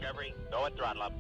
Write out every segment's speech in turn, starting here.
Discovery, go and throttle up.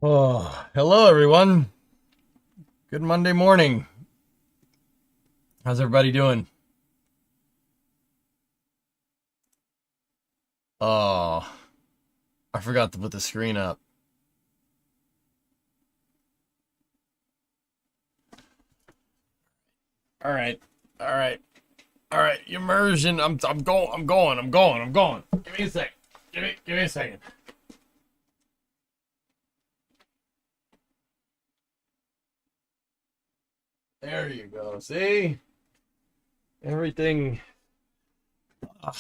Oh, hello everyone. Good Monday morning. How's everybody doing? Oh, I forgot to put the screen up. All right. All right. All right. Immersion. I'm going. Give me a second. Give me a second. There you go. See? Everything. Ugh.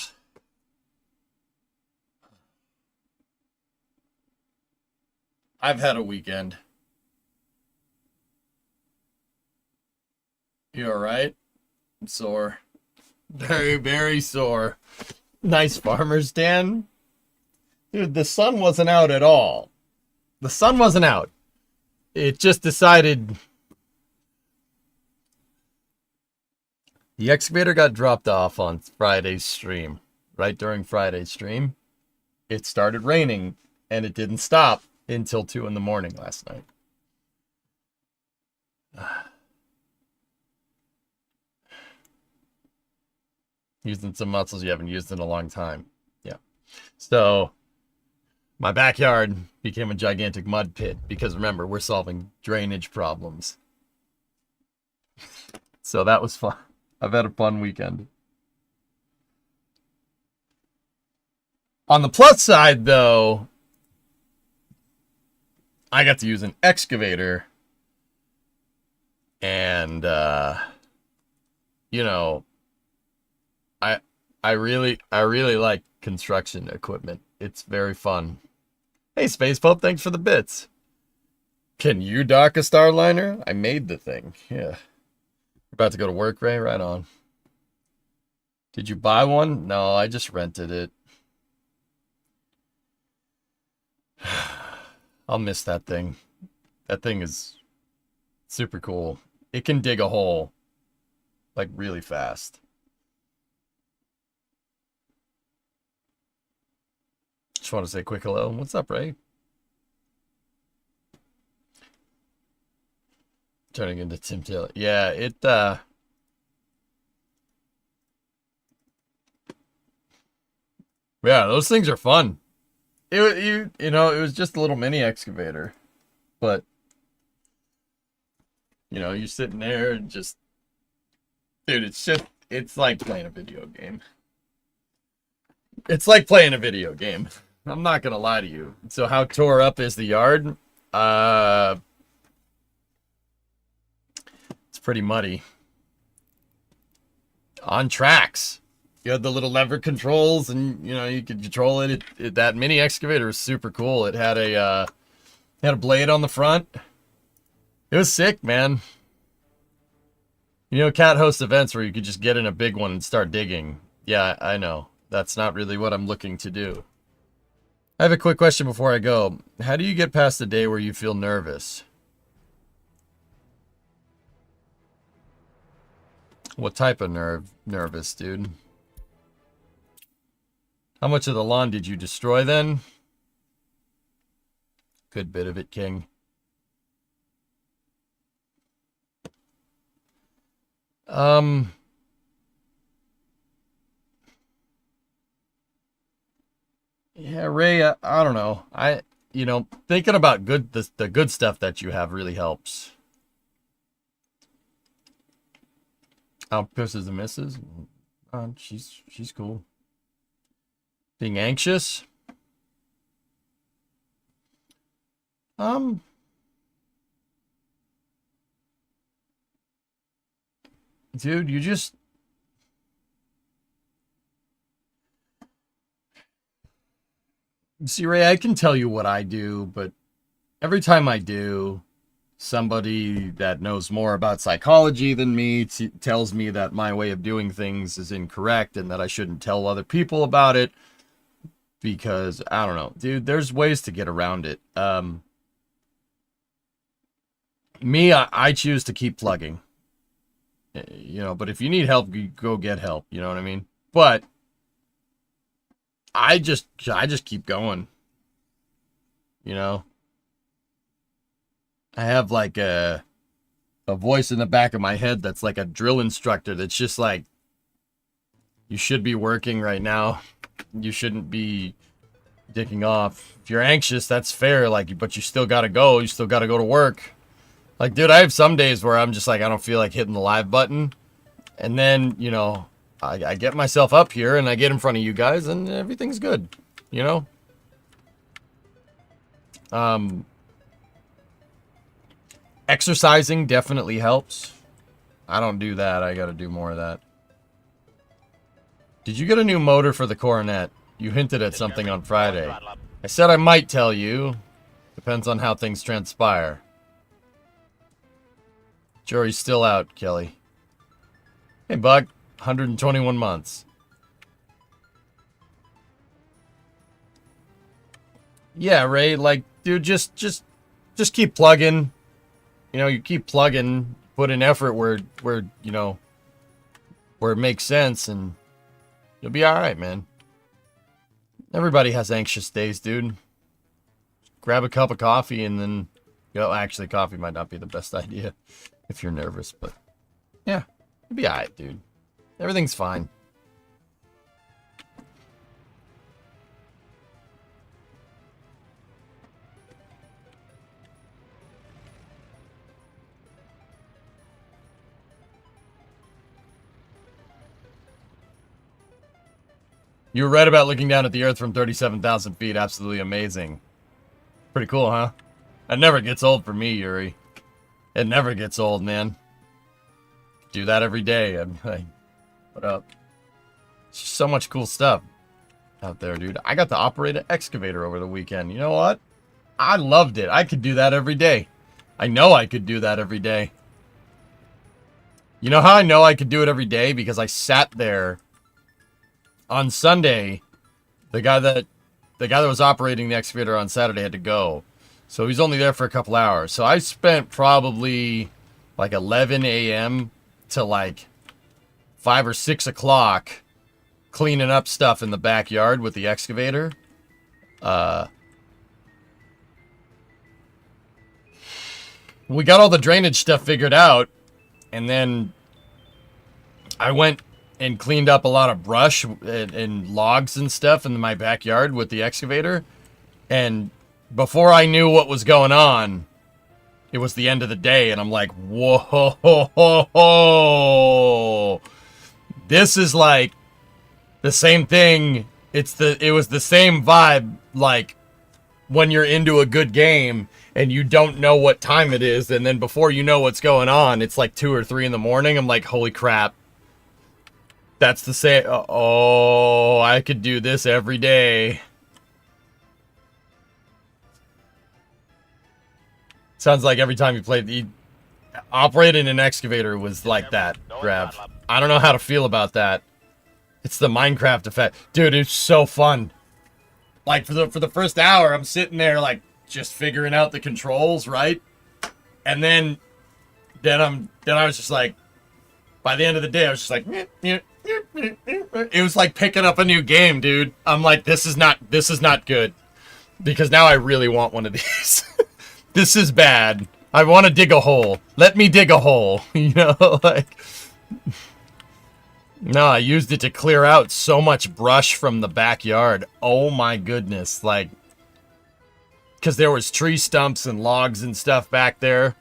I've had a weekend. You all right? I'm sore. Very, very sore. Nice farmer's stand. Dude, the sun wasn't out at all. The sun wasn't out. It just decided the excavator got dropped off on Friday's stream. Right during Friday's stream, it started raining and it didn't stop until 2 in the morning last night. Using some muscles you haven't used in a long time. Yeah. So my backyard became a gigantic mud pit because remember, we're solving drainage problems. So that was fun. I've had a fun weekend. On the plus side, though, I got to use an excavator. And, you know, I really like construction equipment. It's very fun. Hey, Space Pope, thanks for the bits. Can you dock a Starliner? I made the thing. Yeah. About to go to work, Ray? Right on. Did you buy one? No, I just rented it. I'll miss that thing. That thing is super cool. It can dig a hole, like, really fast. Just want to say quick hello. What's up, Ray? Turning into Tim Taylor. Yeah, yeah, those things are fun. It was just a little mini excavator, but you're sitting there and just, dude, it's like playing a video game. It's like playing a video game. I'm not gonna lie to you. So how tore up is the yard? It's pretty muddy. On tracks. You had the little lever controls, and you could control it. That mini excavator was super cool. It had a blade on the front. It was sick, man. Cat hosts events where you could just get in a big one and start digging. Yeah, I know. That's not really what I'm looking to do. I have a quick question before I go. How do you get past the day where you feel nervous? What type of nervous, dude? How much of the lawn did you destroy then? Good bit of it, King. Yeah, Ray, I don't know. Thinking about the good stuff that you have really helps. Outputs is a missus. She's cool. Being anxious. Dude, you just see, Ray, I can tell you what I do, but every time I do, somebody that knows more about psychology than me tells me that my way of doing things is incorrect and that I shouldn't tell other people about it because, I don't know, dude, there's ways to get around it. I choose to keep plugging. But if you need help, you go get help. You know what I mean? But I just keep going. I have like a voice in the back of my head that's like a drill instructor that's just like, you should be working right now. You shouldn't be dicking off. If you're anxious, that's fair, like, but you still gotta go. You still gotta go to work. Like, dude, I have some days where I'm just like, I don't feel like hitting the live button. And then, you know, I get myself up here and I get in front of you guys and everything's good, you know? Exercising definitely helps. I don't do that. I gotta do more of that. Did you get a new motor for the Coronet? You hinted at something on Friday. I said I might tell you. Depends on how things transpire. Jury's still out, Kelly. Hey, Buck. 121 months. Yeah, Ray, like, dude, just keep plugging. You know, you keep plugging, put in effort where you know, where it makes sense, and you'll be alright, man. Everybody has anxious days, dude. Grab a cup of coffee and then, you know, actually, coffee might not be the best idea if you're nervous, but yeah, you'll be alright, dude. Everything's fine. You were right about looking down at the Earth from 37,000 feet. Absolutely amazing. Pretty cool, huh? It never gets old for me, Yuri. It never gets old, man. Do that every day. I'm like, what up? It's just so much cool stuff out there, dude. I got to operate an excavator over the weekend. You know what? I loved it. I could do that every day. I know I could do that every day. You know how I know I could do it every day? Because I sat there on Sunday. The guy that was operating the excavator on Saturday had to go. So he's only there for a couple hours. So I spent probably like 11 a.m. to like 5 or 6 o'clock cleaning up stuff in the backyard with the excavator. We got all the drainage stuff figured out, and then I went and cleaned up a lot of brush and logs and stuff in my backyard with the excavator. And before I knew what was going on, it was the end of the day, and I'm like, whoa, this is like the same thing. It was the same vibe, like when you're into a good game and you don't know what time it is, and then before you know what's going on, it's like 2 or 3 in the morning. I'm like, holy crap. That's the same. Oh, I could do this every day. Sounds like every time you played, operating an excavator was like that, Grav. I don't know how to feel about that. It's the Minecraft effect. Dude, it's so fun. Like, for the first hour, I'm sitting there, like, just figuring out the controls, right? And then I was just like, by the end of the day, I was just like, it was like picking up a new game, dude. I'm like, this is not good. Because now I really want one of these. This is bad. I want to dig a hole. Let me dig a hole. You know, like... No, I used it to clear out so much brush from the backyard. Oh my goodness. Like... Because there was tree stumps and logs and stuff back there.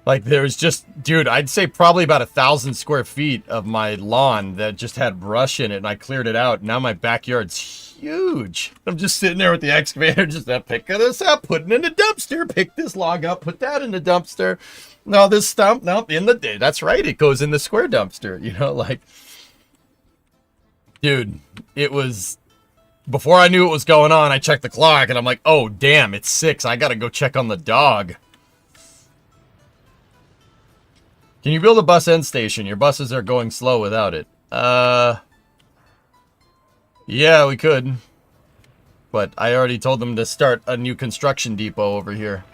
Like, there was just... Dude, I'd say probably about 1,000 square feet of my lawn that just had brush in it, and I cleared it out. Now my backyard's huge. I'm just sitting there with the excavator, just picking this up, putting it in the dumpster, pick this log up, put that in the dumpster. No, this stump, no, in the... That's right, it goes in the square dumpster, you know, like... Dude, it was... Before I knew what was going on, I checked the clock, and I'm like, oh, damn, it's 6. I gotta go check on the dog. Can you build a bus end station? Your buses are going slow without it. Yeah, we could. But I already told them to start a new construction depot over here.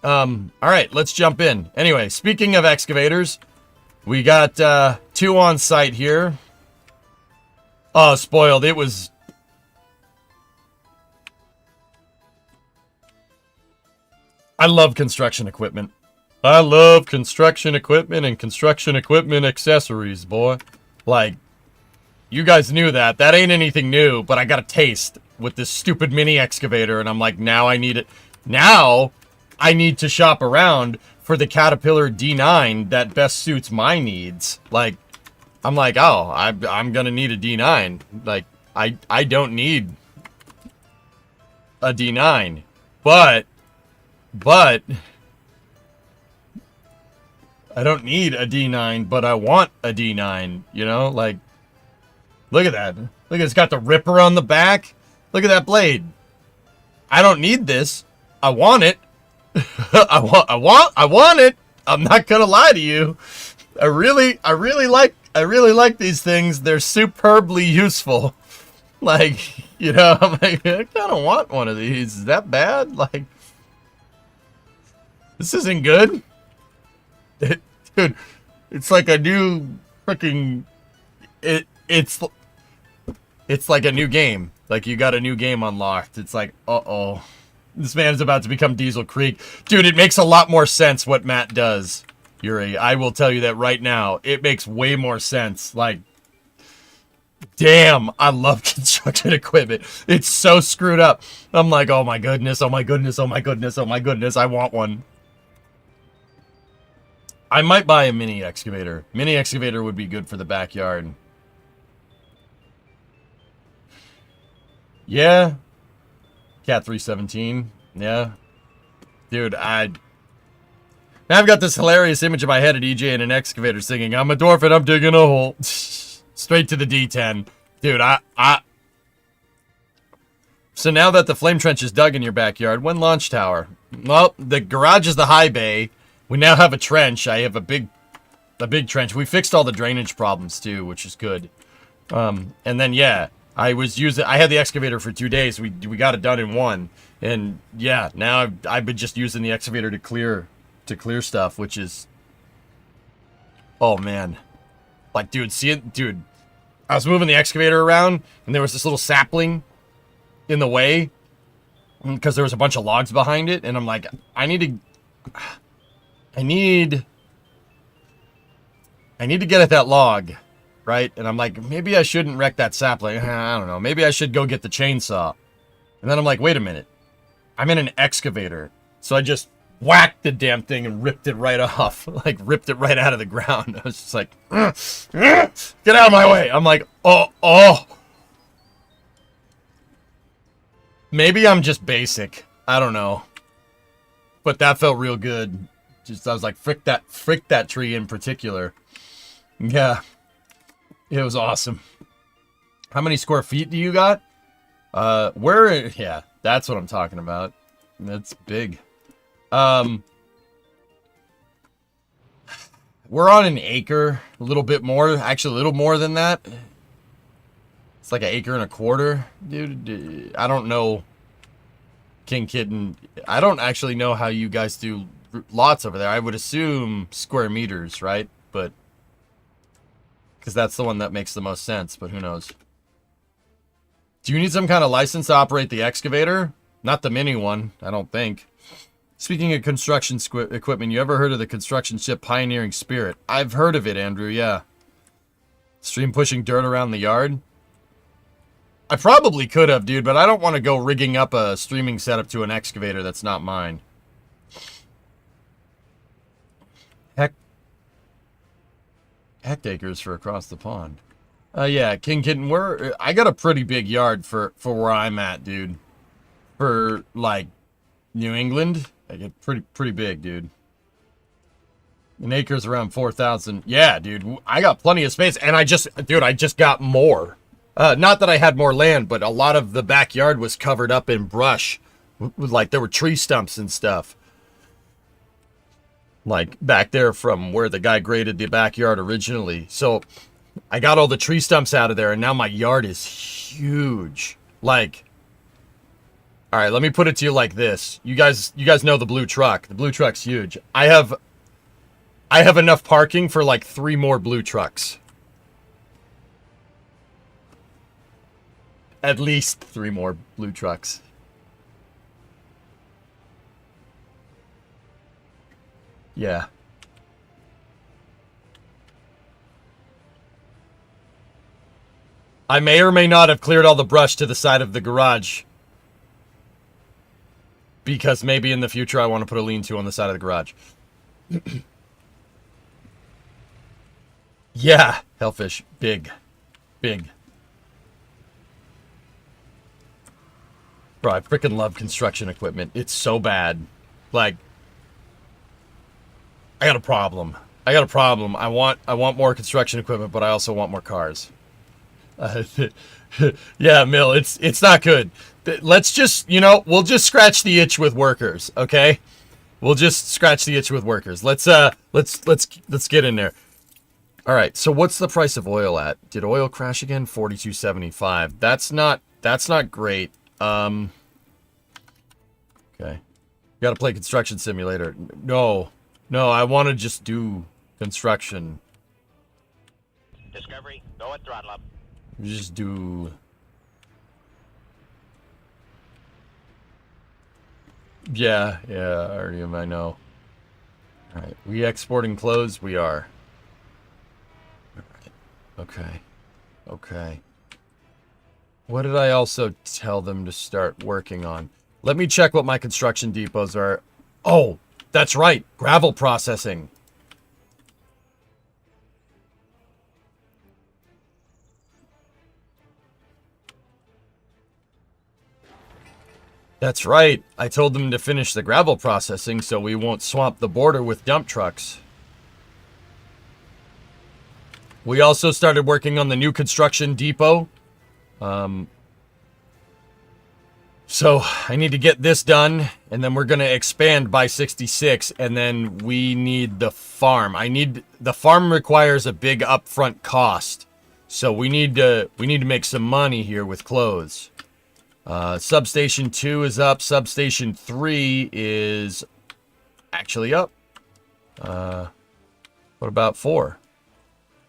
Alright, let's jump in. Anyway, speaking of excavators, we got 2 on site here. Oh, spoiled. It was... I love construction equipment. I love construction equipment and construction equipment accessories, boy. Like, you guys knew that. That ain't anything new, but I got a taste with this stupid mini excavator, and I'm like, now I need it. Now, I need to shop around for the Caterpillar D9 that best suits my needs. Like, I'm like, oh, I'm gonna need a D9. Like, I don't need a D9. But... I don't need a D9, but I want a D9, you know? Like, look at that. Look, it's got the ripper on the back. Look at that blade. I don't need this. I want it. I want it. I'm not gonna lie to you. I really like these things. They're superbly useful. Like, you know, I'm like, I kind of want one of these. Is that bad? Like, this isn't good. Dude, it's like a new freaking... It's like a new game. Like, you got a new game unlocked. It's like, uh-oh. This man's about to become Diesel Creek. Dude, it makes a lot more sense what Matt does, Yuri. I will tell you that right now. It makes way more sense. Like, damn, I love construction equipment. It's so screwed up. I'm like, oh my goodness, oh my goodness, oh my goodness, oh my goodness. I want one. I might buy a mini excavator. Mini excavator would be good for the backyard. Yeah. Cat 317. Yeah. Dude, now I've got this hilarious image in my head of EJ and an excavator singing, I'm a dwarf and I'm digging a hole. Straight to the D10. Dude, So now that the flame trench is dug in your backyard, when launch tower? Well, the garage is the high bay. We now have a trench. I have a big trench. We fixed all the drainage problems too, which is good. And then yeah, I had the excavator for 2 days. We got it done in one. And yeah, now I've been just using the excavator to clear stuff, which is, oh man. Like, dude, see it? Dude, I was moving the excavator around and there was this little sapling in the way because there was a bunch of logs behind it, and I'm like, I need to get at that log, right? And I'm like, maybe I shouldn't wreck that sapling. I don't know. Maybe I should go get the chainsaw. And then I'm like, wait a minute. I'm in an excavator. So I just whacked the damn thing and ripped it right off. Like, ripped it right out of the ground. I was just like, get out of my way. I'm like, oh. Maybe I'm just basic. I don't know. But that felt real good. I was like, frick that tree in particular. Yeah. It was awesome. How many square feet do you got? Yeah, that's what I'm talking about. That's big. We're on an acre, a little bit more, actually a little more than that. It's like 1.25 acres. Dude, I don't know, King Kitten. I don't actually know how you guys do lots over there. I would assume square meters, right? But because that's the one that makes the most sense, but who knows? Do you need some kind of license to operate the excavator? Not the mini one, I don't think. Speaking of construction equipment, you ever heard of the construction ship Pioneering Spirit? I've heard of it, Andrew, yeah. Stream pushing dirt around the yard? I probably could have, dude, but I don't want to go rigging up a streaming setup to an excavator that's not mine. Hectares for across the pond. Yeah, King Kitten, I got a pretty big yard for where I'm at, dude. For, like, New England, I get pretty big, dude. An acre's around 4,000. Yeah, dude, I got plenty of space, and I just got more. Not that I had more land, but a lot of the backyard was covered up in brush. Like, there were tree stumps and stuff. Like, back there from where the guy graded the backyard originally. So, I got all the tree stumps out of there, and now my yard is huge. Like, alright, let me put it to you like this. You guys know the blue truck. The blue truck's huge. I have enough parking for, like, 3 more blue trucks. At least 3 more blue trucks. Yeah. I may or may not have cleared all the brush to the side of the garage. Because maybe in the future I want to put a lean-to on the side of the garage. Yeah, hellfish. Big. Big. Bro, I freaking love construction equipment. It's so bad. Like, I got a problem. I got a problem. I want more construction equipment, but I also want more cars. Yeah, Mill, it's not good. Let's just, you know, we'll just scratch the itch with workers, okay? We'll just scratch the itch with workers. Let's get in there. All right. So what's the price of oil at? Did oil crash again? 42.75. That's not great. Okay. Got to play construction simulator. No, I want to just do construction. Discovery, go at throttle up. Just do. Yeah, Artyom, I know. All right, we exporting clothes? We are. All right. Okay. What did I also tell them to start working on? Let me check what my construction depots are. Oh, that's right. Gravel processing. That's right. I told them to finish the gravel processing so we won't swamp the border with dump trucks. We also started working on the new construction depot. So I need to get this done, and then we're going to expand by 66, and then we need the farm. The farm requires a big upfront cost. So we need to make some money here with clothes. Substation 2 is up. Substation 3 is actually up. What about 4?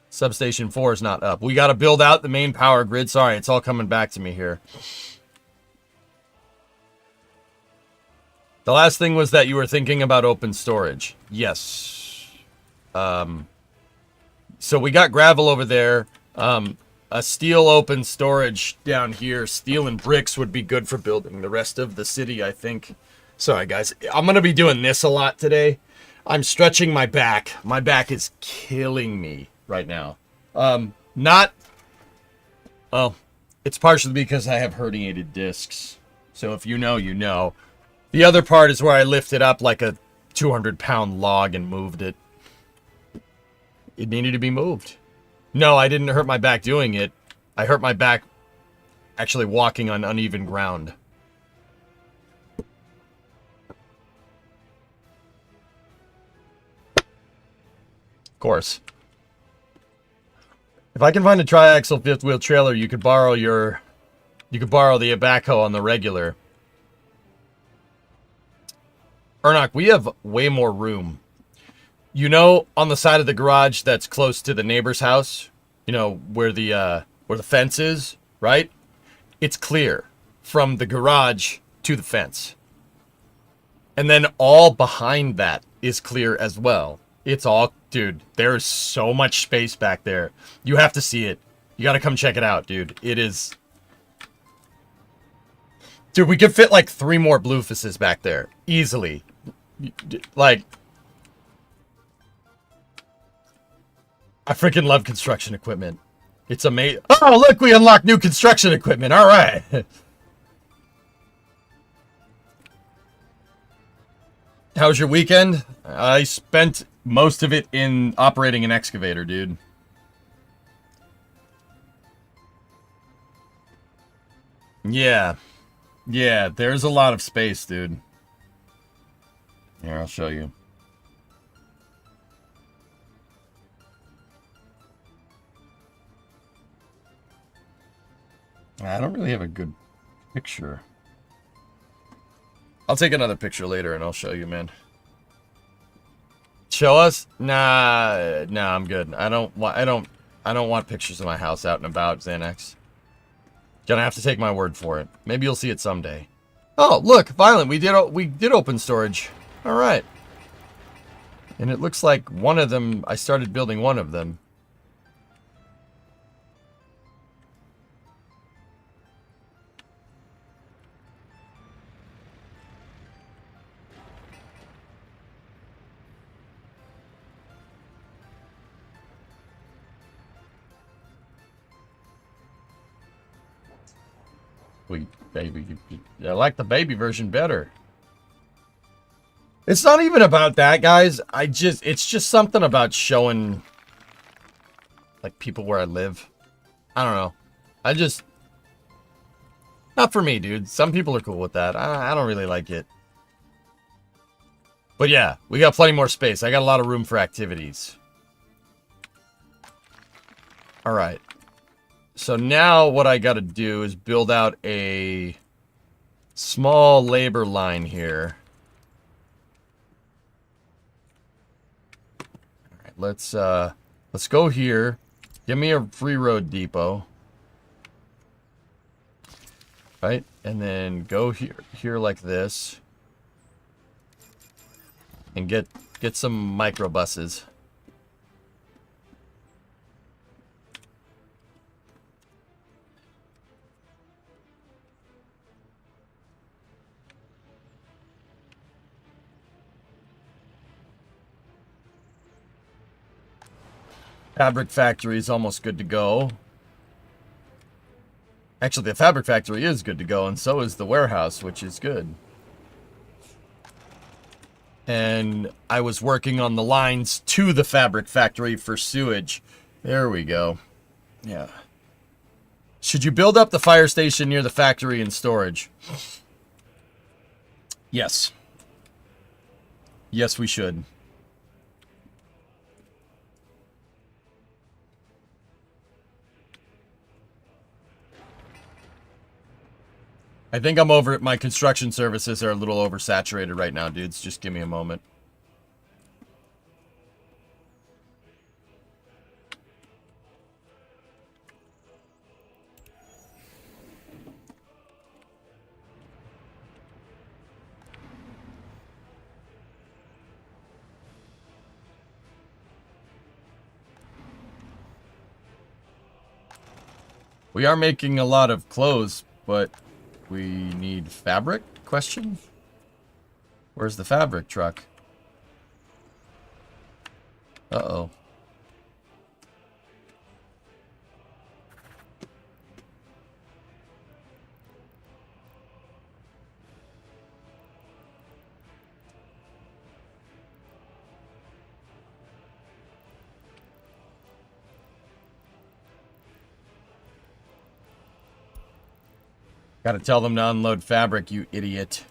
Substation 4 is not up. We got to build out the main power grid. Sorry, it's all coming back to me here. The last thing was that you were thinking about open storage. Yes. So we got gravel over there. A steel open storage down here. Steel and bricks would be good for building the rest of the city, I think. Sorry, guys. I'm going to be doing this a lot today. I'm stretching my back. My back is killing me right now. Well, it's partially because I have herniated discs. So if you know, you know. The other part is where I lifted up like a 200-pound log and moved it. It needed to be moved. No, I didn't hurt my back doing it. I hurt my back actually walking on uneven ground. Of course. If I can find a triaxle fifth wheel trailer, you could borrow the backhoe on the regular. Ernock, we have way more room. You know, on the side of the garage that's close to the neighbor's house, you know, where the fence is, right? It's clear from the garage to the fence. And then all behind that is clear as well. It's all, dude, there's so much space back there. You have to see it. You got to come check it out, dude. It is... Dude, we could fit like 3 more bluefises back there. Easily. Like... I freaking love construction equipment. It's amazing. Oh, look, we unlocked new construction equipment. All right. How was your weekend? I spent most of it in operating an excavator, dude. Yeah. Yeah, there's a lot of space, dude. Here, I'll show you. I don't really have a good picture. I'll take another picture later and I'll show you, man. Show us? Nah, I'm good. I don't want pictures of my house out and about, Xanax. Gonna have to take my word for it. Maybe you'll see it someday. Oh, look, Violent, we did open storage. All right. And it looks like one of them, I started building one of them. Sweet baby. I like the baby version better. It's not even about that, guys. It's just something about showing, like, people where I live. I don't know. Not for me, dude. Some people are cool with that. I don't really like it. But yeah, we got plenty more space. I got a lot of room for activities. All right. So now what I got to do is build out a small labor line here. All right, let's go here. Give me a free road depot. Right? And then go here like this. And get some microbuses. Fabric factory is almost good to go. Actually, the fabric factory is good to go, and so is the warehouse, which is good. And I was working on the lines to the fabric factory for sewage. There we go. Yeah. Should you build up the fire station near the factory and storage? Yes. Yes, we should. I think I'm over it. My construction services are a little oversaturated right now, dudes. Just give me a moment. We are making a lot of clothes, but we need fabric? Question? Where's the fabric truck? Uh-oh. Gotta tell them to unload fabric, you idiot.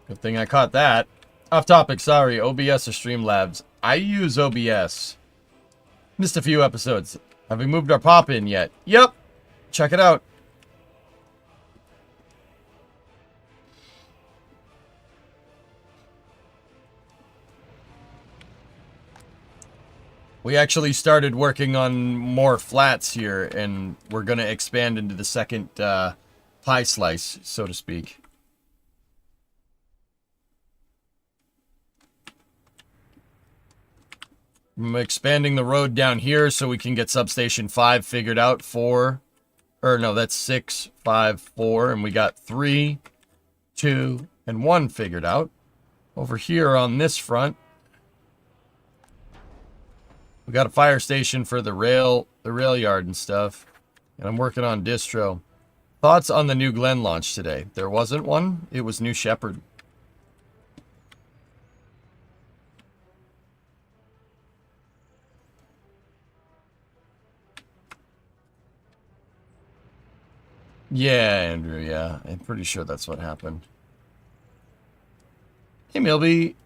Good thing I caught that. Off topic, sorry. OBS or Streamlabs? I use OBS. Missed a few episodes. Have we moved our pop in yet? Yep. Check it out. We actually started working on more flats here, and we're going to expand into the second pie slice, so to speak. I'm expanding the road down here so we can get substation 5 figured out. 4, or no, that's 6, 5, 4, and we got 3, 2, and 1 figured out. Over here on this front, we got a fire station for the rail yard and stuff. And I'm working on distro. Thoughts on the new Glen launch today? There wasn't one. It was New Shepard. Yeah, Andrew, yeah. I'm pretty sure that's what happened. Hey, Milby.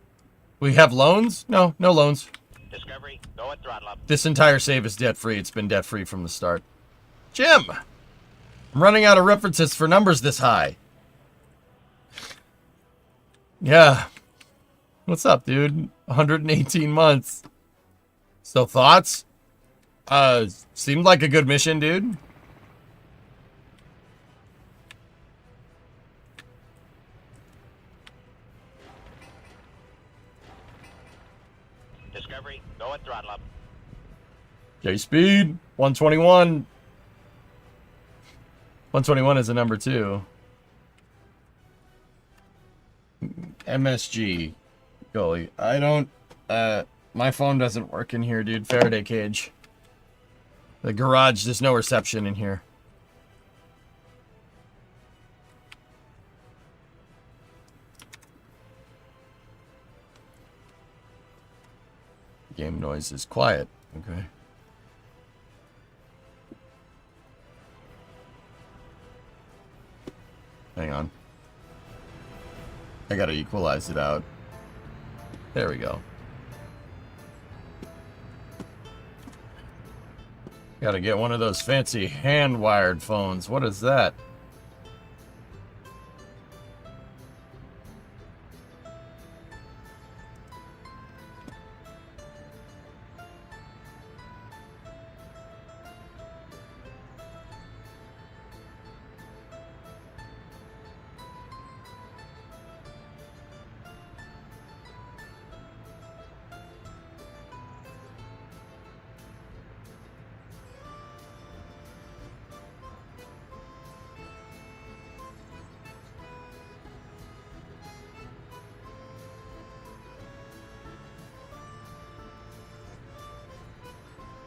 We have loans? No, no loans. Discovery, go and throttle up. This entire save is debt-free. It's been debt-free from the start. Jim! I'm running out of references for numbers this high. Yeah. What's up, dude? 118 months. So, thoughts? Seemed like a good mission, dude. Going throttle up. J speed 121. 121 is a number 2. MSG. Goalie. I don't. My phone doesn't work in here, dude. Faraday cage. The garage, there's no reception in here. Game noise is quiet. Okay. Hang on. I gotta equalize it out. There we go. Gotta get one of those fancy hand-wired phones. What is that?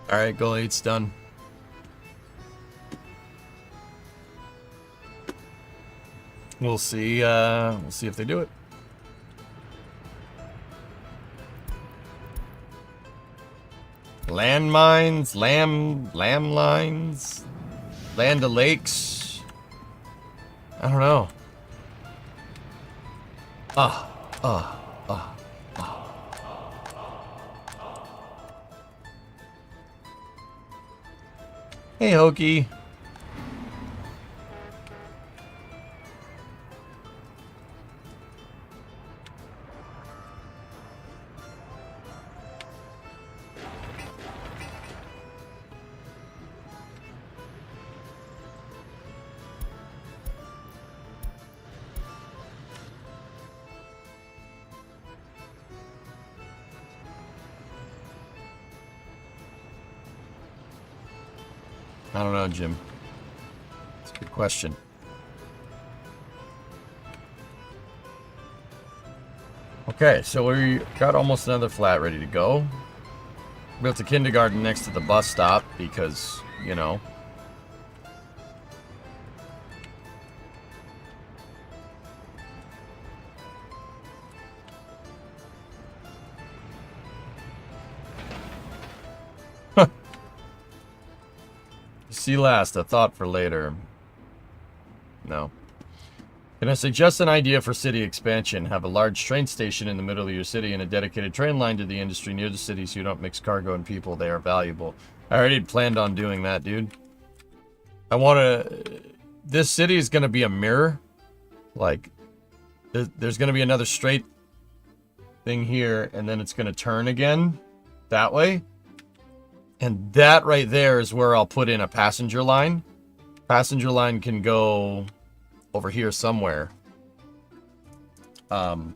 Alright, goal 8's done. We'll see if they do it. Landmines, lamb lines, land to lakes. I don't know. Hey, Hokey. I don't know, Jim. It's a good question. Okay, so we got almost another flat ready to go. Built a kindergarten next to the bus stop because, you know. See last, a thought for later. No. Can I suggest an idea for city expansion? Have a large train station in the middle of your city and a dedicated train line to the industry near the city so you don't mix cargo and people. They are valuable. I already planned on doing that, dude. I want to... This city is going to be a mirror. Like, there's going to be another straight thing here, and then it's going to turn again that way. And that right there is where I'll put in a passenger line. Passenger line can go over here somewhere. Or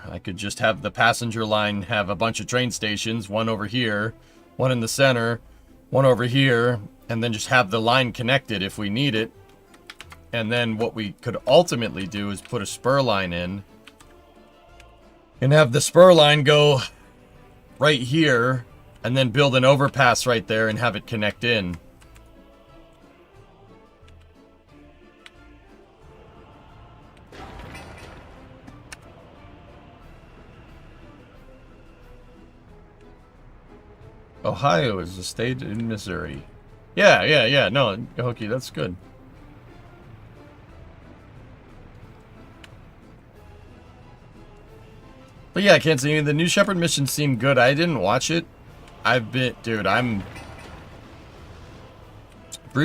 I could just have the passenger line have a bunch of train stations. One over here, one in the center, one over here. And then just have the line connected if we need it. And then what we could ultimately do is put a spur line in. And have the spur line go right here. And then build an overpass right there and have it connect in. Ohio is a state in Missouri. Yeah. No, Hokey, that's good. But yeah, I can't say the New Shepard mission seemed good. I didn't watch it. Bree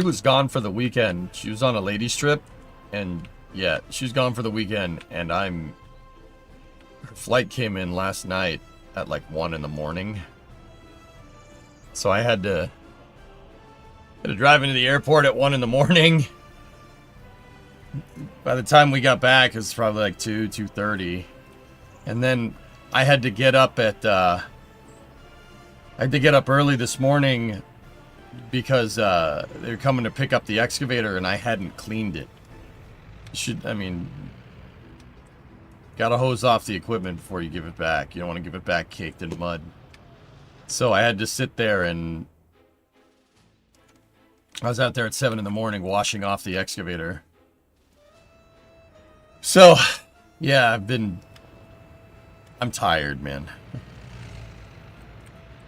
was gone for the weekend. She was on a ladies trip, and yeah, she's gone for the weekend, and her flight came in last night at like 1 in the morning. So I had to drive into the airport at 1 in the morning. By the time we got back, it was probably like 2:30. And then I had to get up at I had to get up early this morning because they're coming to pick up the excavator and I hadn't cleaned it. Gotta hose off the equipment before you give it back. You don't want to give it back caked in mud. So I had to sit there and I was out there at 7 in the morning washing off the excavator. So, yeah, I'm tired, man.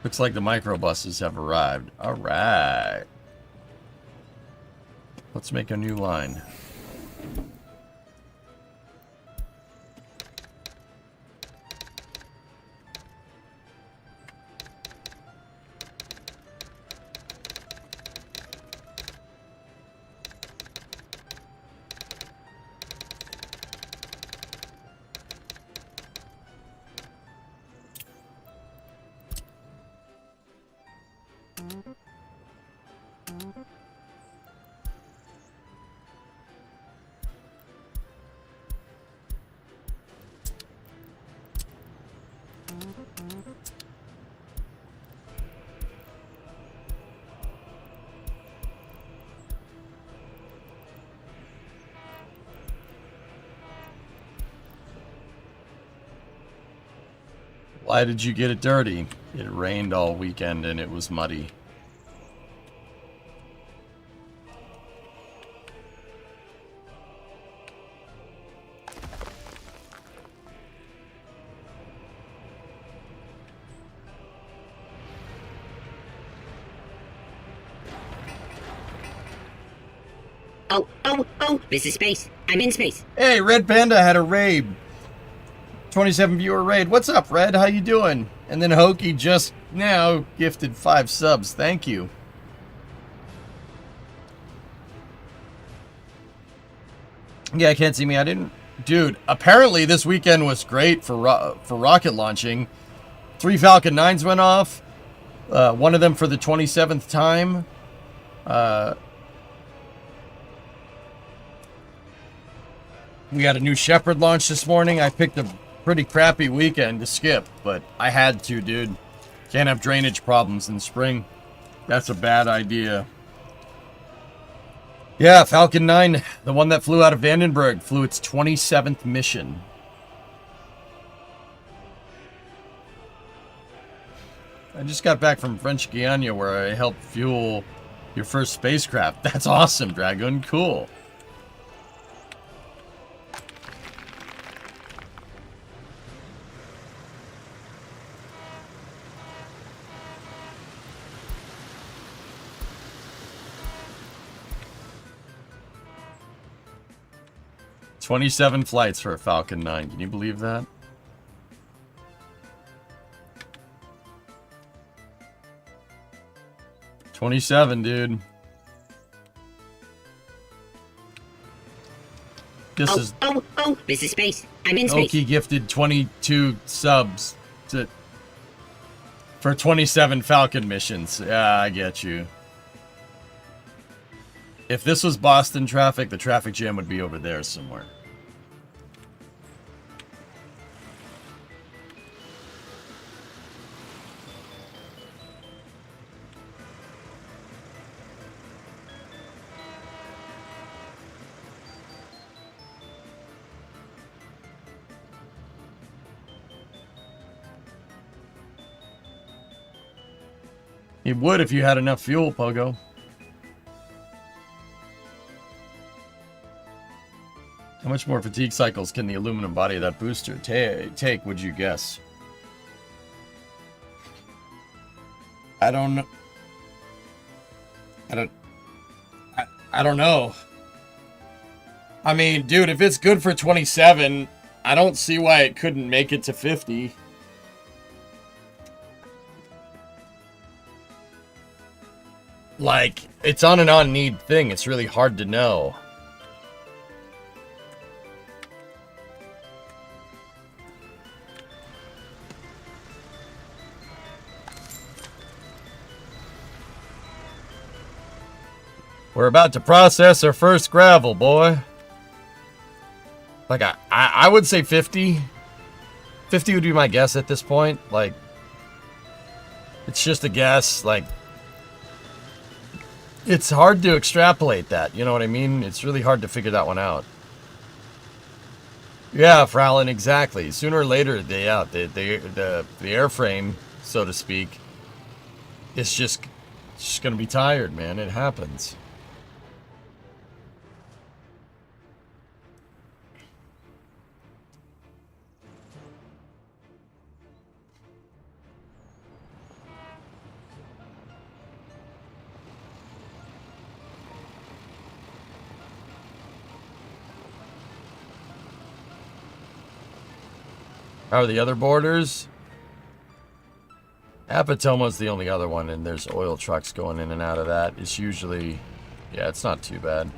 Looks like the microbuses have arrived. Alright. Let's make a new line. Why did you get it dirty? It rained all weekend and it was muddy. Oh, this is space. I'm in space. Hey, Red Panda had a raid. 27 viewer raid. What's up, Red? How you doing? And then Hokey just now gifted 5 subs. Thank you. Yeah, I can't see me. I didn't... Dude, apparently this weekend was great for rocket launching. 3 Falcon 9s went off. One of them for the 27th time. We got a new Shepherd launch this morning. I picked a pretty crappy weekend to skip, but I had to, dude. Can't have drainage problems in spring. That's a bad idea. Yeah, Falcon 9, the one that flew out of Vandenberg, flew its 27th mission. I just got back from French Guiana where I helped fuel your first spacecraft. That's awesome, Dragon. Cool. $27 flights for a Falcon 9. Can you believe that? $27, dude. This is space. I'm in space. Oki gifted 22 subs for 27 Falcon missions. Yeah, I get you. If this was Boston traffic, the traffic jam would be over there somewhere. It would if you had enough fuel, Pogo. How much more fatigue cycles can the aluminum body of that booster take, would you guess? I don't know. I don't know. I mean, dude, if it's good for 27, I don't see why it couldn't make it to 50. Like, it's on an on-need thing. It's really hard to know. We're about to process our first gravel, boy. Like, I would say 50. 50 would be my guess at this point. Like, It's just a guess. Like, it's hard to extrapolate that. You know what I mean? It's really hard to figure that one out. Yeah, Frowlin, exactly. Sooner or later, the airframe, so to speak, is just gonna be tired, man. It happens. How are the other borders? Apatoma's the only other one, and there's oil trucks going in and out of that. It's usually, yeah, it's not too bad.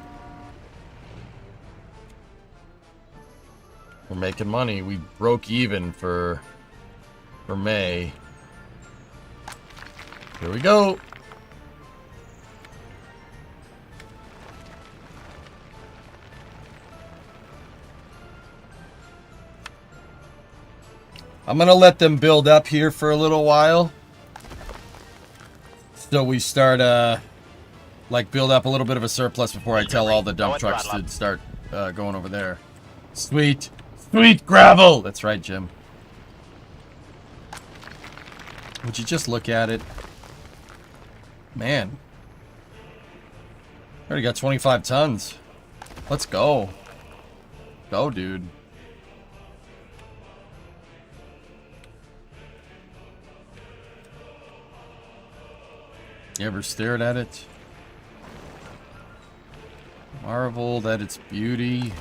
We're making money. We broke even for May. Here we go. I'm gonna let them build up here for a little while. So we start, like, build up a little bit of a surplus before I tell all the dump trucks to start going over there. Sweet. Sweet gravel! That's right, Jim. Would you just look at it? Man. Already got 25 tons. Let's go. Go, dude. You ever stared at it? Marveled at its beauty.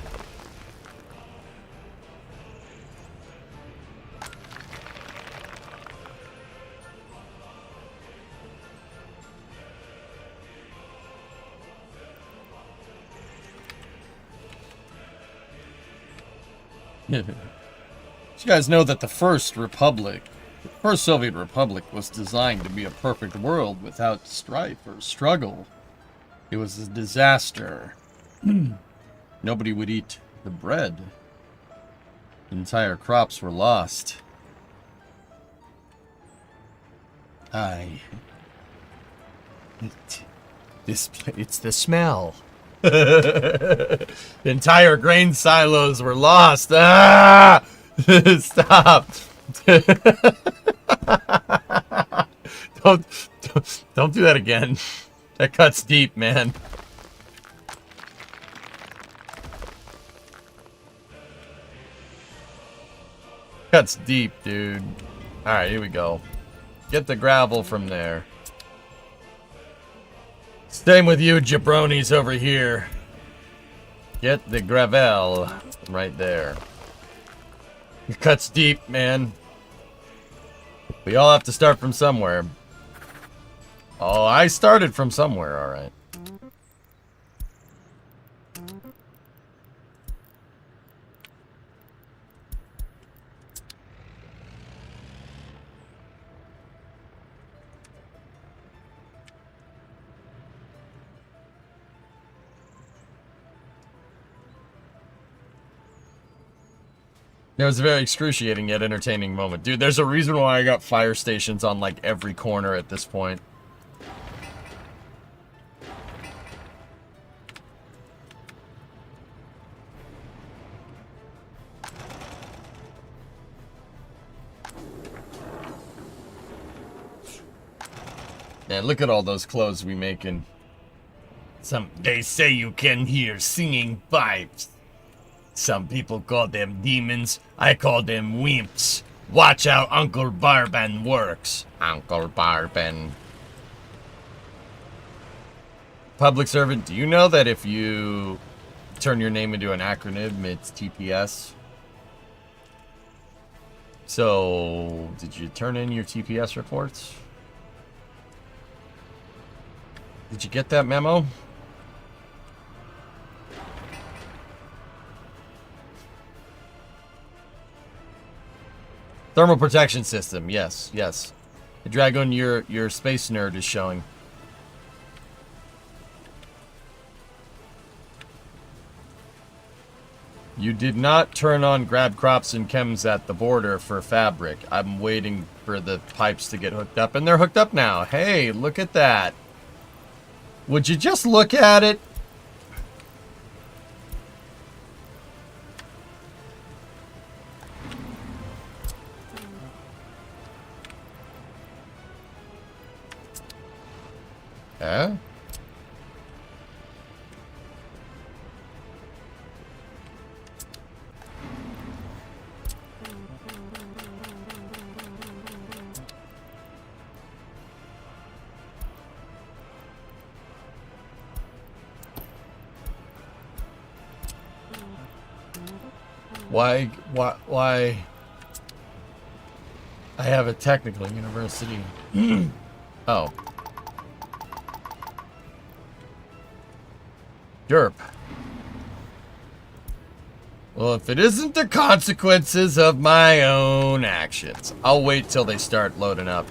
You guys know that the first Soviet Republic was designed to be a perfect world without strife or struggle. It was a disaster. Nobody would eat the bread. Entire crops were lost. It's the smell. Entire grain silos were lost. Ah! Stop. Don't do that again. That cuts deep, man. Cuts deep, dude. Alright, here we go. Get the gravel from there. Same with you jabronis over here. Get the gravel right there. It cuts deep, man. We all have to start from somewhere. Oh, I started from somewhere, alright. It was a very excruciating yet entertaining moment. Dude, there's a reason why I got fire stations on, like, every corner at this point. Man, look at all those clothes we making. They say you can hear singing pipes. Some people call them demons. I call them wimps. Watch how Uncle Barban works. Uncle Barban. Public servant, do you know that if you turn your name into an acronym, it's TPS? So, did you turn in your TPS reports? Did you get that memo? Thermal protection system, yes, yes. The Dragon, your space nerd is showing. You did not turn on grab crops and chems at the border for fabric. I'm waiting for the pipes to get hooked up, and they're hooked up now. Hey, look at that. Would you just look at it? Yeah. Why? I have a technical university. Oh. Derp. Well, if it isn't the consequences of my own actions, I'll wait till they start loading up.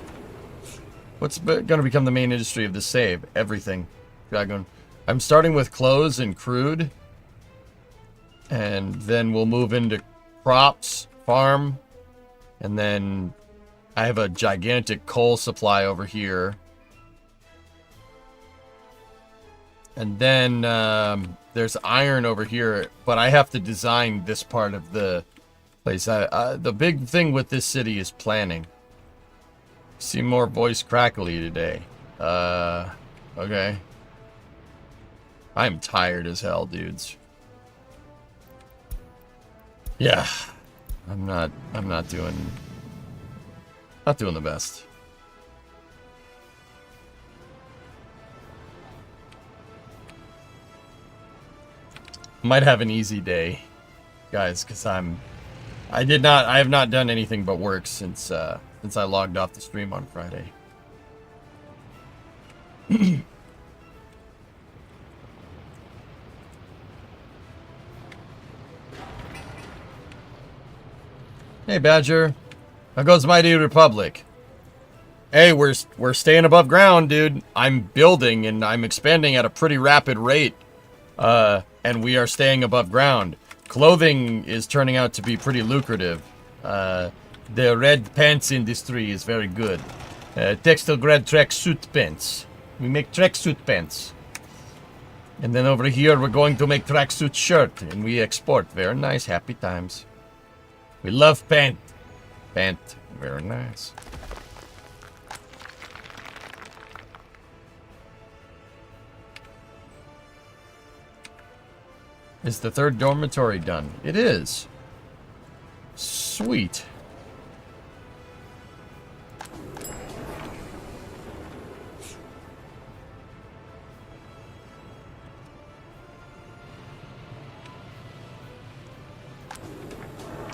What's going to become the main industry of the save? Everything. I'm starting with clothes and crude. And then we'll move into crops, farm. And then I have a gigantic coal supply over here. And then there's iron over here, but I have to design this part of the place. The big thing with this city is planning. See more voice crackly today. Okay. I'm tired as hell, dudes. Yeah. I'm not doing the best. Might have an easy day, guys, because I have not done anything but work since I logged off the stream on Friday. Hey, Badger. How goes Mighty Republic? Hey, we're staying above ground, dude. I'm building and I'm expanding at a pretty rapid rate. And we are staying above ground. Clothing is turning out to be pretty lucrative. The red pants industry is very good. Textilgrad tracksuit pants. We make tracksuit pants. And then over here we're going to make tracksuit shirt and we export. Very nice, happy times. We love pant. Pant, very nice. Is the third dormitory done? It is. Sweet.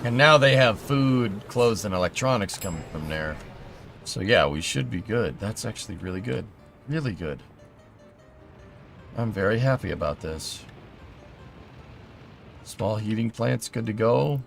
And now they have food, clothes, and electronics coming from there. So yeah, we should be good. That's actually really good. Really good. I'm very happy about this. Small heating plant's good to go.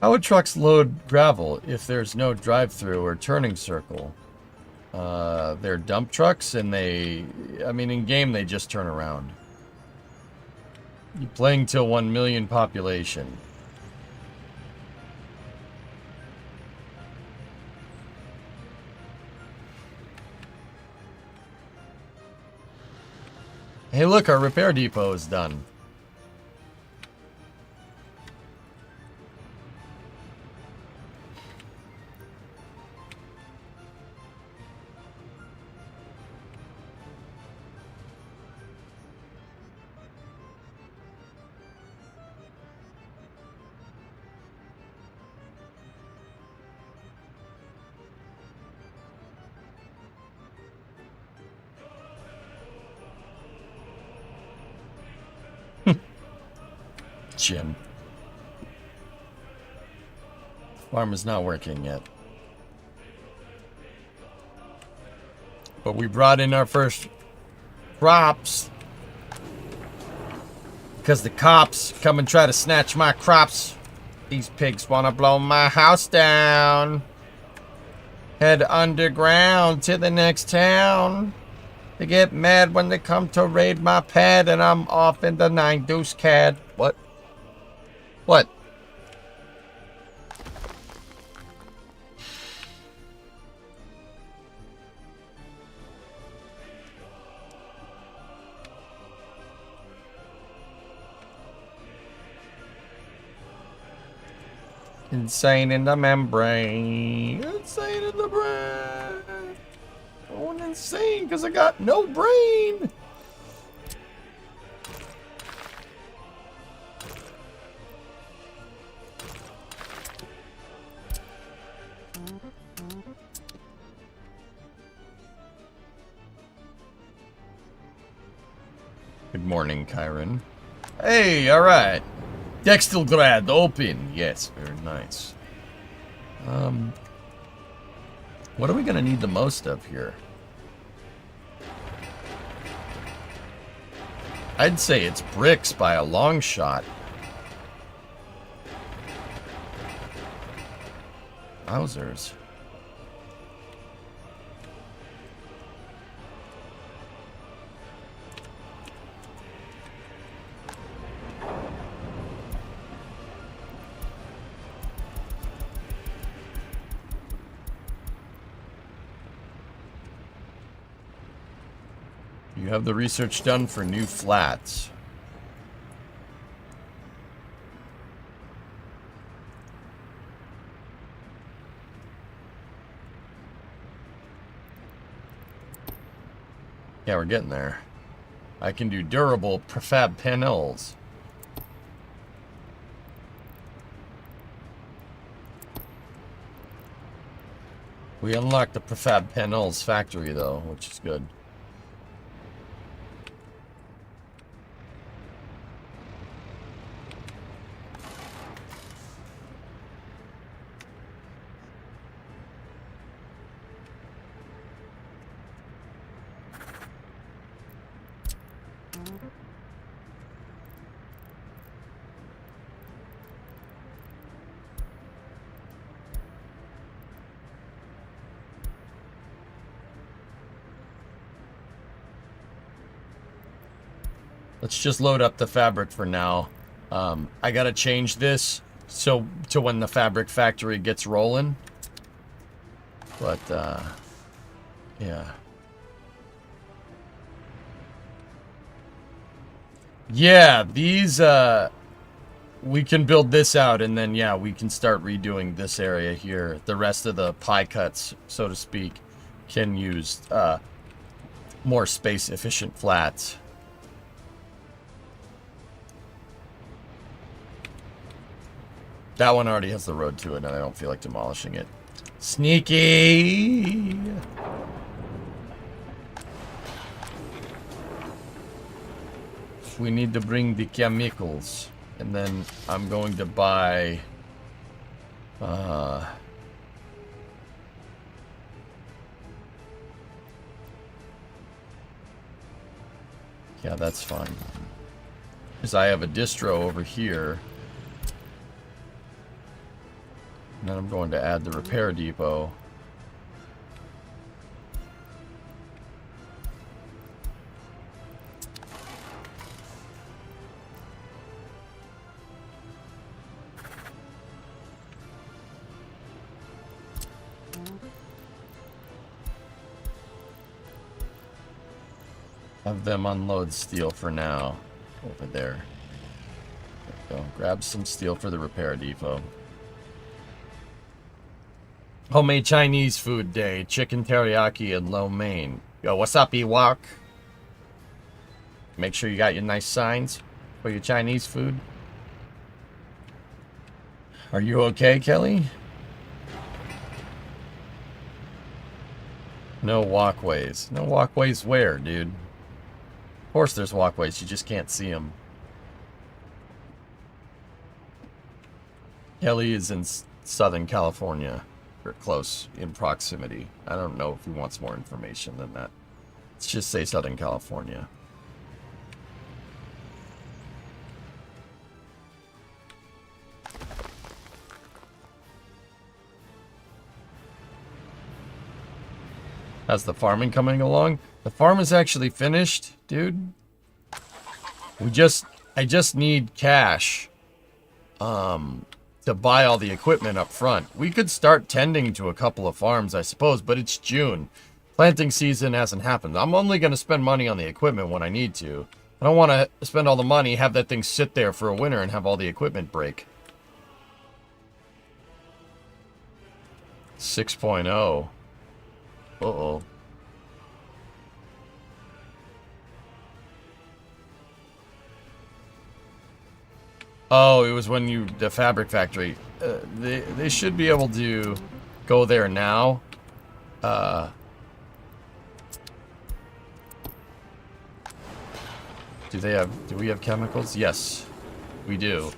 How would trucks load gravel if there's no drive-through or turning circle? They're dump trucks and in game they just turn around. You're playing till 1 million population. Hey look, our repair depot is done. Jim. Farm is not working yet. But we brought in our first crops. Because the cops come and try to snatch my crops. These pigs want to blow my house down. Head underground to the next town. They get mad when they come to raid my pad, and I'm off in the 9-deuce cad. What? What? Insane in the membrane. Insane in the brain. Going insane because I got no brain. Good morning, Kyron. Hey, all right. Textile open. Yes, very nice. What are we gonna need the most of here? I'd say it's bricks by a long shot. Wowzers. You have the research done for new flats. Yeah, we're getting there. I can do durable prefab panels. We unlocked the prefab panels factory though, which is good. Let's just load up the fabric for now. I gotta change this so to when the fabric factory gets rolling. But yeah. Yeah, these we can build this out and then yeah, we can start redoing this area here. The rest of the pie cuts, so to speak, can use more space efficient flats. That one already has the road to it, and I don't feel like demolishing it. Sneaky! We need to bring the chemicals. And then I'm going to buy... yeah, that's fine. Because I have a distro over here. And then I'm going to add the repair depot. Have them unload steel for now. Over there. There we go. Grab some steel for the repair depot. Homemade Chinese food day. Chicken teriyaki and lo mein. Yo, what's up, Ewok? Make sure you got your nice signs for your Chinese food. Are you okay, Kelly? No walkways. No walkways where, dude? Of course there's walkways, you just can't see them. Kelly is in Southern California. Or close in proximity. I don't know if he wants more information than that. Let's just say Southern California. How's the farming coming along? The farm is actually finished, dude. I just need cash to buy all the equipment up front. We could start tending to a couple of farms, I suppose, but it's June. Planting season hasn't happened. I'm only going to spend money on the equipment when I need to. I don't want to spend all the money, have that thing sit there for a winter and have all the equipment break. 6.0. Uh-oh. Oh, it was when the fabric factory. They should be able to go there now. Do we have chemicals? Yes, we do.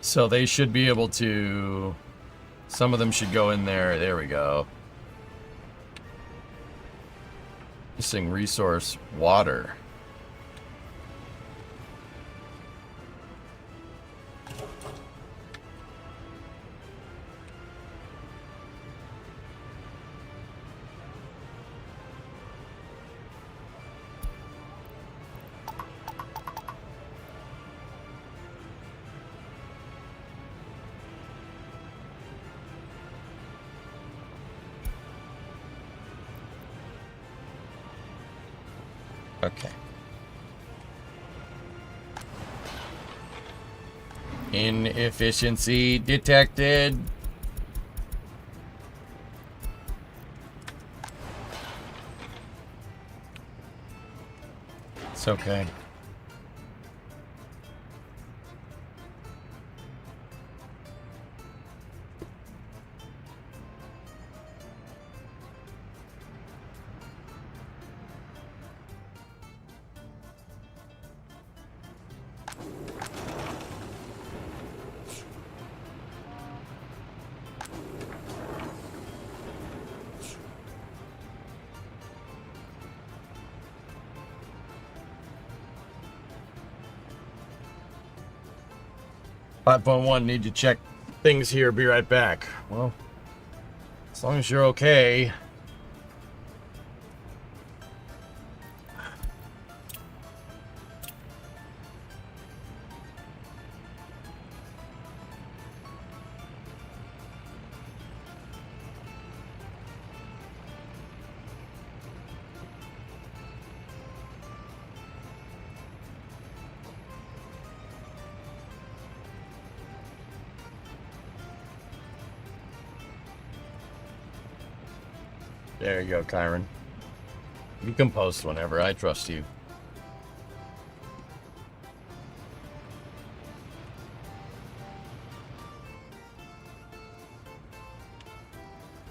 So they should be able to, some of them should go in there. There we go. Missing resource, water. Okay. Inefficiency detected. It's okay. .1, need to check things here, be right back. Well, as long as you're okay. There you go, Kyron. You can post whenever. I trust you.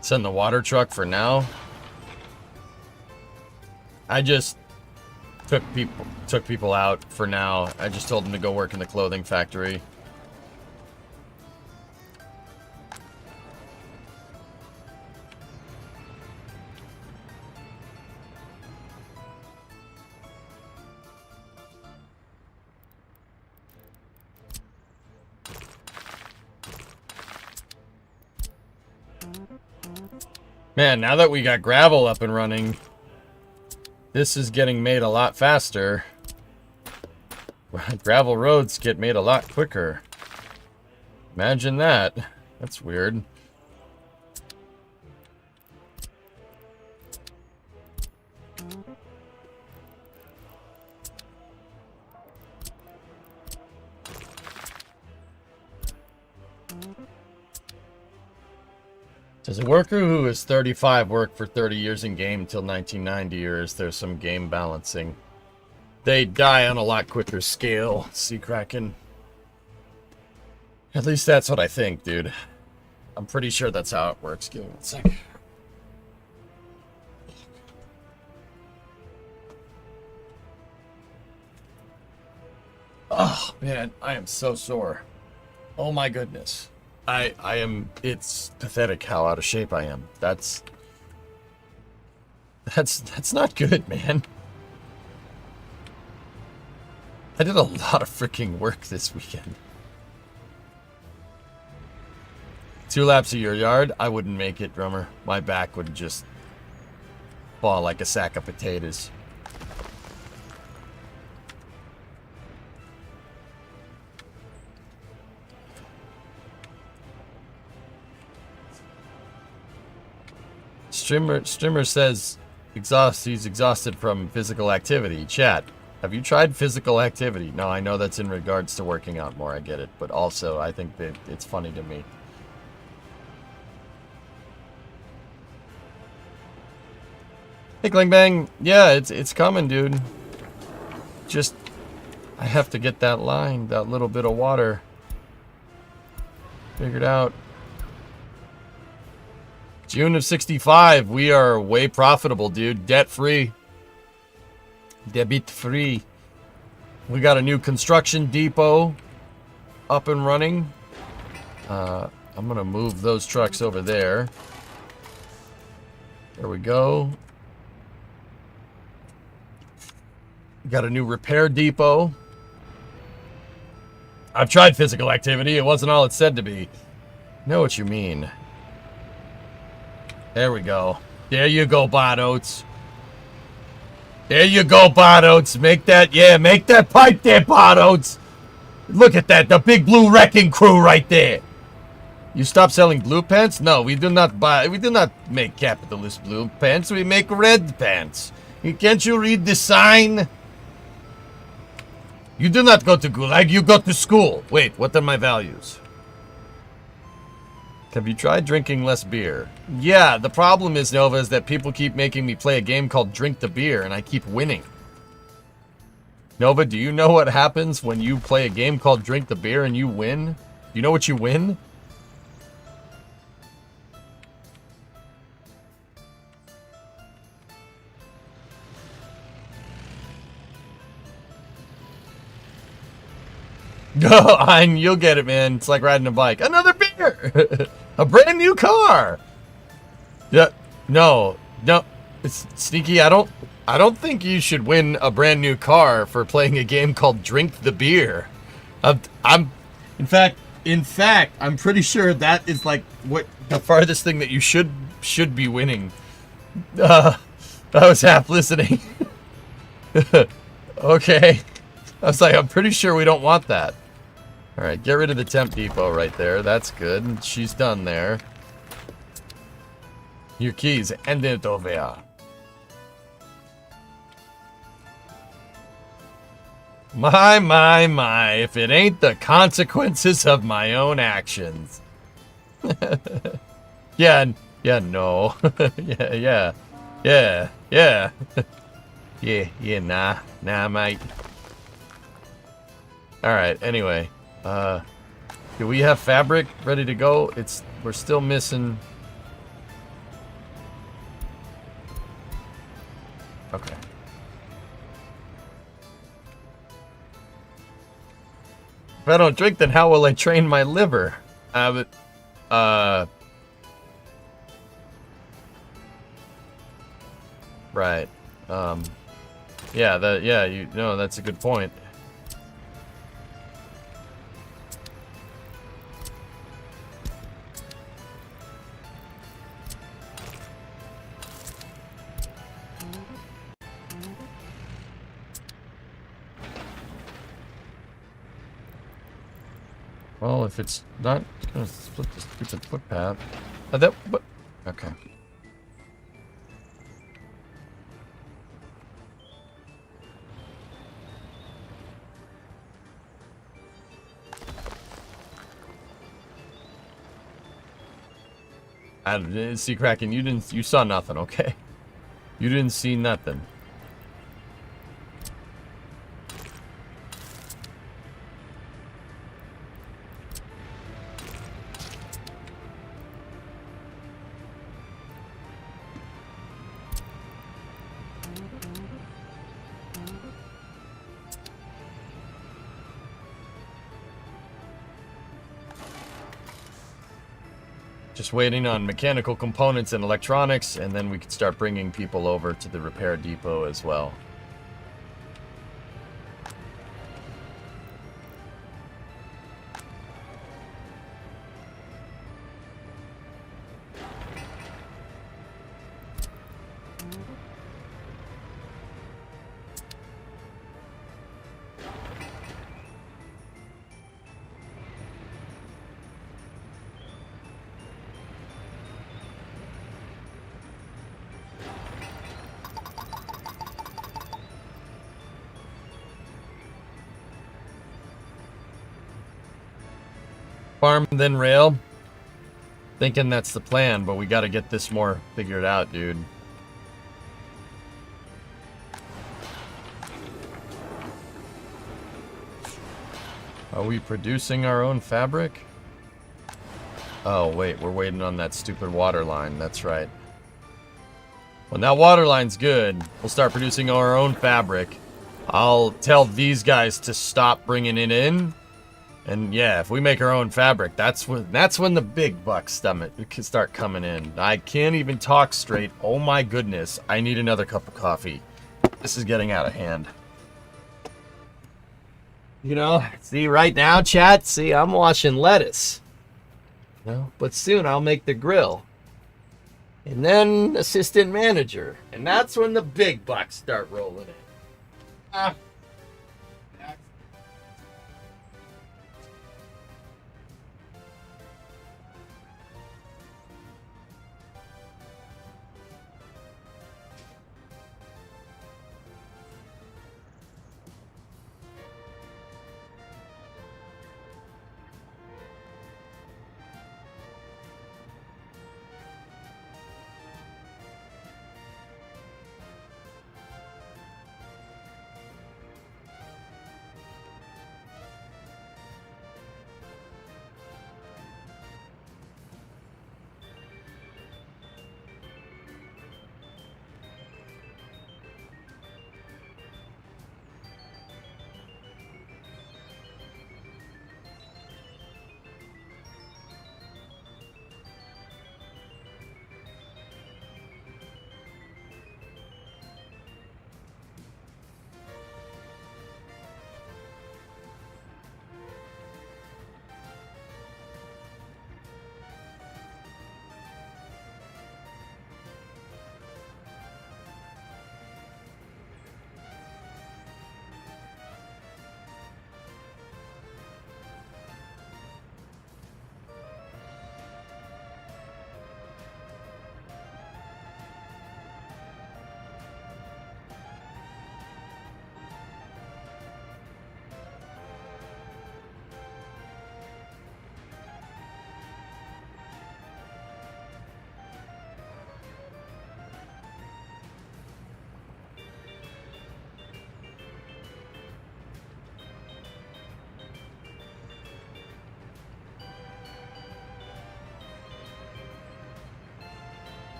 Send the water truck for now. I just took people out for now. I just told them to go work in the clothing factory. Man, now that we got gravel up and running, this is getting made a lot faster. Gravel roads get made a lot quicker. Imagine that. That's weird. Does a worker who is 35 work for 30 years in game until 1990, or is there some game balancing? They die on a lot quicker scale, Sea Kraken. At least that's what I think, dude. I'm pretty sure that's how it works. Give me 1 sec. Oh, man, I am so sore. Oh my goodness. I am, it's pathetic how out of shape I am. That's not good, man. I did a lot of freaking work this weekend. 2 laps of your yard? I wouldn't make it, drummer. My back would just fall like a sack of potatoes. Streamer says he's exhausted from physical activity. Chat, have you tried physical activity? No, I know that's in regards to working out more, I get it. But also, I think that it's funny to me. Hey, Kling Bang. Yeah, it's coming, dude. Just, I have to get that line, that little bit of water figured out. June of 65. We are way profitable, dude. Debt-free. Debit-free. We got a new construction depot up and running. I'm going to move those trucks over there. There we go. Got a new repair depot. I've tried physical activity. It wasn't all it said to be. Know what you mean. There we go. There you go, Bot Oats. There you go, Bot Oats. Make that pipe there, Bot Oats. Look at that, the big blue wrecking crew right there. You stop selling blue pants? No, we do not make capitalist blue pants. We make red pants. Can't you read the sign? You do not go to Gulag, you go to school. Wait, what are my values? Have you tried drinking less beer? Yeah, the problem is, Nova, is that people keep making me play a game called Drink the Beer, and I keep winning. Nova, do you know what happens when you play a game called Drink the Beer and you win? Do you know what you win? No, you'll get it, man. It's like riding a bike. Another beer! A brand new car! Yeah, no. It's Sneaky, I don't think you should win a brand new car for playing a game called Drink the Beer. In fact, I'm pretty sure that is like what the farthest thing that you should be winning. I was half listening. Okay. I was like, I'm pretty sure we don't want that. Alright, get rid of the temp depot right there. That's good. She's done there. Your keys. And it over here. My. If it ain't the consequences of my own actions. Yeah, no. Yeah. Nah, mate. Alright, anyway. Do we have fabric ready to go? We're still missing. Okay. If I don't drink, then how will I train my liver? Right. Yeah, that's a good point. Well, if it's not gonna split the stupid footpath, okay. I didn't see Kraken. You saw nothing, okay? You didn't see nothing. Just waiting on mechanical components and electronics, and then we can start bringing people over to the repair depot as well. farm, then rail. Thinking that's the plan, but we got to get this more figured out, dude. Are we producing our own fabric? Oh, wait, we're waiting on that stupid water line. That's right. When that water line's good, we'll start producing our own fabric. I'll tell these guys to stop bringing it in. And yeah, if we make our own fabric, that's when the big bucks can start coming in. I can't even talk straight. Oh my goodness, I need another cup of coffee. This is getting out of hand. You know, see right now, chat, see, I'm washing lettuce. You know, but soon I'll make the grill. And then assistant manager. And that's when the big bucks start rolling in. Ah.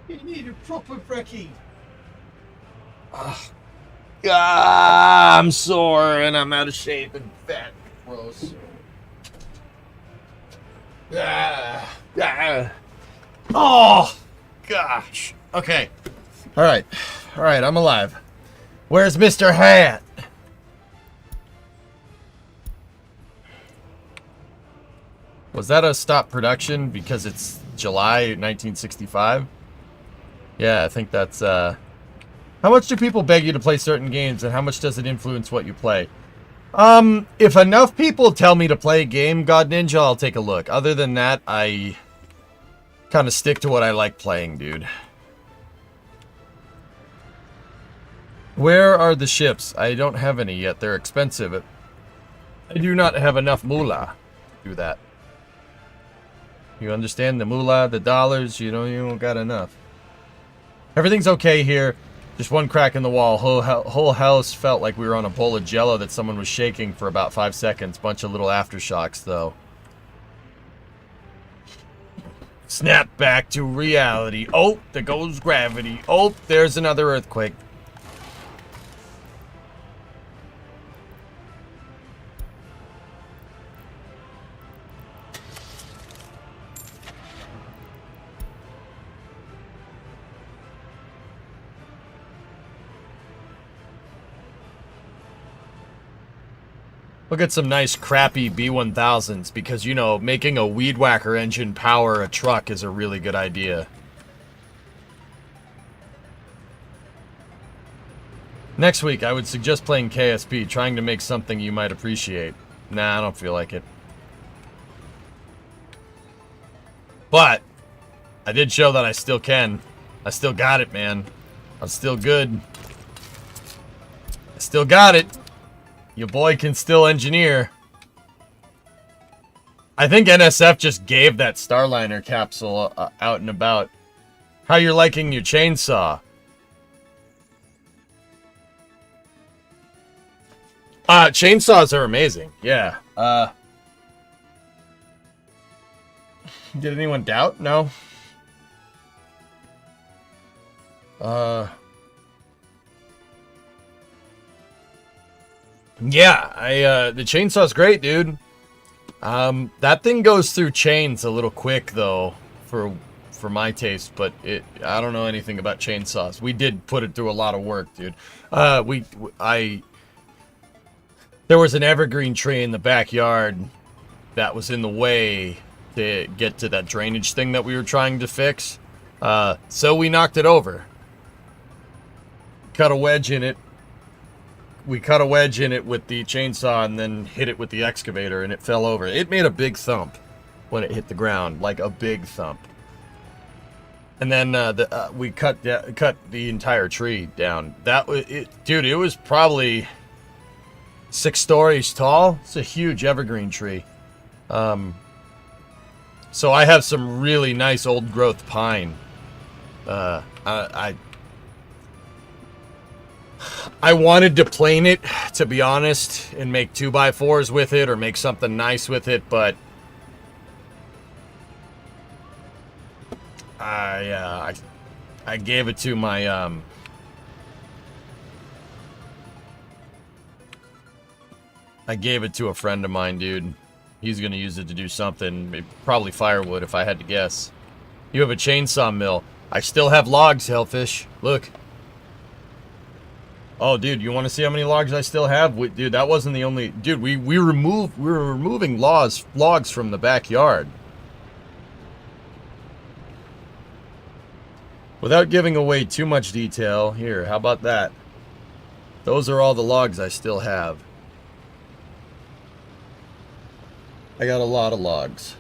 You need a proper brekkie. I'm sore and I'm out of shape and fat. Gross. Oh, gosh. Okay. All right, I'm alive. Where's Mr. Hat? Was that a stop production because it's July 1965? Yeah, I think that's, How much do people beg you to play certain games, and how much does it influence what you play? If enough people tell me to play a game, God Ninja, I'll take a look. Other than that, I kind of stick to what I like playing, dude. Where are the ships? I don't have any yet. They're expensive. I do not have enough moolah to do that. You understand the moolah, the dollars, you know, you don't got enough. Everything's okay here. Just one crack in the wall. Whole house felt like we were on a bowl of jello that someone was shaking for about 5 seconds. Bunch of little aftershocks, though. Snap back to reality. Oh, there goes gravity. Oh, there's another earthquake. Look at some nice crappy B1000s because, you know, making a weed whacker engine power a truck is a really good idea. Next week, I would suggest playing KSP, trying to make something you might appreciate. Nah, I don't feel like it. But, I did show that I still can. I still got it, man. I'm still good. I still got it. Your boy can still engineer. I think NSF just gave that Starliner capsule out and about. How you're liking your chainsaw? Chainsaws are amazing. Yeah. Did anyone doubt? No. Yeah, the chainsaw's great, dude. That thing goes through chains a little quick, though, for my taste, but I don't know anything about chainsaws. We did put it through a lot of work, dude. There was an evergreen tree in the backyard that was in the way to get to that drainage thing that we were trying to fix. So we knocked it over. Cut a wedge in it. We cut a wedge in it with the chainsaw and then hit it with the excavator, and it fell over. It made a big thump when it hit the ground, like a big thump. And then we cut the entire tree down. That was it, dude. It was probably 6 stories tall. It's a huge evergreen tree. So I have some really nice old growth pine. I wanted to plane it, to be honest, and make 2x4s with it or make something nice with it, but I gave it to my I gave it to a friend of mine, dude. He's gonna use it to do something, probably firewood if I had to guess. You have a chainsaw mill. I still have logs, Hellfish. Look. Oh, dude, you want to see how many logs I still have? Dude, that wasn't the only... Dude, we were removing logs from the backyard. Without giving away too much detail, here, how about that? Those are all the logs I still have. I got a lot of logs.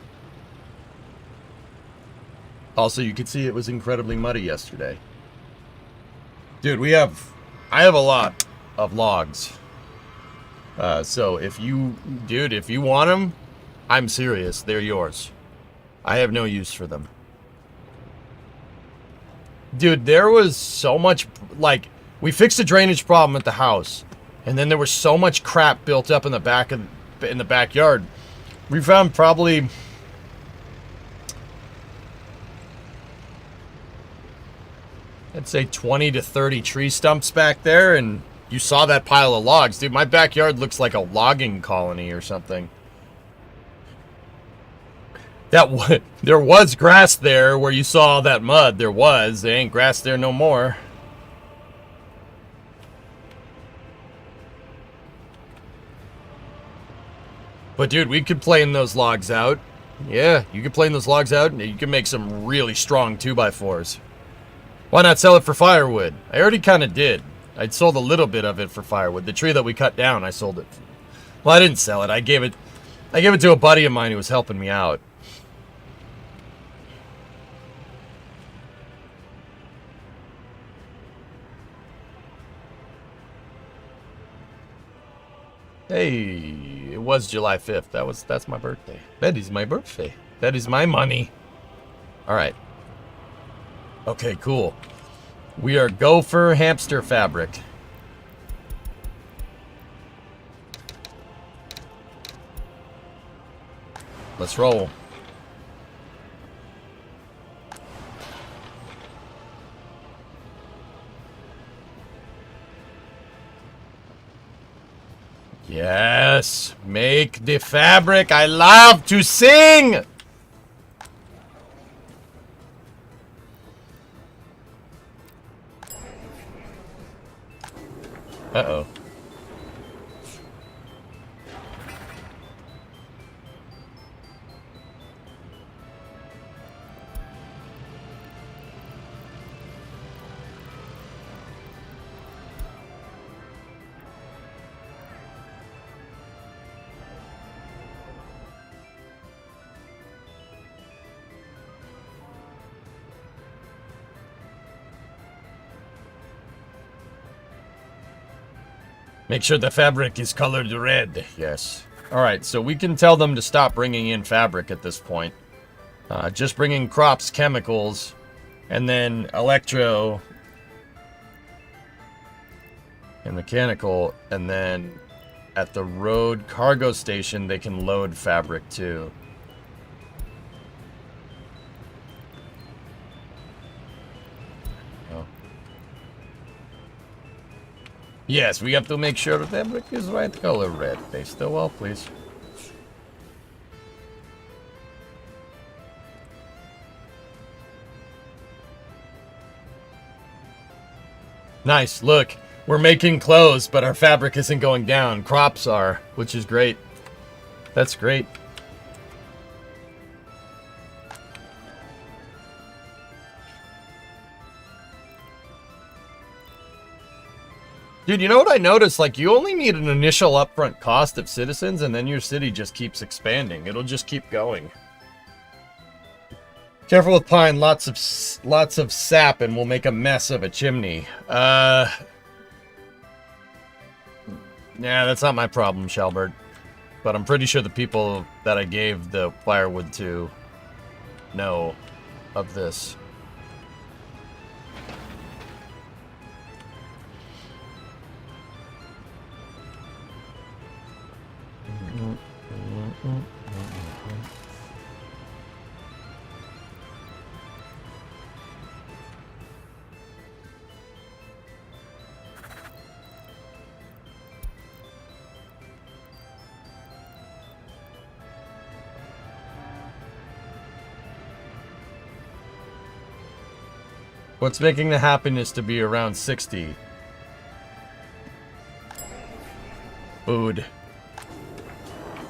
Also, you could see it was incredibly muddy yesterday. Dude, I have a lot of logs. So if you want them, I'm serious. They're yours. I have no use for them. Dude, there was so much, like, we fixed a drainage problem at the house, and then there was so much crap built up in the backyard. We found probably... I'd say 20 to 30 tree stumps back there, and you saw that pile of logs. Dude, my backyard looks like a logging colony or something. There was grass there where you saw all that mud. There ain't grass there no more. But dude, we could plane those logs out. Yeah, you could plane those logs out, and you can make some really strong 2x4s. Why not sell it for firewood? I already kind of did. I'd sold a little bit of it for firewood. The tree that we cut down, I sold it. Well, I didn't sell it. I gave it to a buddy of mine who was helping me out. Hey, it was July 5th. That's my birthday. That is my birthday. That is my money. All right. Okay, cool. We are gopher hamster fabric. Let's roll. Yes, make the fabric. I love to sing. Uh-oh. Make sure the fabric is colored red. Yes. Alright, so we can tell them to stop bringing in fabric at this point. Just bringing crops, chemicals, and then electro and mechanical, and then at the road cargo station they can load fabric too. Yes, we have to make sure the fabric is right color red. They still well, please. Nice, look. We're making clothes, but our fabric isn't going down. Crops are, which is great. That's great. Dude, you know what I noticed? Like, you only need an initial upfront cost of citizens, and then your city just keeps expanding. It'll just keep going. Careful with pine. Lots of sap, and we'll make a mess of a chimney. Yeah, that's not my problem, Shelbert. But I'm pretty sure the people that I gave the firewood to know of this. What's making the happiness to be around 60? Food.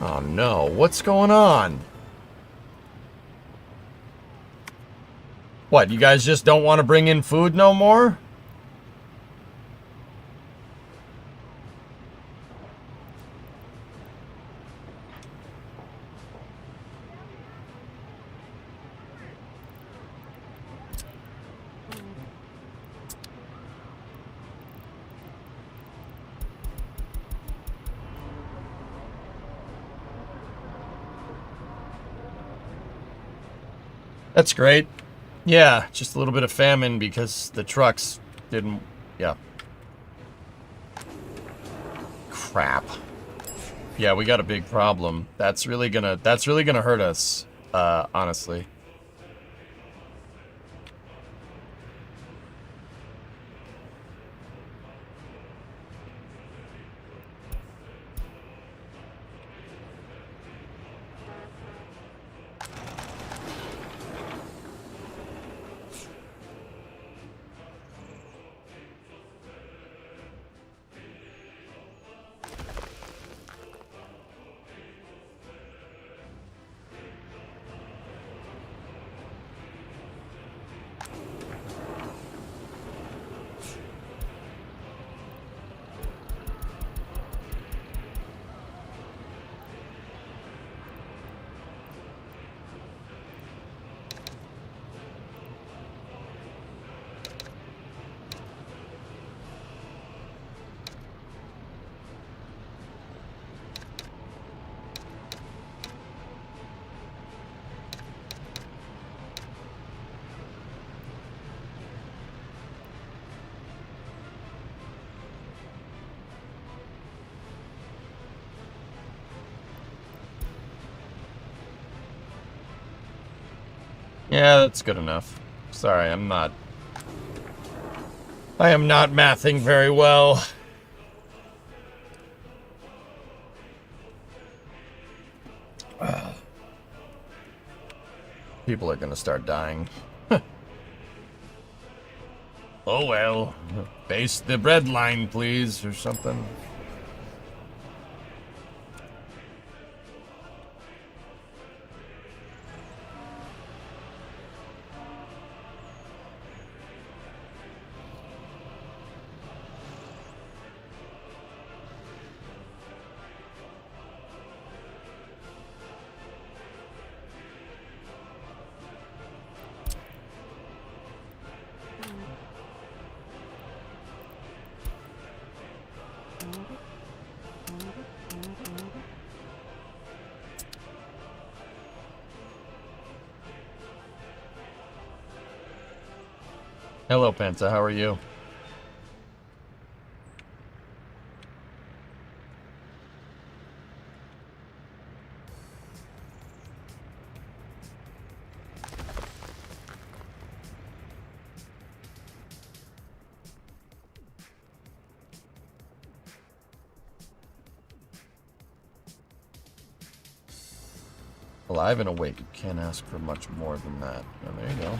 Oh no, what's going on? What, you guys just don't want to bring in food no more? That's great. Yeah, just a little bit of famine because the trucks didn't... Yeah. Crap. Yeah, we got a big problem. That's really gonna hurt us, honestly. Yeah, that's good enough. Sorry, I am not mathing very well. People are gonna start dying. Oh well. Base the bread line, please, or something. Hello, Penta. How are you? Alive and awake. You can't ask for much more than that. Oh, there you go.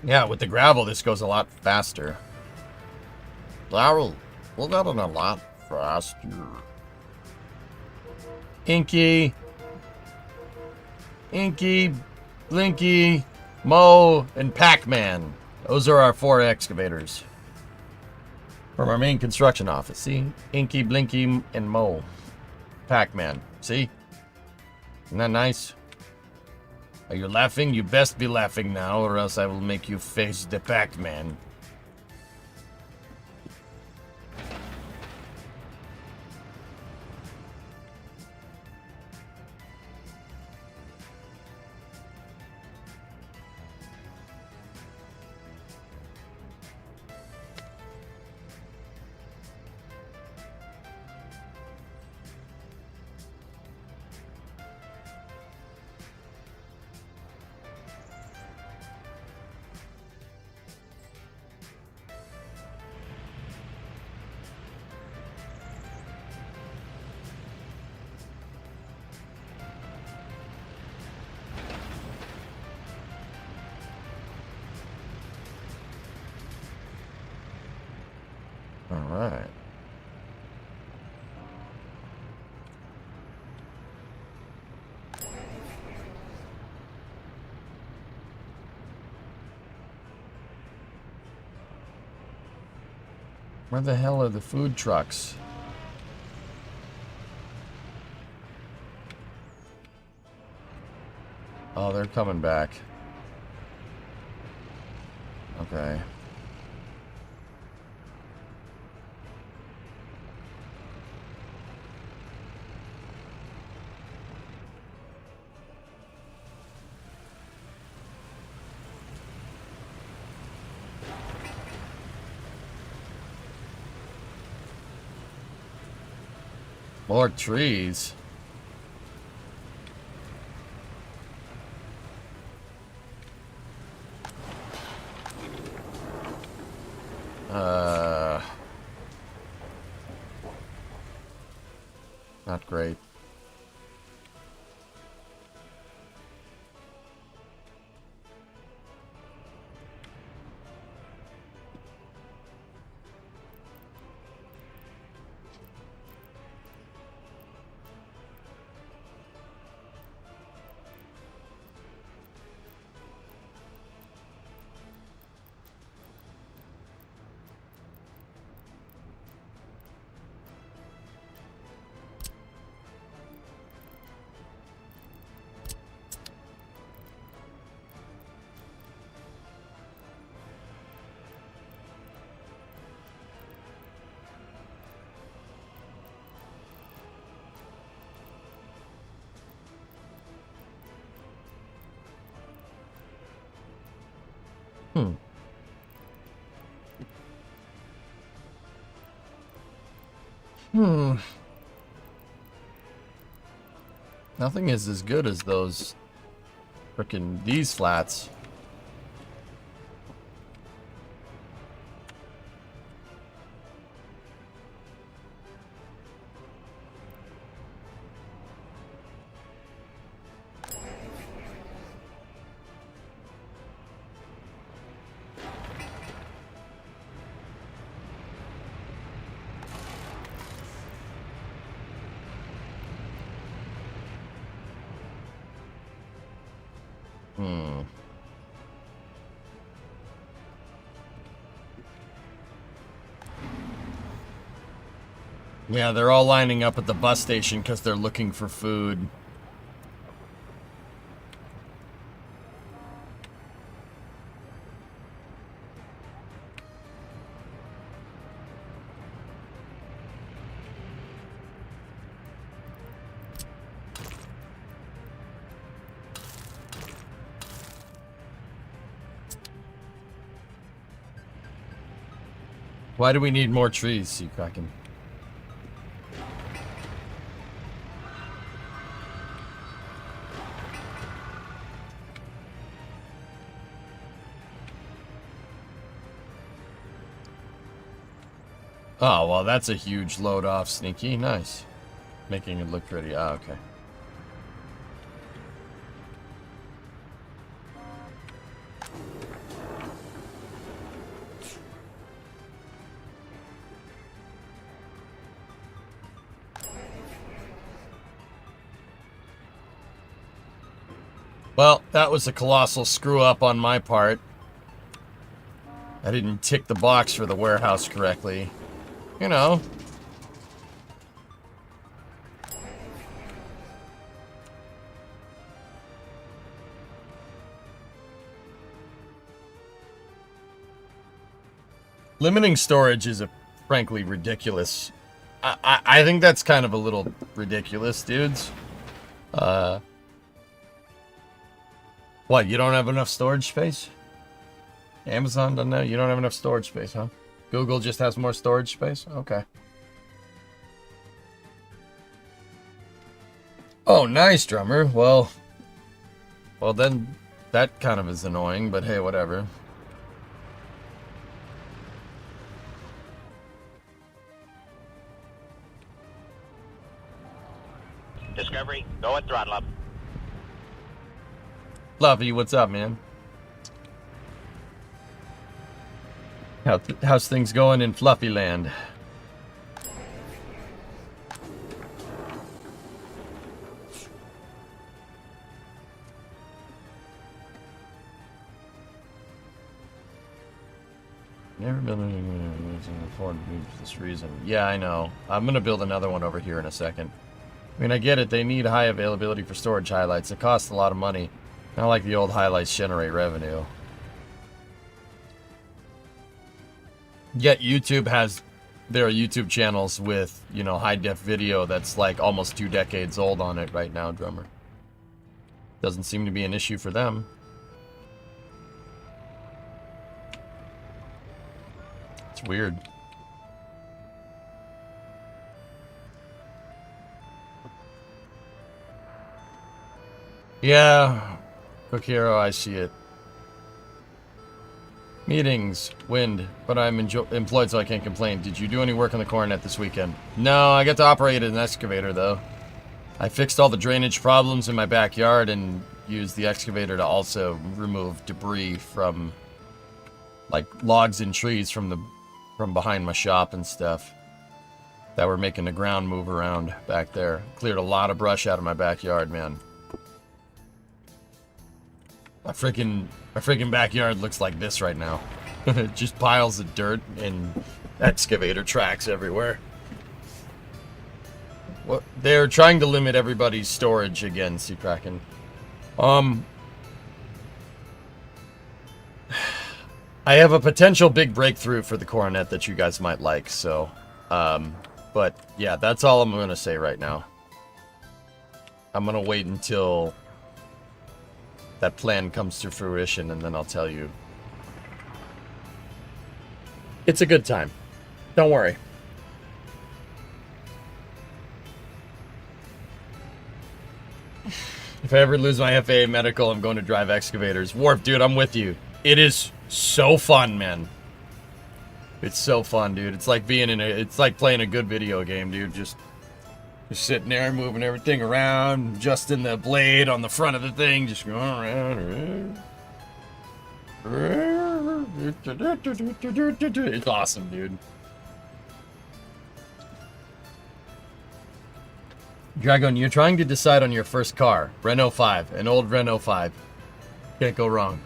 Yeah, with the gravel, this goes a lot faster. Daryl, we'll get on a lot faster. Inky, Blinky, Mo, and Pac-Man. Those are our 4 excavators. From our main construction office. See? Inky, Blinky, and Mo. Pac-Man. See? Isn't that nice? Are you laughing? You best be laughing now, or else I will make you face the Pac-Man. Alright. Where the hell are the food trucks? Oh, they're coming back. Okay. More trees. Not great. Hmm. Nothing is as good as those frickin' these flats. Hmm. Yeah, they're all lining up at the bus station because they're looking for food. Why do we need more trees, Sea Kraken? Oh, well, that's a huge load off, Sneaky. Nice. Making it look pretty. Ah, okay. Well, that was a colossal screw up on my part. I didn't tick the box for the warehouse correctly. You know. Limiting storage is frankly ridiculous. I think that's kind of a little ridiculous, dudes. What, you don't have enough storage space? Amazon doesn't know? You don't have enough storage space, huh? Google just has more storage space? Okay. Oh, nice, drummer. Well, then that kind of is annoying, but hey, whatever. Discovery, go at throttle up. Fluffy, what's up, man? How's things going in Fluffy Land? Never built anything afford to for this reason. Yeah, I know. I'm gonna build another one over here in a second. I mean, I get it. They need high availability for storage highlights. It costs a lot of money. Not like the old highlights generate revenue. Yet YouTube has their YouTube channels with, you know, high-def video that's like almost 2 decades old on it right now, drummer. Doesn't seem to be an issue for them. It's weird. Yeah, Cook Hero, I see it. Meetings, wind, but I'm employed so I can't complain. Did you do any work on the coronet this weekend? No, I got to operate an excavator though. I fixed all the drainage problems in my backyard and used the excavator to also remove debris from like logs and trees from behind my shop and stuff that were making the ground move around back there. Cleared a lot of brush out of my backyard, man. My freaking backyard looks like this right now. Just piles of dirt and excavator tracks everywhere. What? They're trying to limit everybody's storage again, Sea Kraken. I have a potential big breakthrough for the coronet that you guys might like, so but yeah, that's all I'm gonna say right now. I'm gonna wait until that plan comes to fruition, and then I'll tell you. It's a good time. Don't worry. If I ever lose my FAA medical, I'm going to drive excavators. Warp, dude, I'm with you. It is so fun, man. It's so fun, dude. It's like it's like playing a good video game, dude. Just sitting there, moving everything around, adjusting the blade on the front of the thing, just going around. It's awesome, dude. Dragon, you're trying to decide on your first car. Renault 5, an old Renault 5. Can't go wrong.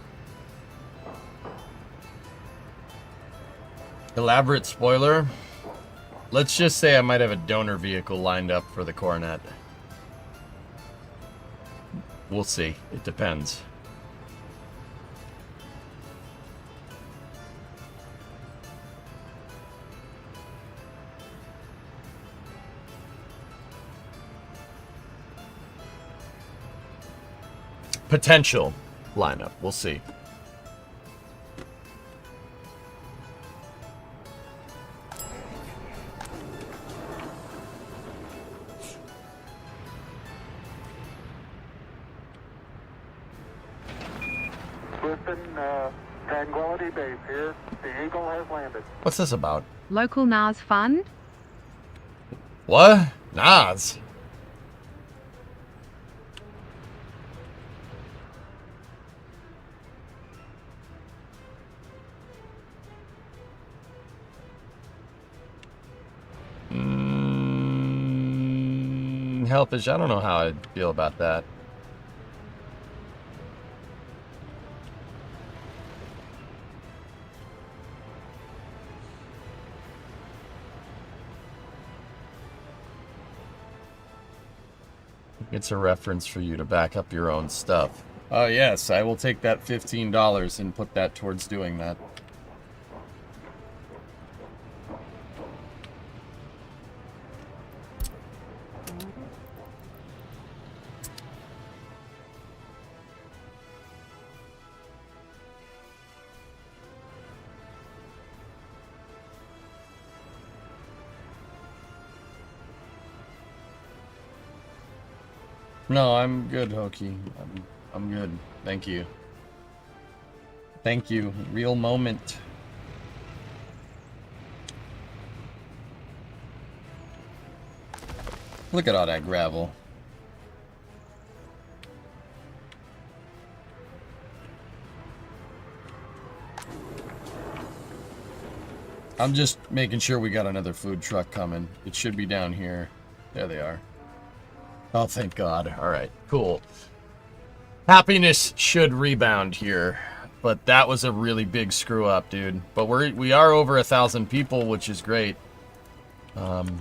Elaborate spoiler. Let's just say I might have a donor vehicle lined up for the Coronet. We'll see. It depends. Potential lineup. We'll see. Tranquility Base here. The Eagle has landed. What's this about? Local NAS fun? What? Nas. Healthish. I don't know how I feel about that. It's a reference for you to back up your own stuff. Oh yes, I will take that $15 and put that towards doing that. No, I'm good, Hokie. I'm good. Thank you. Thank you. Real moment. Look at all that gravel. I'm just making sure we got another food truck coming. It should be down here. There they are. Oh, thank God. All right, cool. Happiness should rebound here, but that was a really big screw up, dude. But we are over 1,000 people, which is great. Damn,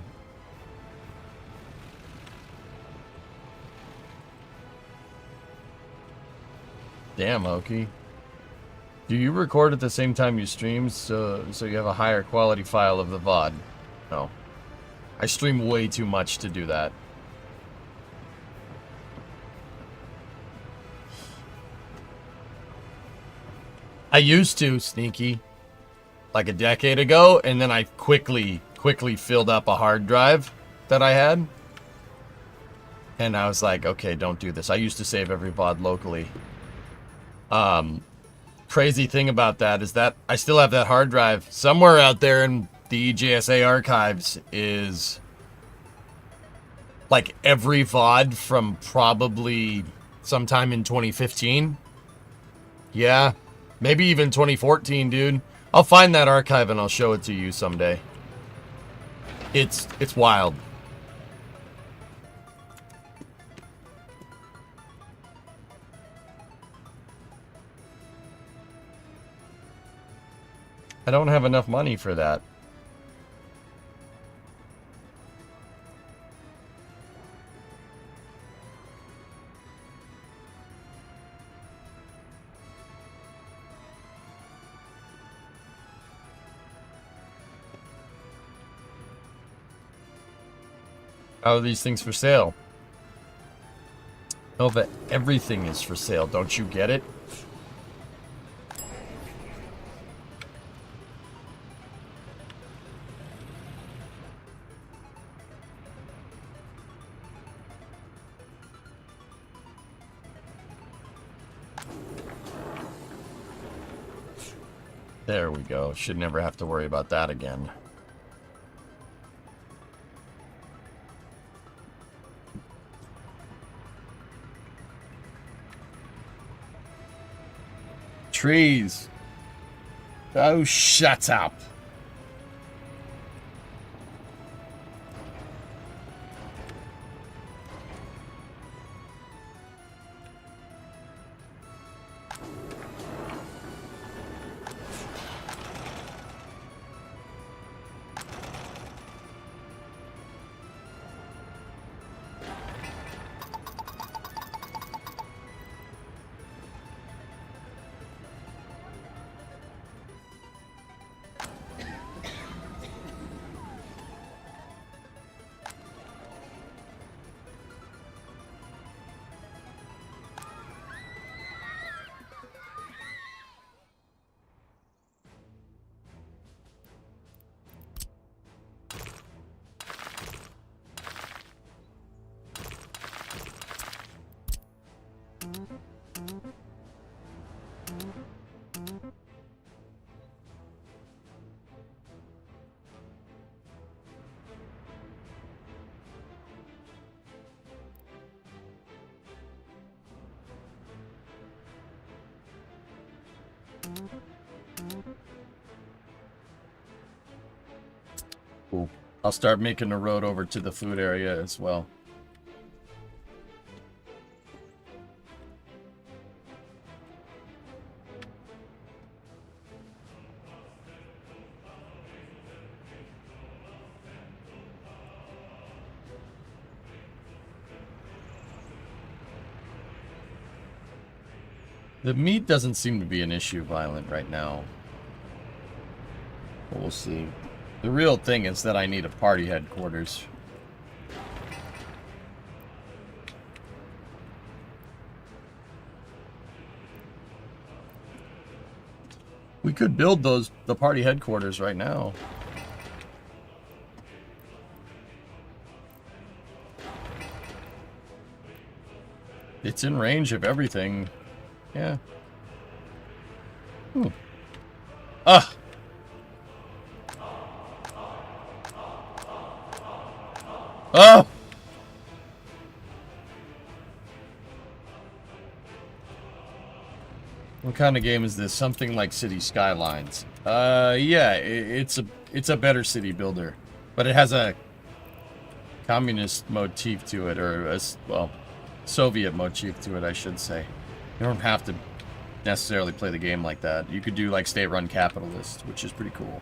Okie. Do you record at the same time you stream, so you have a higher quality file of the VOD? No. I stream way too much to do that. I used to, Sneaky, like a decade ago, and then I quickly filled up a hard drive that I had. And I was like, okay, don't do this. I used to save every VOD locally. Crazy thing about that is that I still have that hard drive. Somewhere out there in the EJSA archives is like every VOD from probably sometime in 2015. Yeah. Maybe even 2014, dude. I'll find that archive and I'll show it to you someday. It's wild. I don't have enough money for that. How are these things for sale? Nova, everything is for sale. Don't you get it? There we go. Should never have to worry about that again. Trees. Oh, shut up. Cool. I'll start making the road over to the food area as well. The meat doesn't seem to be an issue violent right now. But we'll see. The real thing is that I need a party headquarters. We could build the party headquarters right now. It's in range of everything. Yeah. Ooh. Ah! Oh! What kind of game is this? Something like City Skylines. Yeah, it's a better city builder, but it has a communist motif to it, or a, well, Soviet motif to it, I should say. You don't have to necessarily play the game like that. You could do like state-run capitalist, which is pretty cool.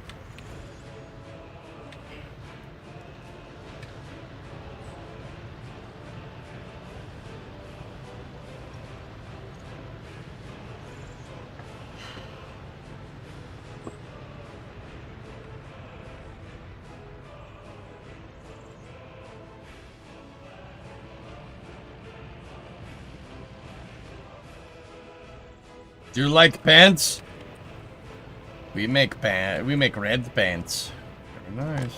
Do you like pants? We make red pants. Very nice.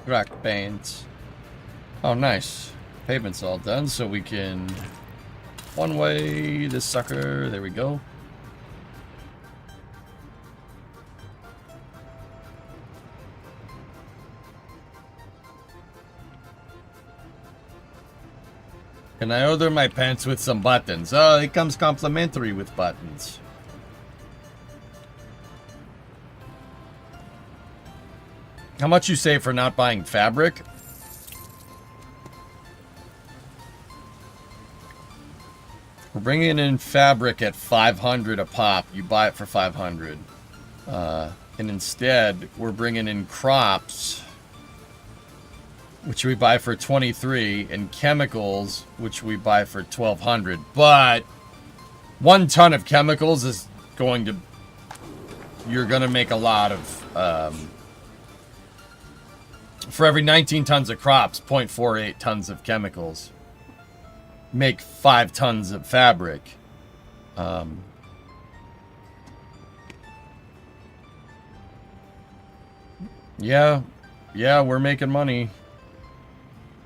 Rock paint. Oh, nice. Pavement's all done, so we can one way this sucker. There we go. Can I order my pants with some buttons? Oh, it comes complimentary with buttons. How much you say for not buying fabric? We're bringing in fabric at 500 a pop. You buy it for 500. And instead, we're bringing in crops, which we buy for 23, and chemicals, which we buy for 1,200. But 1 ton of chemicals is going to... You're going to make a lot of... for every 19 tons of crops, 0.48 tons of chemicals make 5 tons of fabric. Yeah, we're making money.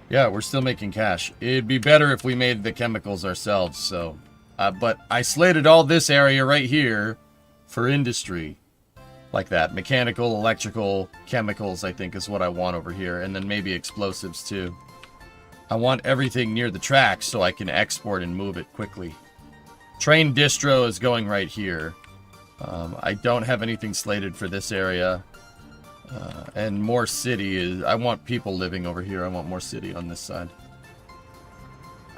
Yeah, we're still making cash. It'd be better if we made the chemicals ourselves, so... but I slated all this area right here for industry. Like that. Mechanical, electrical, chemicals, I think, is what I want over here. And then maybe explosives, too. I want everything near the tracks so I can export and move it quickly. Train distro is going right here. I don't have anything slated for this area. And more city is... I want people living over here. I want more city on this side.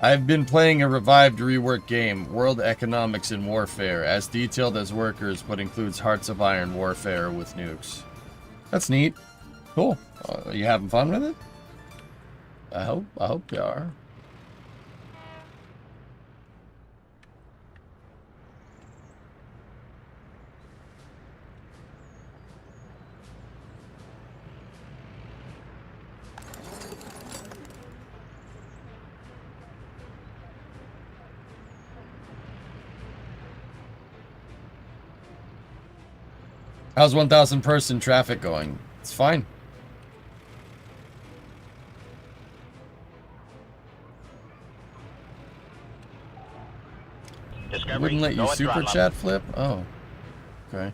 I've been playing a revived rework game, World Economics in Warfare, as detailed as Workers, but includes Hearts of Iron Warfare with nukes. That's neat. Cool. Are you having fun with it? I hope you are. How's 1,000 person traffic going? It's fine. Discovery, Wouldn't let you go at super throttle. chat flip? Oh. Okay.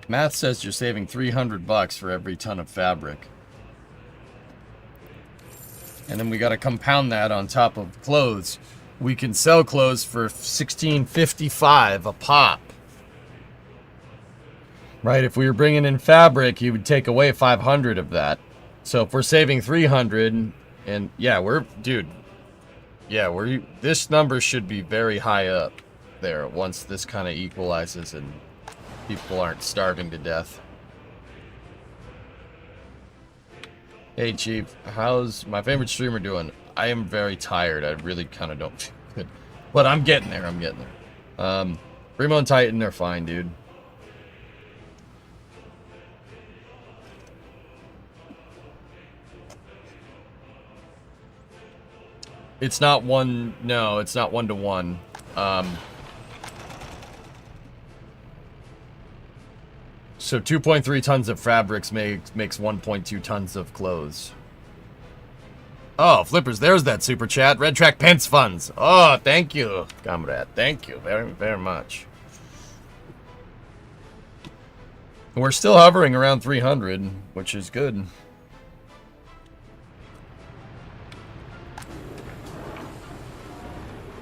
Math says you're saving $300 for every ton of fabric. And then we gotta compound that on top of clothes. We can sell clothes for $16.55 a pop. Right, if we were bringing in fabric, you would take away 500 of that. So if we're saving 300, and yeah, this number should be very high up there once this kind of equalizes and people aren't starving to death. Hey Chief, how's my favorite streamer doing? I am very tired. I really kind of don't feel good. But I'm getting there. Primo and Titan are fine, dude. It's not one... No, it's not 1-to-1. So 2.3 tons of fabrics makes 1.2 tons of clothes. Oh, Flippers, there's that super chat. Red Track Pence Funds. Oh, thank you, comrade. Thank you very, very much. We're still hovering around 300, which is good.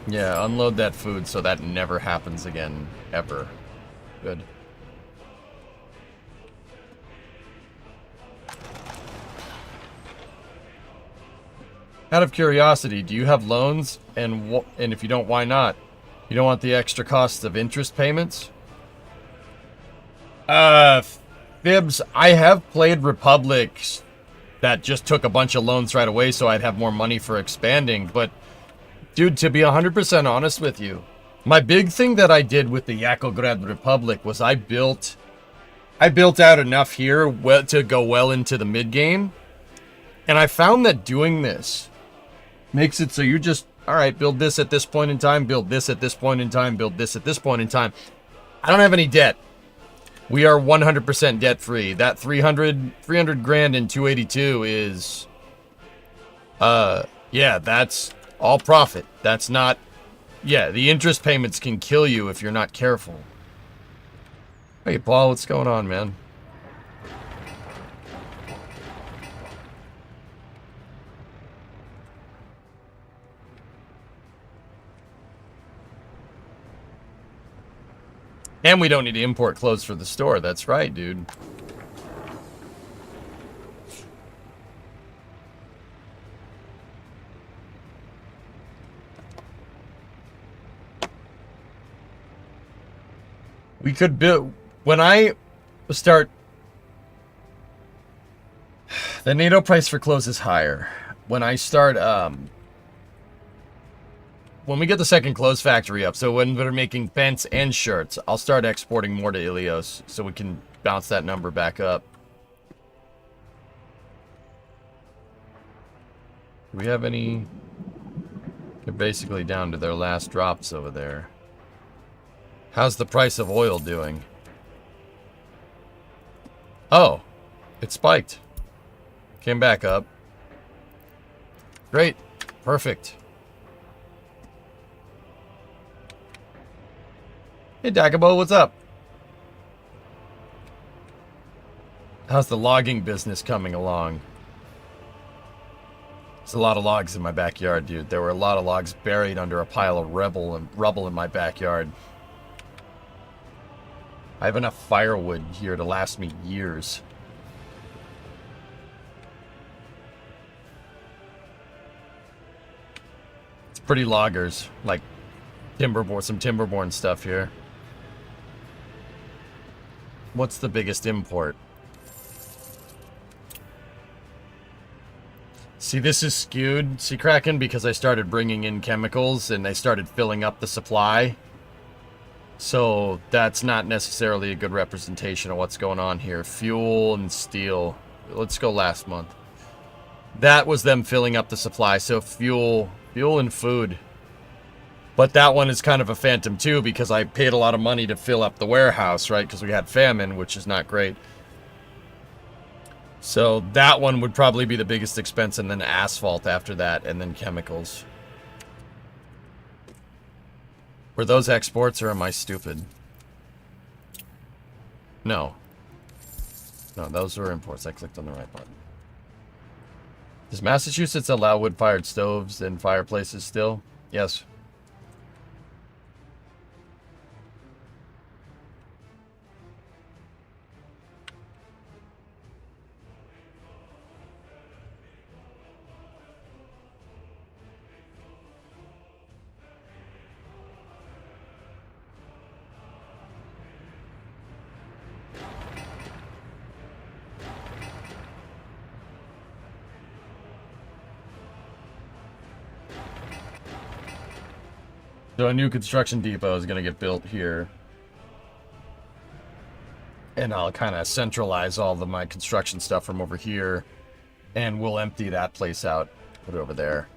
Yeah, unload that food so that never happens again, ever. Good. Out of curiosity, do you have loans? And if you don't, why not? You don't want the extra costs of interest payments? Fibs, I have played Republics that just took a bunch of loans right away so I'd have more money for expanding, but dude, to be 100% honest with you, my big thing that I did with the Yakograd Republic was I built out enough here to go well into the mid-game, and I found that doing this makes it so you just, alright, build this at this point in time, build this at this point in time, build this at this point in time. I don't have any debt. We are 100% debt-free. That 300 grand in 282 is, yeah, that's all profit. That's not... Yeah, the interest payments can kill you if you're not careful. Hey, Paul, what's going on, man? And we don't need to import clothes for the store. That's right, dude. We could build... When I start... The NATO price for clothes is higher. When I start when we get the second clothes factory up, so when we're making pants and shirts, I'll start exporting more to Ilios so we can bounce that number back up. Do we have any? They're basically down to their last drops over there. How's the price of oil doing? Oh, it spiked. Came back up. Great. Perfect. Hey, Dagabo, what's up? How's the logging business coming along? There's a lot of logs in my backyard, dude. There were a lot of logs buried under a pile of rubble in my backyard. I have enough firewood here to last me years. It's pretty loggers, like some timberborn stuff here. What's the biggest import? See, this is skewed, see, Kraken, because I started bringing in chemicals and they started filling up the supply. So that's not necessarily a good representation of what's going on here. Fuel and steel. Let's go last month. That was them filling up the supply. So fuel and food. But that one is kind of a phantom too, because I paid a lot of money to fill up the warehouse, right? Because we had famine, which is not great. So that one would probably be the biggest expense, and then asphalt after that, and then chemicals. Were those exports, or am I stupid? No. No, those were imports. I clicked on the right button. Does Massachusetts allow wood-fired stoves and fireplaces still? Yes. So a new construction depot is going to get built here. And I'll kind of centralize all of my construction stuff from over here. And we'll empty that place out. Put it over there.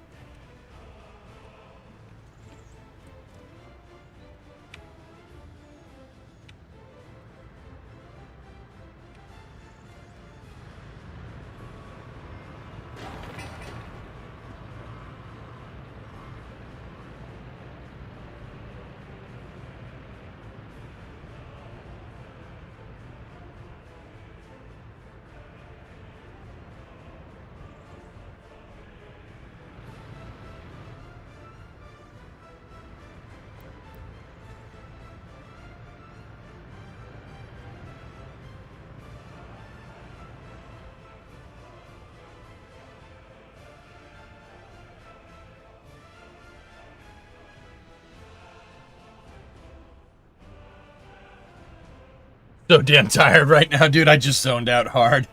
So damn tired right now, dude. I just zoned out hard.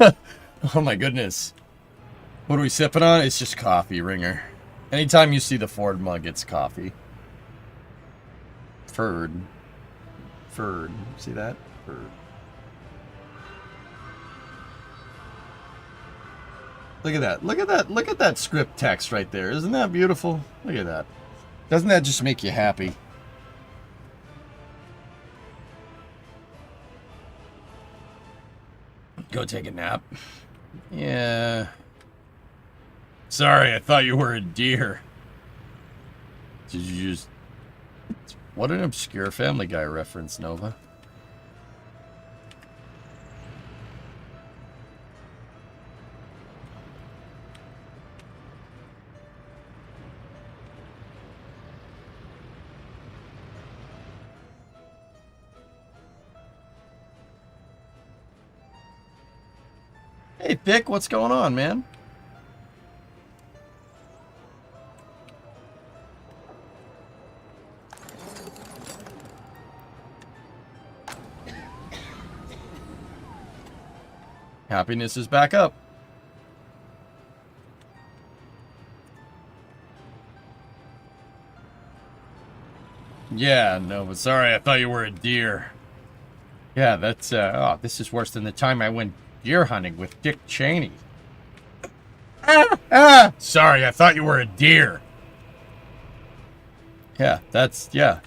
Oh my goodness. What are we sipping on? It's just coffee, Ringer. Anytime you see the Ford mug, it's coffee. Ferd. See that? Ferd. Look at that. Look at that script text right there. Isn't that beautiful? Look at that. Doesn't that just make you happy? Go take a nap. Yeah. Sorry, I thought you were a deer. Did you just... What an obscure Family Guy reference, Nova. Hey, Thick, what's going on, man? Happiness is back up. Yeah, no, but sorry, I thought you were a deer. Yeah, that's, oh, this is worse than the time I went deer hunting with Dick Cheney. Sorry, I thought you were a deer. Yeah, that's, yeah.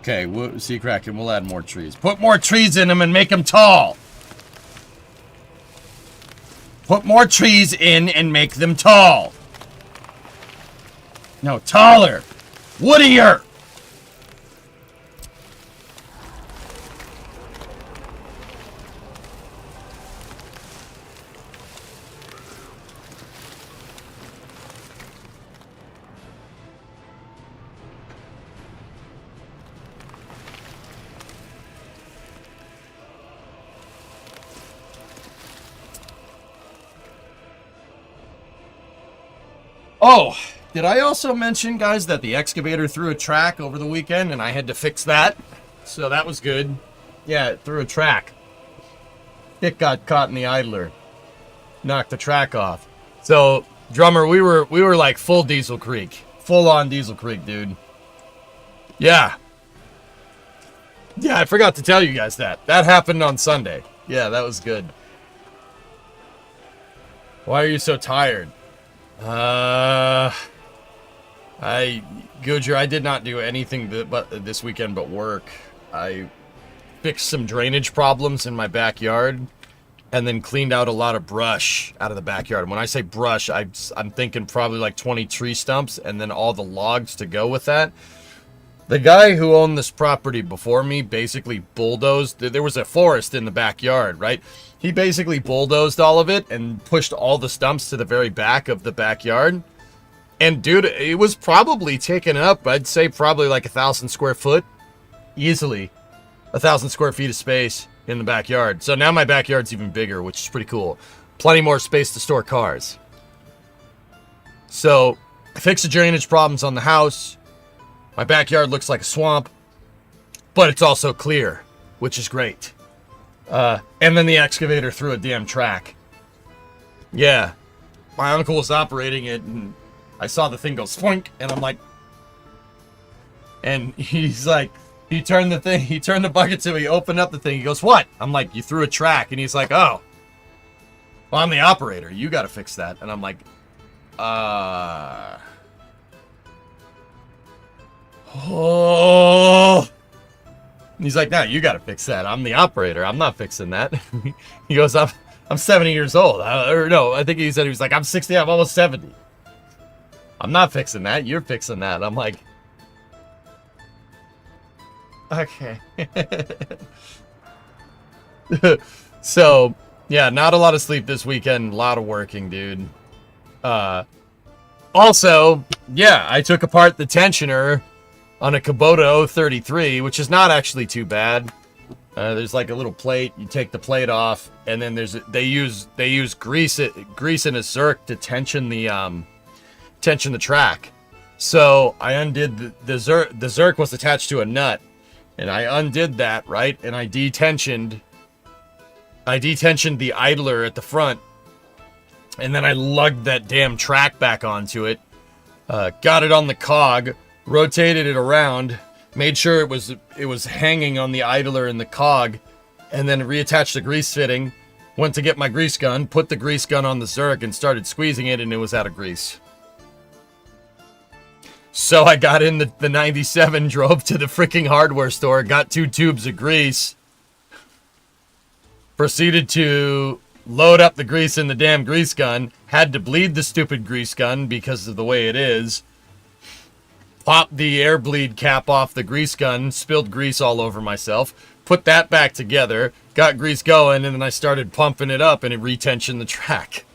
Okay, we'll see, Kraken, we'll add more trees. Put more trees in them and make them tall. Put more trees in and make them tall. No, taller. Woodier. Oh, did I also mention, guys, that the excavator threw a track over the weekend and I had to fix that? So that was good. Yeah, it threw a track. It got caught in the idler. Knocked the track off. So, drummer, we were like full Diesel Creek. Full on Diesel Creek, dude. Yeah. Yeah, I forgot to tell you guys that. That happened on Sunday. Yeah, that was good. Why are you so tired? Goodger, I did not do anything this weekend but work. I fixed some drainage problems in my backyard and then cleaned out a lot of brush out of the backyard. When I say brush, I'm thinking probably like 20 tree stumps and then all the logs to go with that. The guy who owned this property before me basically bulldozed. There was a forest in the backyard, right? He basically bulldozed all of it and pushed all the stumps to the very back of the backyard. And dude, it was probably taken up, I'd say probably like 1,000 square foot. Easily 1,000 square feet of space in the backyard. So now my backyard's even bigger, which is pretty cool. Plenty more space to store cars. So I fixed the drainage problems on the house. My backyard looks like a swamp, but it's also clear, which is great. And then the excavator threw a damn track. Yeah. My uncle was operating it, and I saw the thing go spoink, and I'm like... And he's like... He turned the bucket to me, opened up the thing, he goes, what? I'm like, you threw a track, and he's like, oh. Well, I'm the operator, you gotta fix that. And I'm like, oh. And he's like, no, you gotta fix that. I'm the operator. I'm not fixing that. He goes, I'm 70 years old. I think he said he was like, I'm 60. I'm almost 70. I'm not fixing that. You're fixing that. I'm like, okay. So, yeah, not a lot of sleep this weekend. A lot of working, dude. Also, yeah, I took apart the tensioner on a Kubota 033, which is not actually too bad. There's like a little plate. You take the plate off, and then they use grease in a Zerk to tension the track. So I undid the Zerk. The Zerk was attached to a nut, and I undid that, right, and I detensioned the idler at the front, and then I lugged that damn track back onto it. Got it on the cog. Rotated it around, made sure it was hanging on the idler in the cog, and then reattached the grease fitting. Went to get my grease gun, put the grease gun on the Zerk, and started squeezing it, and it was out of grease. So I got in the 97, drove to the freaking hardware store, got 2 tubes of grease, proceeded to load up the grease in the damn grease gun, had to bleed the stupid grease gun because of the way it is. Popped the air bleed cap off the grease gun, spilled grease all over myself, put that back together, got grease going, and then I started pumping it up and it retensioned the track.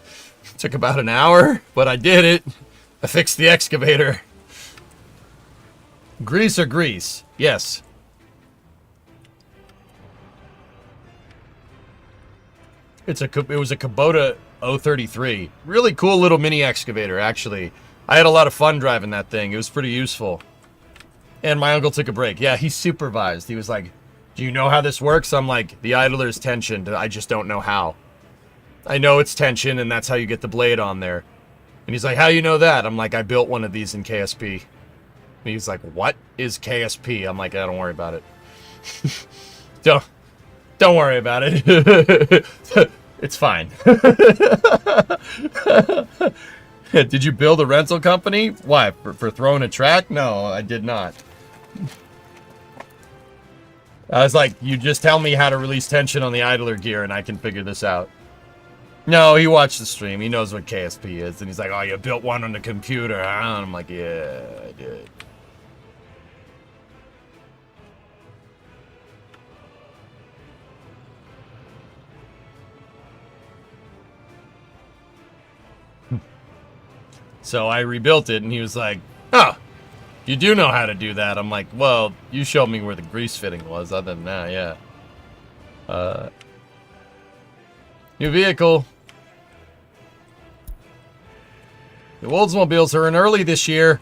Took about an hour, but I did it. I fixed the excavator. Grease or grease? Yes. It was a Kubota 033. Really cool little mini excavator, actually. I had a lot of fun driving that thing. It was pretty useful. And my uncle took a break. Yeah, he supervised. He was like, do you know how this works? I'm like, the idler's tensioned. I just don't know how. I know it's tension, and that's how you get the blade on there. And he's like, how you know that? I'm like, I built one of these in KSP. And he's like, what is KSP? I'm like, don't worry about it. Don't worry about it. It's fine. Did you build a rental company? Why? For throwing a track? No, I did not. I was like, you just tell me how to release tension on the idler gear and I can figure this out. No, he watched the stream. He knows what KSP is. And he's like, oh, you built one on the computer, huh? And I'm like, yeah, I did. So I rebuilt it, and he was like, oh, you do know how to do that. I'm like, well, you showed me where the grease fitting was. Other than that, yeah. New vehicle. The Oldsmobiles are in early this year.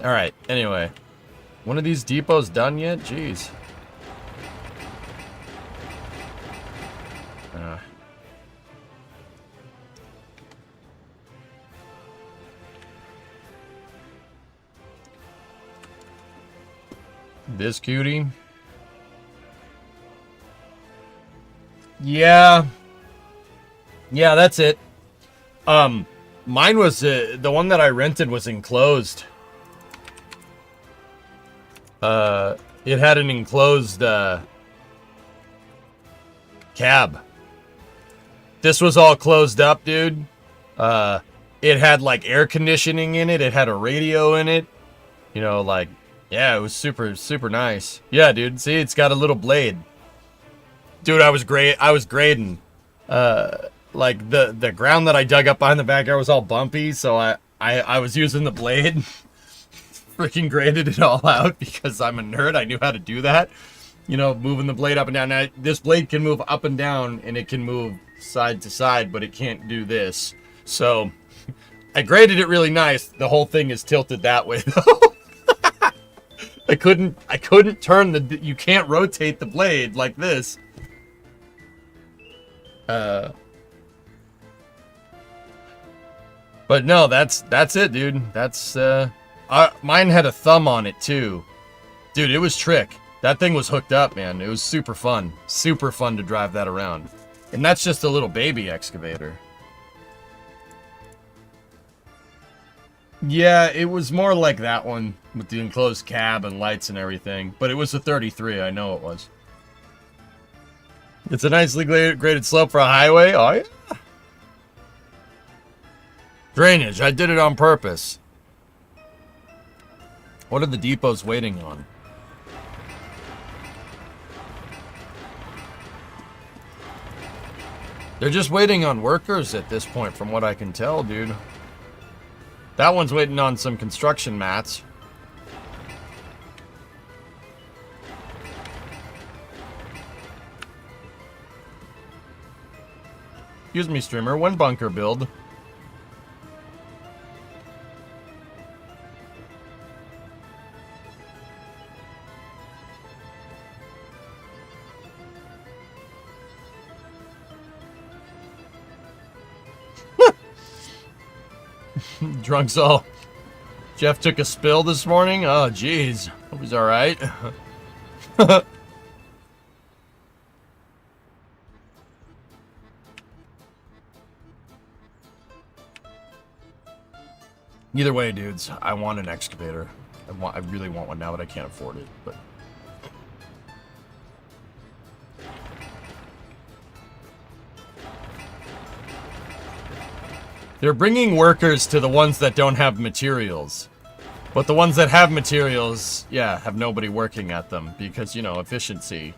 All right, anyway. One of these depots done yet? Jeez. This cutie. Yeah. Yeah, that's it. Mine was, the one that I rented was enclosed. It had an enclosed, cab. This was all closed up, dude. It had, like, air conditioning in it. It had a radio in it. You know, like, yeah, it was super, super nice. Yeah, dude. See, it's got a little blade. Dude, I was grading. Like, the ground that I dug up behind the backyard was all bumpy, so I was using the blade. Freaking graded it all out because I'm a nerd. I knew how to do that. You know, moving the blade up and down. Now, this blade can move up and down, and it can move side to side, but it can't do this. So, I graded it really nice. The whole thing is tilted that way, though. I couldn't turn you can't rotate the blade like this. But no, that's it, dude. That's, mine had a thumb on it, too. Dude, it was trick. That thing was hooked up, man. It was super fun. Super fun to drive that around. And that's just a little baby excavator. Yeah, it was more like that one with the enclosed cab and lights and everything. But it was a 33, I know it was. It's a nicely graded slope for a highway. Oh, yeah. Drainage, I did it on purpose. What are the depots waiting on? They're just waiting on workers at this point, from what I can tell, dude. That one's waiting on some construction mats. Excuse me, streamer. When bunker build? Drunk soul. Jeff took a spill this morning? Oh, jeez. Hope he's alright. Either way, dudes, I want an excavator. I really want one now, but I can't afford it. But they're bringing workers to the ones that don't have materials. But the ones that have materials, yeah, have nobody working at them because, you know, efficiency.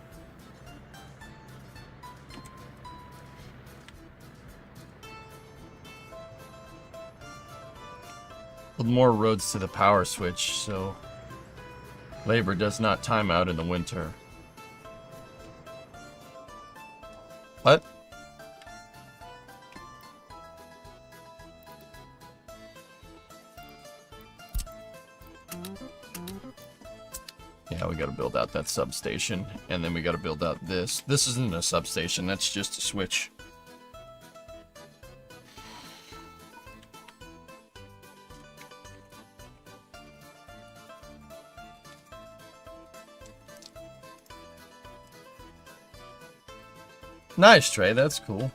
Build more roads to the power switch so labor does not time out in the winter. What? Yeah, we gotta build out that substation. And then we gotta build out this. This isn't a substation, that's just a switch. Nice, Trey, that's cool.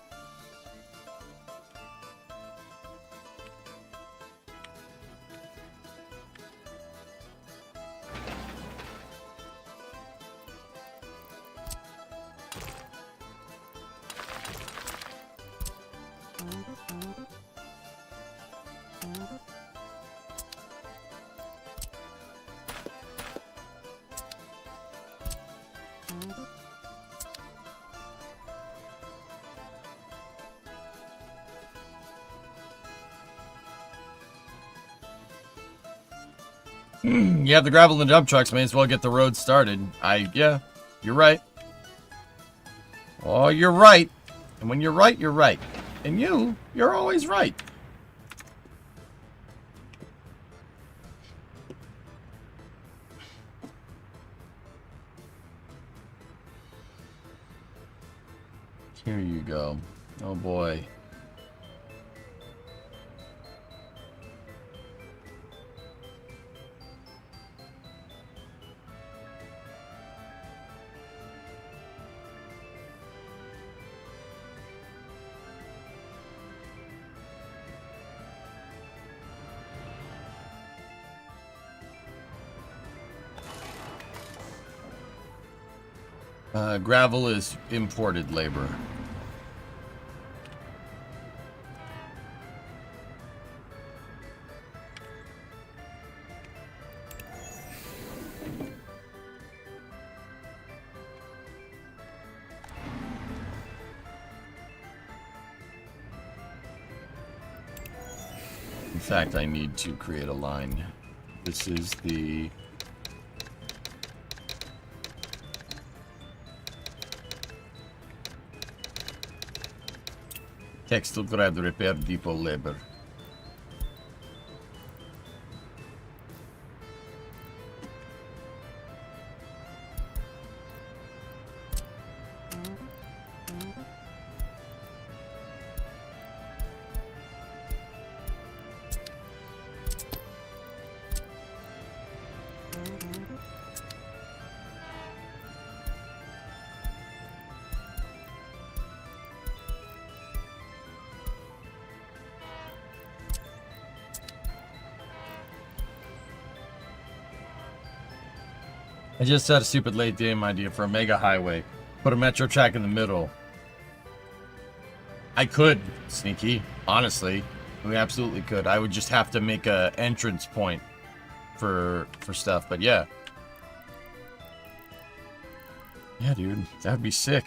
You have the gravel and the dump trucks, may as well get the road started. Yeah, you're right. Oh, you're right. And when you're right, you're right. And you're always right. Here you go. Oh boy. Gravel is imported labor. In fact, I need to create a line. This is the... Textile repair depot labor. I just had a stupid late game idea for a mega highway. Put a metro track in the middle. I could, Sneaky. Honestly, we absolutely could. I would just have to make a entrance point for stuff. But yeah, yeah, dude, that'd be sick.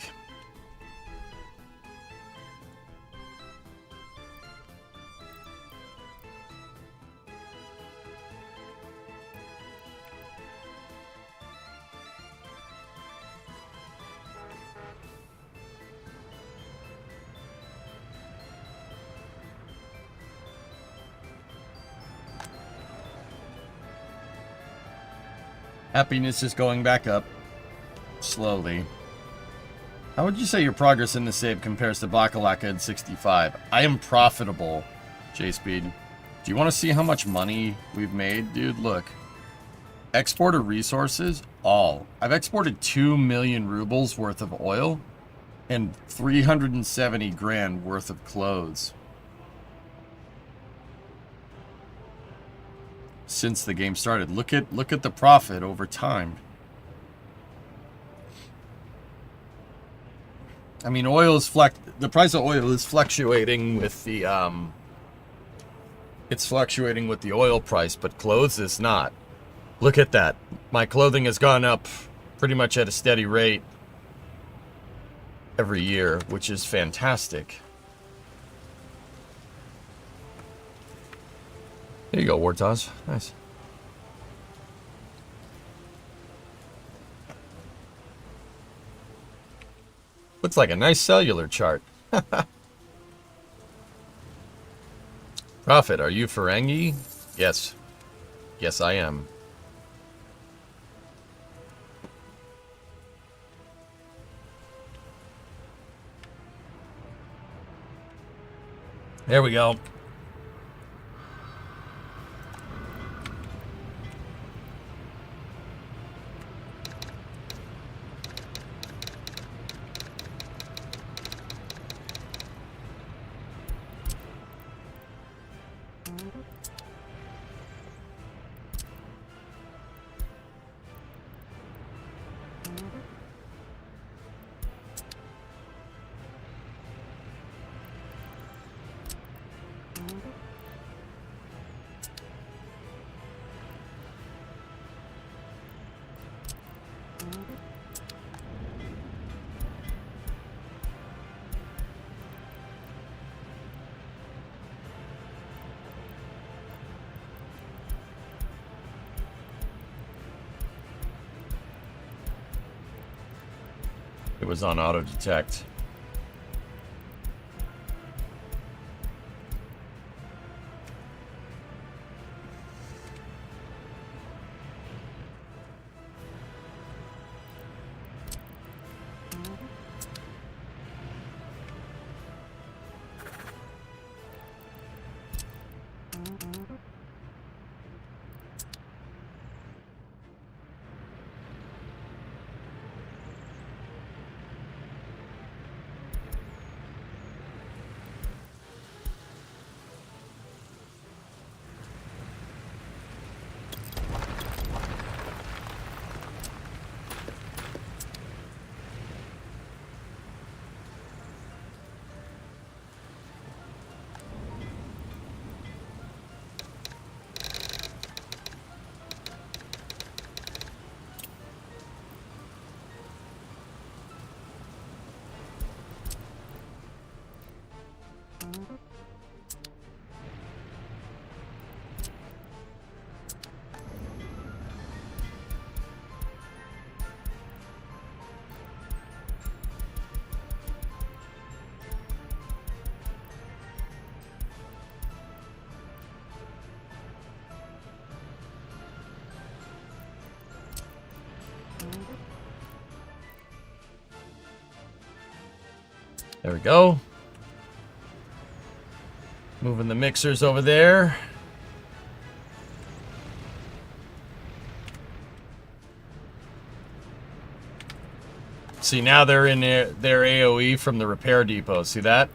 Happiness is going back up. Slowly. How would you say your progress in the save compares to Bakalaka at 65? I am profitable, J-Speed. Do you want to see how much money we've made? Dude, look. Exporter resources, all. I've exported 2 million rubles worth of oil and 370 grand worth of clothes. Since the game started. Look at the profit over time. I mean, the price of oil is fluctuating with the it's fluctuating with the oil price, but clothes is not. Look at that. My clothing has gone up pretty much at a steady rate every year, which is fantastic. There you go, Wartaz. Nice. Looks like a nice cellular chart. Prophet, are you Ferengi? Yes. Yes, I am. There we go. It was on auto detect. There we go. Moving the mixers over there. See, now they're in their AoE from the repair depot. See that?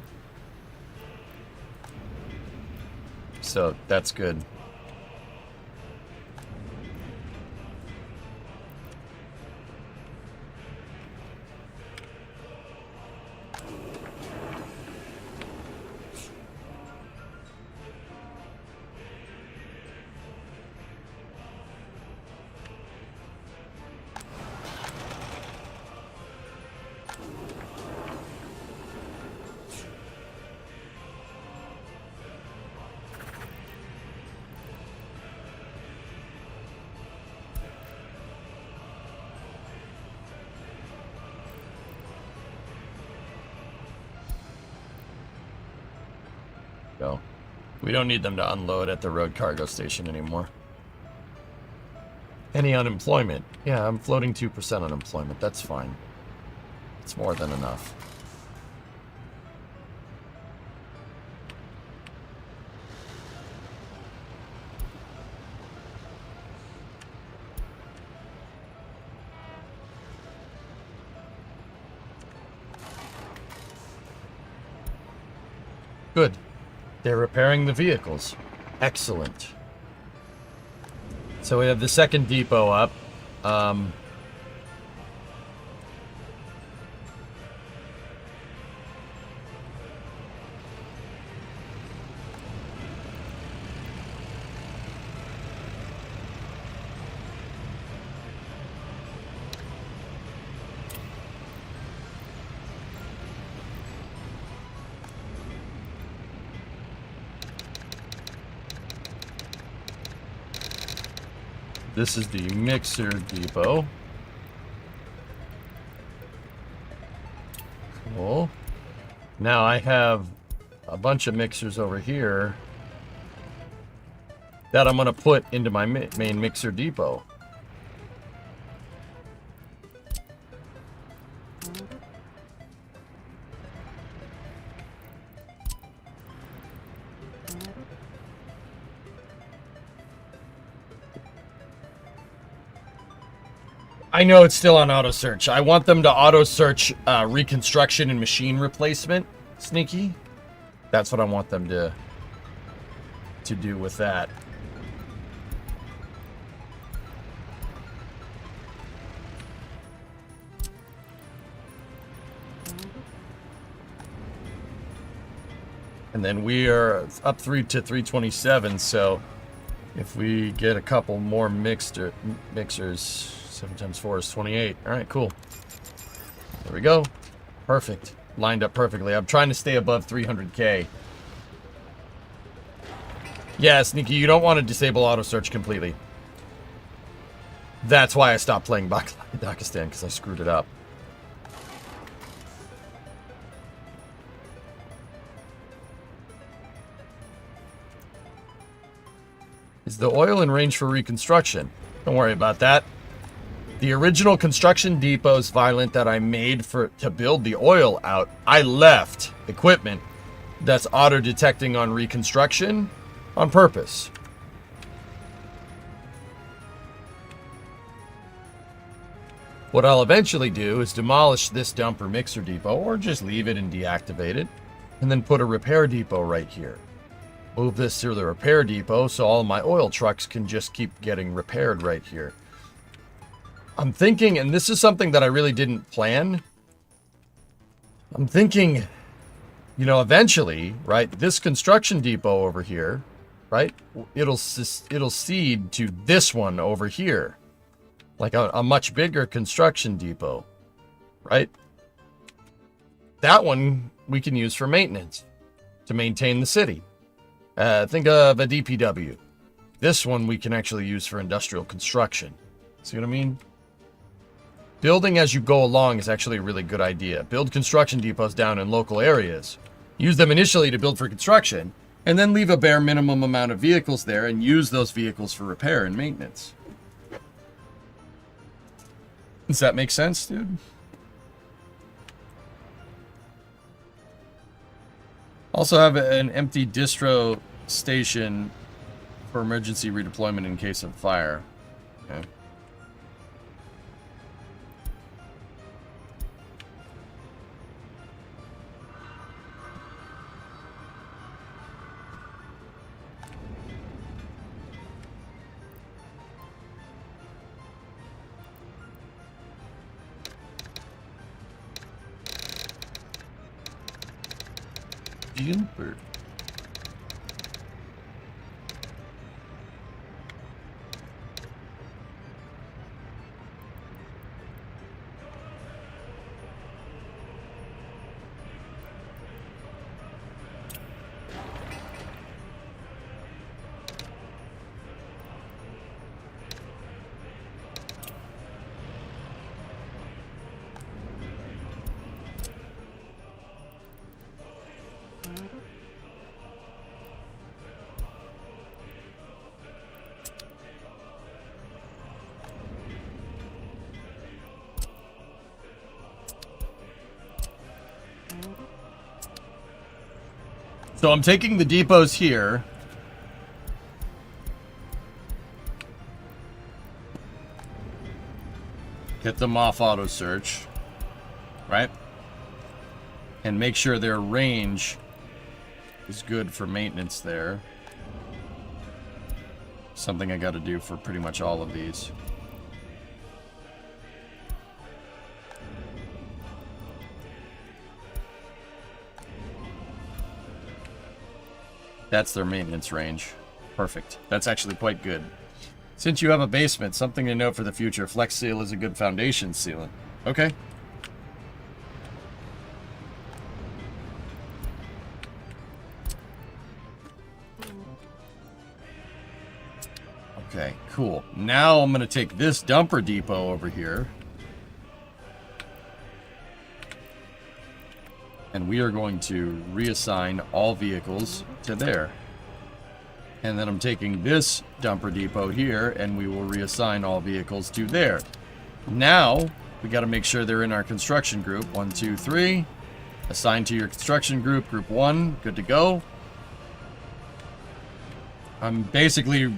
So that's good. Go. We don't need them to unload at the road cargo station anymore. Any unemployment? Yeah, I'm floating 2% unemployment. That's fine. It's more than enough. Good. They're repairing the vehicles. Excellent. So we have the second depot up. This is the mixer depot. Cool. Now I have a bunch of mixers over here that I'm going to put into my main mixer depot. I know it's still on auto search. I want them to auto search reconstruction and machine replacement, Sneaky. That's what I want them to do with that. And then we are up to 327, so if we get a couple more mixers, 7 times 4 is 28. All right, cool. There we go. Perfect. Lined up perfectly. I'm trying to stay above 300K. Yeah, Sneaky, you don't want to disable auto search completely. That's why I stopped playing Pakistan, because I screwed it up. Is the oil in range for reconstruction? Don't worry about that. The original construction depots, Violent, that I made to build the oil out, I left equipment that's auto-detecting on reconstruction on purpose. What I'll eventually do is demolish this dumper mixer depot, or just leave it and deactivate it, and then put a repair depot right here. Move this to the repair depot so all my oil trucks can just keep getting repaired right here. I'm thinking, and this is something that I really didn't plan. I'm thinking, you know, eventually, right, this construction depot over here, right, it'll seed to this one over here. Like a much bigger construction depot, right? That one we can use for maintenance, to maintain the city. Think of a DPW. This one we can actually use for industrial construction. See what I mean? Building as you go along is actually a really good idea. Build construction depots down in local areas. Use them initially to build for construction, and then leave a bare minimum amount of vehicles there and use those vehicles for repair and maintenance. Does that make sense, dude? Also have an empty distro station for emergency redeployment in case of fire. Okay. Jumper. So I'm taking the depots here. Get them off auto search. Right? And make sure their range is good for maintenance there. Something I got to do for pretty much all of these. That's their maintenance range. Perfect. That's actually quite good. Since you have a basement, something to note for the future. Flex seal is a good foundation sealant. Okay. Okay, cool. Now I'm going to take this dumper depot over here. And we are going to reassign all vehicles to there. And then I'm taking this dumper depot here, and we will reassign all vehicles to there. Now, we got to make sure they're in our construction group. 1, 2, 3. Assign to your construction group, group 1. Good to go. I'm basically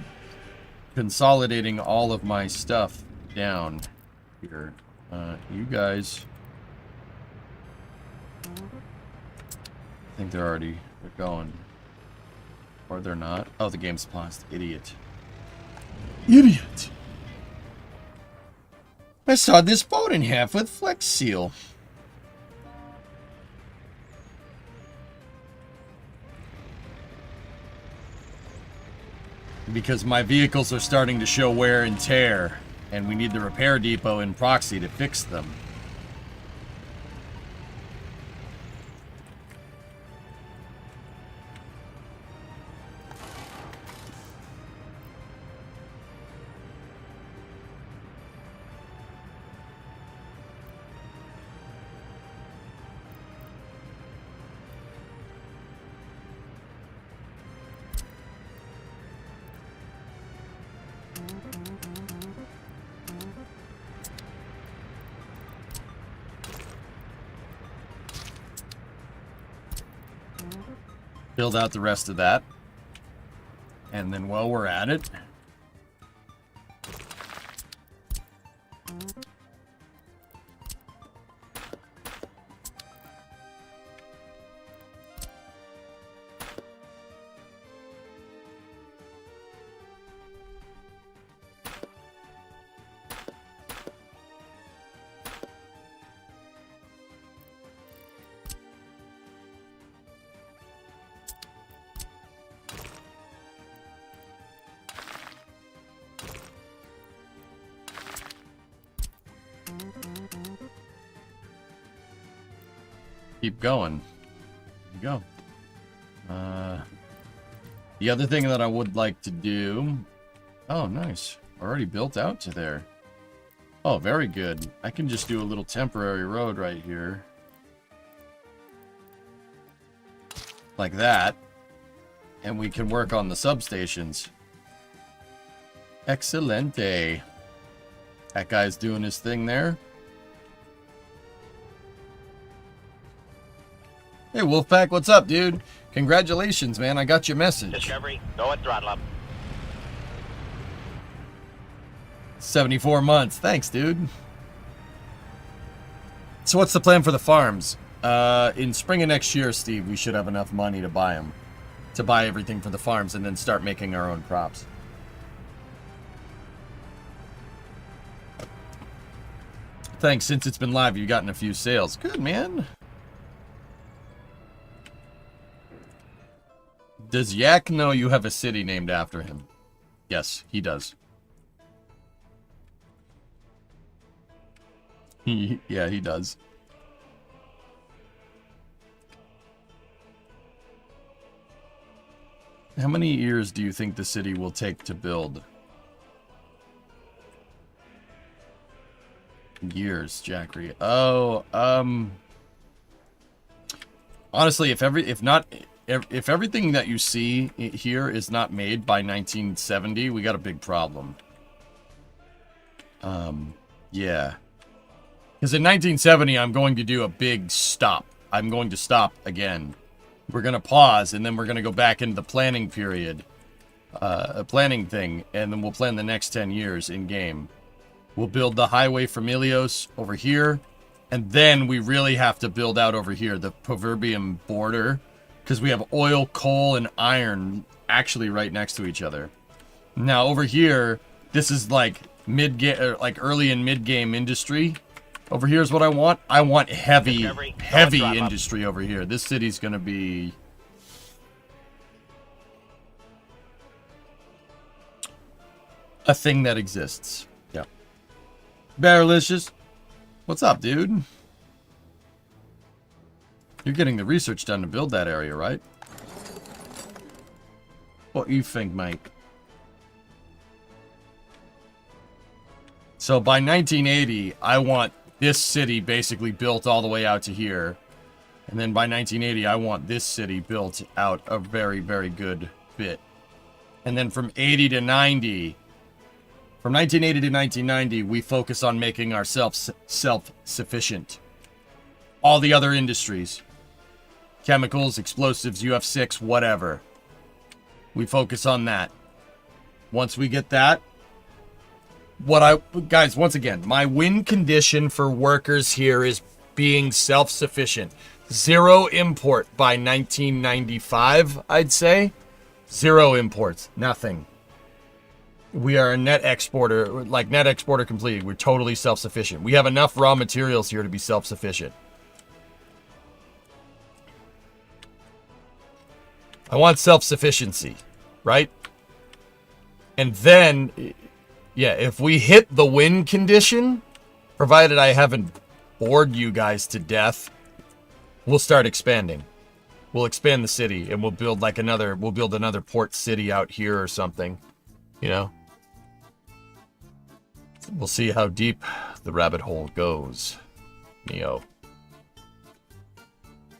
consolidating all of my stuff down. here. You guys. I think they're going. Or they're not. Oh, the game's paused. Idiot. Idiot! I sawed this boat in half with Flex Seal. Because my vehicles are starting to show wear and tear, and we need the repair depot in Proxy to fix them. Build out the rest of that. And then while we're at it, keep going. There you go. The other thing that I would like to do... Oh, nice. Already built out to there. Oh, very good. I can just do a little temporary road right here. Like that. And we can work on the substations. Excelente. That guy's doing his thing there. Hey, Wolfpack, what's up, dude? Congratulations, man. I got your message. Discovery, go at throttle up. 74 months. Thanks, dude. So what's the plan for the farms? In spring of next year, Steve, we should have enough money to buy them. To buy everything for the farms and then start making our own crops. Thanks. Since it's been live, you've gotten a few sales. Good, man. Does Yak know you have a city named after him? Yes, he does. Yeah, he does. How many years do you think the city will take to build? Years, Jackery. Oh, honestly, if everything that you see here is not made by 1970, we got a big problem. Yeah. Because in 1970, I'm going to do a big stop. I'm going to stop again. We're going to pause, and then we're going to go back into the planning period. A planning thing, and then we'll plan the next 10 years in-game. We'll build the highway from Ilios over here, and then we really have to build out over here, the proverbial border. Because we have oil, coal, and iron actually right next to each other. Now over here, this is like mid-game, like early and mid-game industry. Over here is what I want. I want heavy industry over here. This city's gonna be a thing that exists. Yeah. Barrelicious, what's up, dude? You're getting the research done to build that area, right? What you think, Mike? So by 1980, I want this city basically built all the way out to here. And then by 1980, I want this city built out a very, very good bit. And then from 80 to 90, from 1980 to 1990, we focus on making ourselves self-sufficient. All the other industries, chemicals, explosives, UF6, whatever. We focus on that. Once we get that, guys, once again, my win condition for workers here is being self-sufficient. 0 import by 1995, I'd say. 0 imports, nothing. We are a net exporter, like net exporter completed. We're totally self-sufficient. We have enough raw materials here to be self-sufficient. I want self-sufficiency, right? And then, yeah, if we hit the win condition, provided I haven't bored you guys to death, we'll start expanding. We'll expand the city and we'll build like another port city out here or something, you know? We'll see how deep the rabbit hole goes, Neo.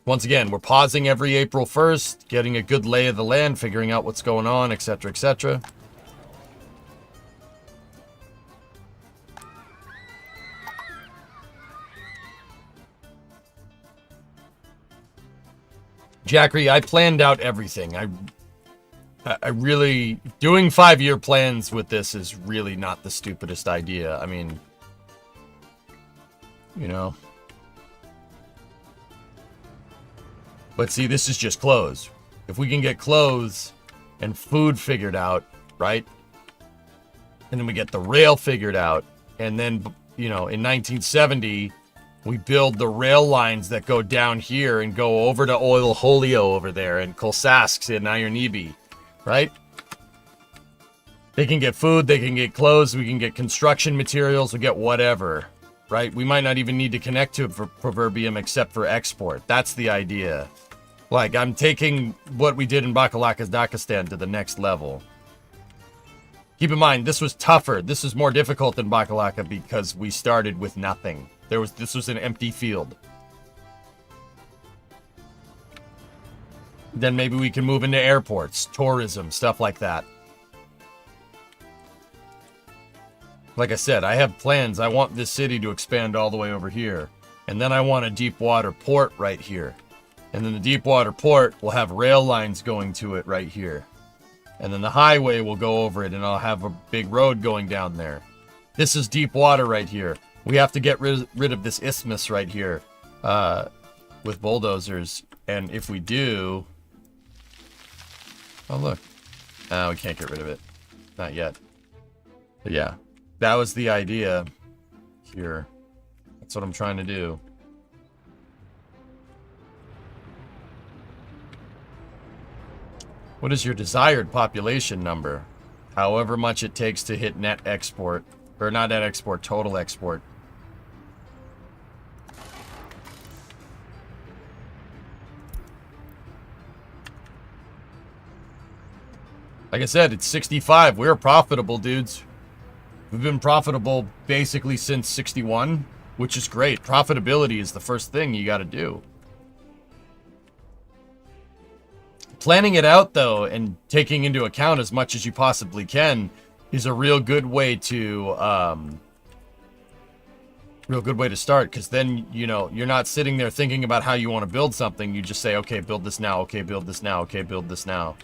Once again, we're pausing every April 1st, getting a good lay of the land, figuring out what's going on, etc., etc. Jackery, I planned out everything. I really... Doing 5-year plans with this is really not the stupidest idea. I mean... You know... But see, this is just clothes. If we can get clothes and food figured out, right? And then we get the rail figured out. And then, you know, in 1970, we build the rail lines that go down here and go over to Oil Holio over there and Kolsasks in Iron right? They can get food, they can get clothes, we can get construction materials, we get whatever, right? We might not even need to connect to it for Proverbium except for export. That's the idea. Like, I'm taking what we did in Bakalakistan to the next level. Keep in mind, this was tougher. This is more difficult than Bakalaka because we started with nothing. This was an empty field. Then maybe we can move into airports, tourism, stuff like that. Like I said, I have plans. I want this city to expand all the way over here. And then I want a deep water port right here. And then the deep water port will have rail lines going to it right here. And then the highway will go over it and I'll have a big road going down there. This is deep water right here. We have to get rid of this isthmus right here with bulldozers. And if we do... Oh, look. We can't get rid of it. Not yet. But yeah, that was the idea here. That's what I'm trying to do. What is your desired population number? However much it takes to hit net export. Or not net export, total export. Like I said, it's 65. We're profitable, dudes. We've been profitable basically since 61, which is great. Profitability is the first thing you got to do. Planning it out, though, and taking into account as much as you possibly can is a real good way to start, because then, you know, you're not sitting there thinking about how you want to build something. You just say, okay, build this now, okay, build this now, okay, build this now.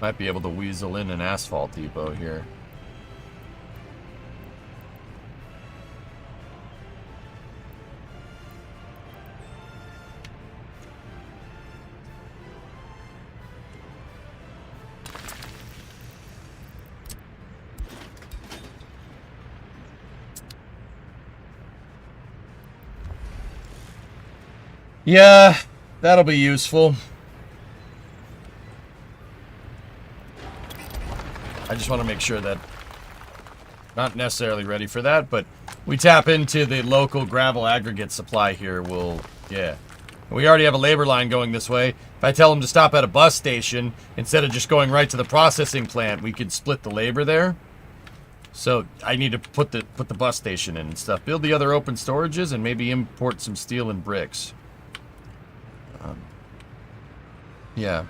Might be able to weasel in an asphalt depot here. Yeah, that'll be useful. I just want to make sure that not necessarily ready for that, but we tap into the local gravel aggregate supply here, yeah. We already have a labor line going this way. If I tell them to stop at a bus station, instead of just going right to the processing plant, we could split the labor there. So I need to put the bus station in and stuff. Build the other open storages and maybe import some steel and bricks. Yeah.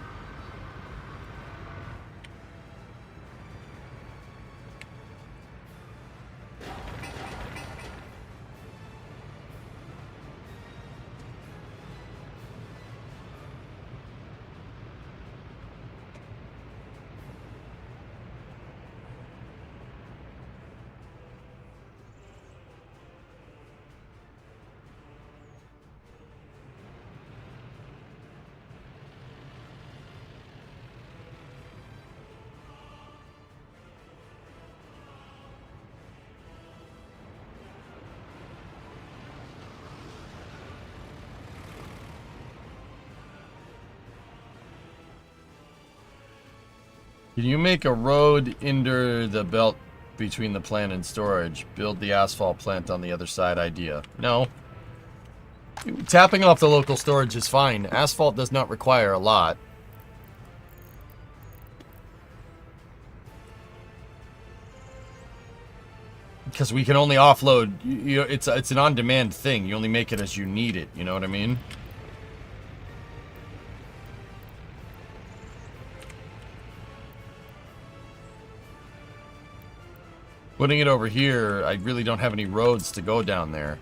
Can you make a road under the belt between the plant and storage? Build the asphalt plant on the other side idea. No. Tapping off the local storage is fine. Asphalt does not require a lot. Because we can only offload, it's an on-demand thing. You only make it as you need it, you know what I mean? Putting it over here, I really don't have any roads to go down there.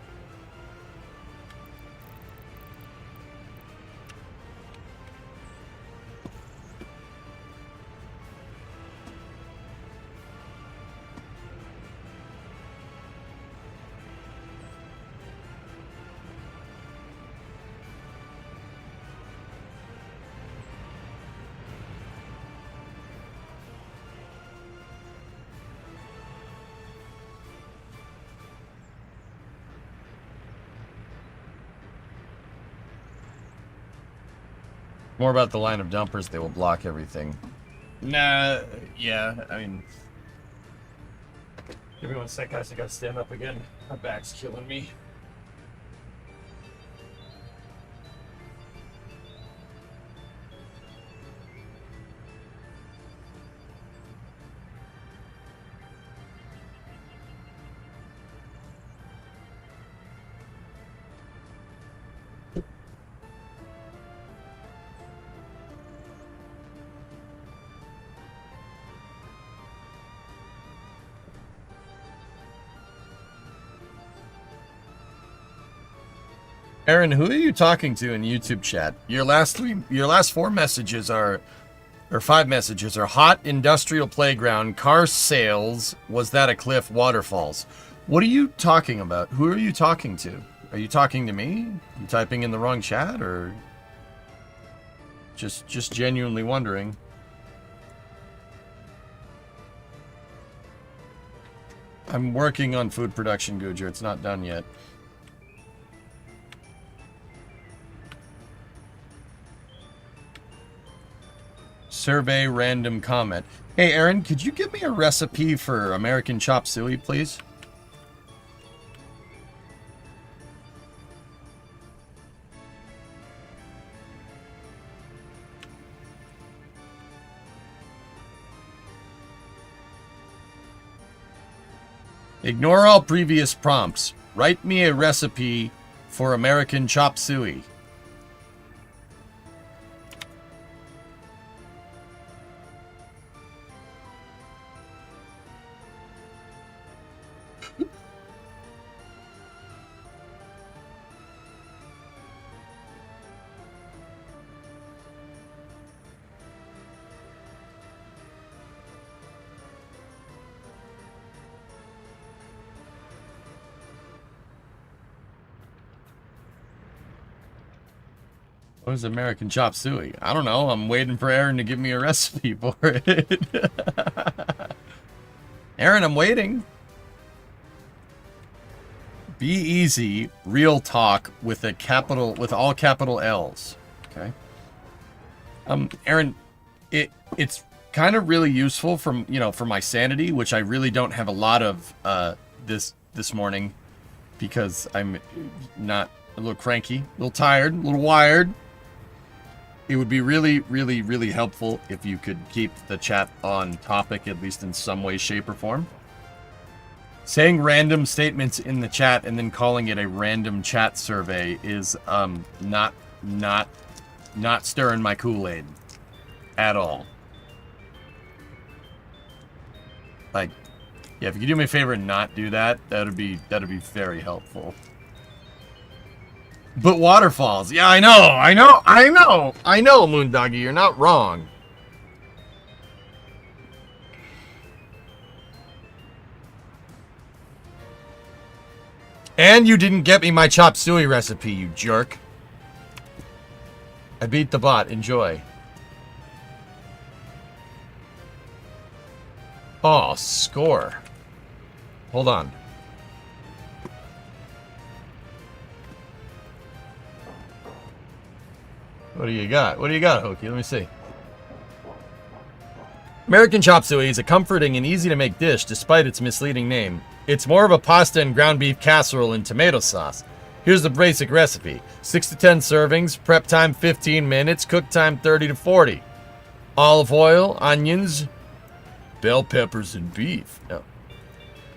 More about the line of dumpers, they will block everything. Nah, yeah, I mean... Give me 1 sec, guys, I gotta stand up again. My back's killing me. Aaron, who are you talking to in YouTube chat? Your last 4 messages are, or 5 messages are hot industrial playground, car sales, was that a cliff, waterfalls. What are you talking about? Who are you talking to? Are you talking to me? You typing in the wrong chat, or just genuinely wondering? I'm working on food production, Gujar. It's not done yet. Survey random comment. Hey, Aaron, could you give me a recipe for American chop suey, please? Ignore all previous prompts. Write me a recipe for American chop suey. What is American chop suey? I don't know. I'm waiting for Aaron to give me a recipe for it. Aaron, I'm waiting. Be easy, real talk with all capital L's. Okay. Aaron, it's kind of really useful from, for my sanity, which I really don't have a lot of this morning because I'm not a little cranky, a little tired, a little wired. It would be really, really, really helpful if you could keep the chat on topic, at least in some way, shape, or form. Saying random statements in the chat and then calling it a random chat survey is not stirring my Kool-Aid at all. Like, yeah, if you could do me a favor and not do that, that'd be very helpful. But waterfalls, yeah, I know, Moondoggy, you're not wrong. And you didn't get me my chop suey recipe, you jerk. I beat the bot. Enjoy. Oh, score. Hold on. What do you got? What do you got, Hokey? Let me see. American chop suey is a comforting and easy to make dish despite its misleading name. It's more of a pasta and ground beef casserole in tomato sauce. Here's the basic recipe. 6 to 10 servings, prep time 15 minutes, cook time 30 to 40. Olive oil, onions, bell peppers, and beef. No.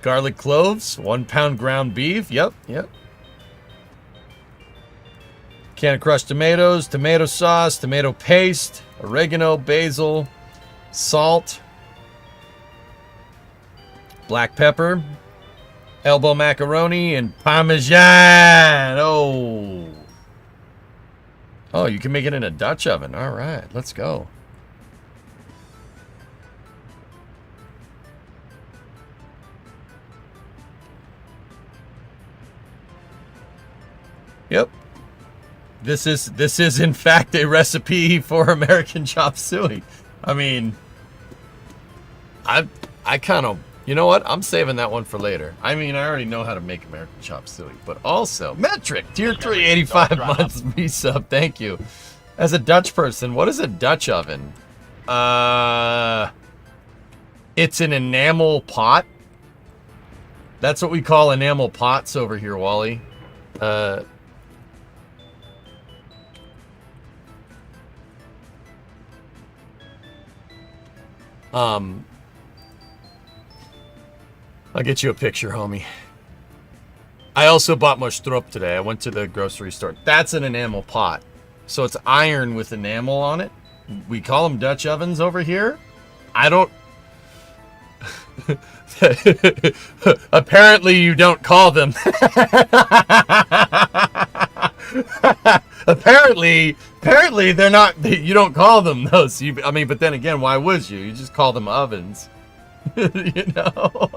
Garlic cloves, 1 pound ground beef. Yep. Can of crushed tomatoes, tomato sauce, tomato paste, oregano, basil, salt, black pepper, elbow macaroni, and parmesan. Oh, you can make it in a Dutch oven. All right, let's go. Yep. This is in fact a recipe for American chop suey. I mean, I kind of, you know what? I'm saving that one for later. I mean, I already know how to make American chop suey, but also metric tier 3, 85 months resub. Thank you. As a Dutch person, what is a Dutch oven? It's an enamel pot. That's what we call enamel pots over here, Wally. I'll get you a picture, homie. I also bought my strop today. I went to the grocery store. That's an enamel pot. So it's iron with enamel on it. We call them Dutch ovens over here. I don't... Apparently you don't call them. Apparently they're not... You don't call them those. I mean, but then again, why would you? You just call them ovens. You know?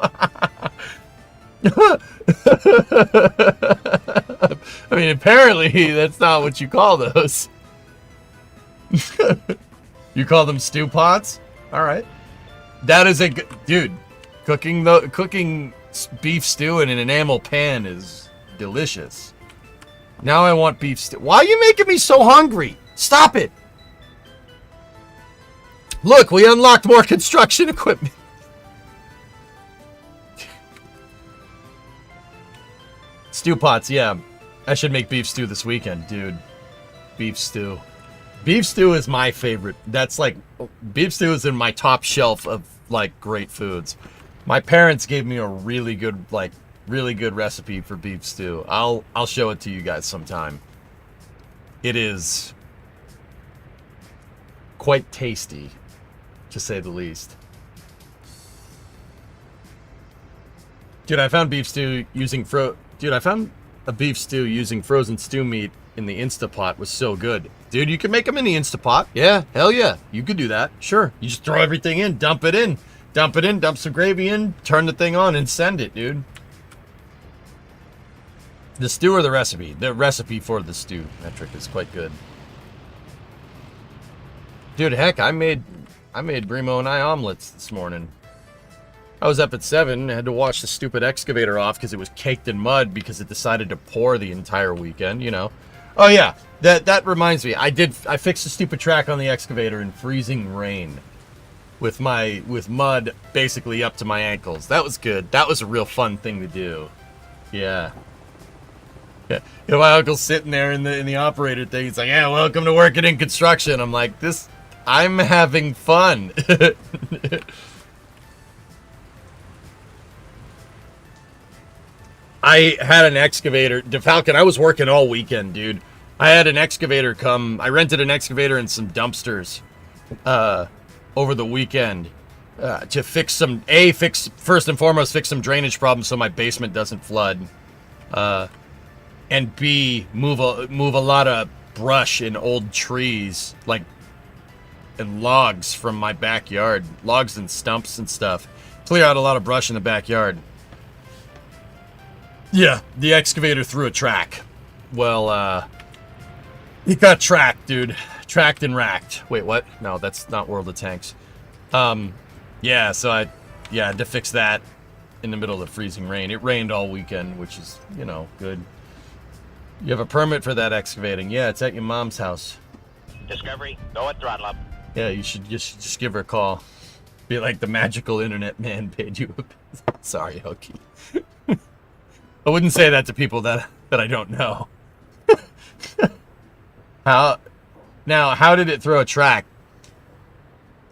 I mean, apparently that's not what you call those. You call them stew pots? All right. That is a good... Dude, cooking beef stew in an enamel pan is delicious. Now I want beef stew. Why are you making me so hungry? Stop it. Look, we unlocked more construction equipment. Stew pots, yeah. I should make beef stew this weekend, dude. Beef stew. Beef stew is my favorite. That's like, beef stew is in my top shelf of like great foods. My parents gave me a really good recipe for beef stew. I'll show it to you guys sometime. It is quite tasty, to say the least. Dude, I found beef stew using I found a beef stew using frozen stew meat in the Instapot was so good. Dude, you can make them in the Instapot. Yeah, hell yeah. You could do that. Sure. You just throw everything in, dump it in, dump some gravy in, turn the thing on, and send it, dude. The stew or the recipe? The recipe for the stew metric is quite good. Dude, heck, I made Brimo and I omelets this morning. I was up at 7, had to wash the stupid excavator off because it was caked in mud because it decided to pour the entire weekend, you know. Oh yeah, that reminds me. I fixed the stupid track on the excavator in freezing rain. with mud basically up to my ankles. That was good. That was a real fun thing to do. Yeah. Yeah. You know, my uncle's sitting there in the operator thing. He's like, "Yeah, welcome to working in construction." I'm like, I'm having fun. I had an excavator. DeFalcon, I was working all weekend, dude. I had an excavator come. I rented an excavator and some dumpsters over the weekend to fix first and foremost, fix some drainage problems so my basement doesn't flood. And B, move a lot of brush and old trees, and logs from my backyard. Logs and stumps and stuff. Clear out a lot of brush in the backyard. Yeah, the excavator threw a track. Well, it got tracked, dude. Tracked and racked. Wait, what? No, that's not World of Tanks. Yeah, so I had to fix that in the middle of the freezing rain. It rained all weekend, which is, good. You have a permit for that excavating? Yeah, it's at your mom's house. Discovery, go at throttle up. Yeah, you should just give her a call. Be like the magical internet man paid you. Sorry, Hokey. I wouldn't say that to people that I don't know. How did it throw a track?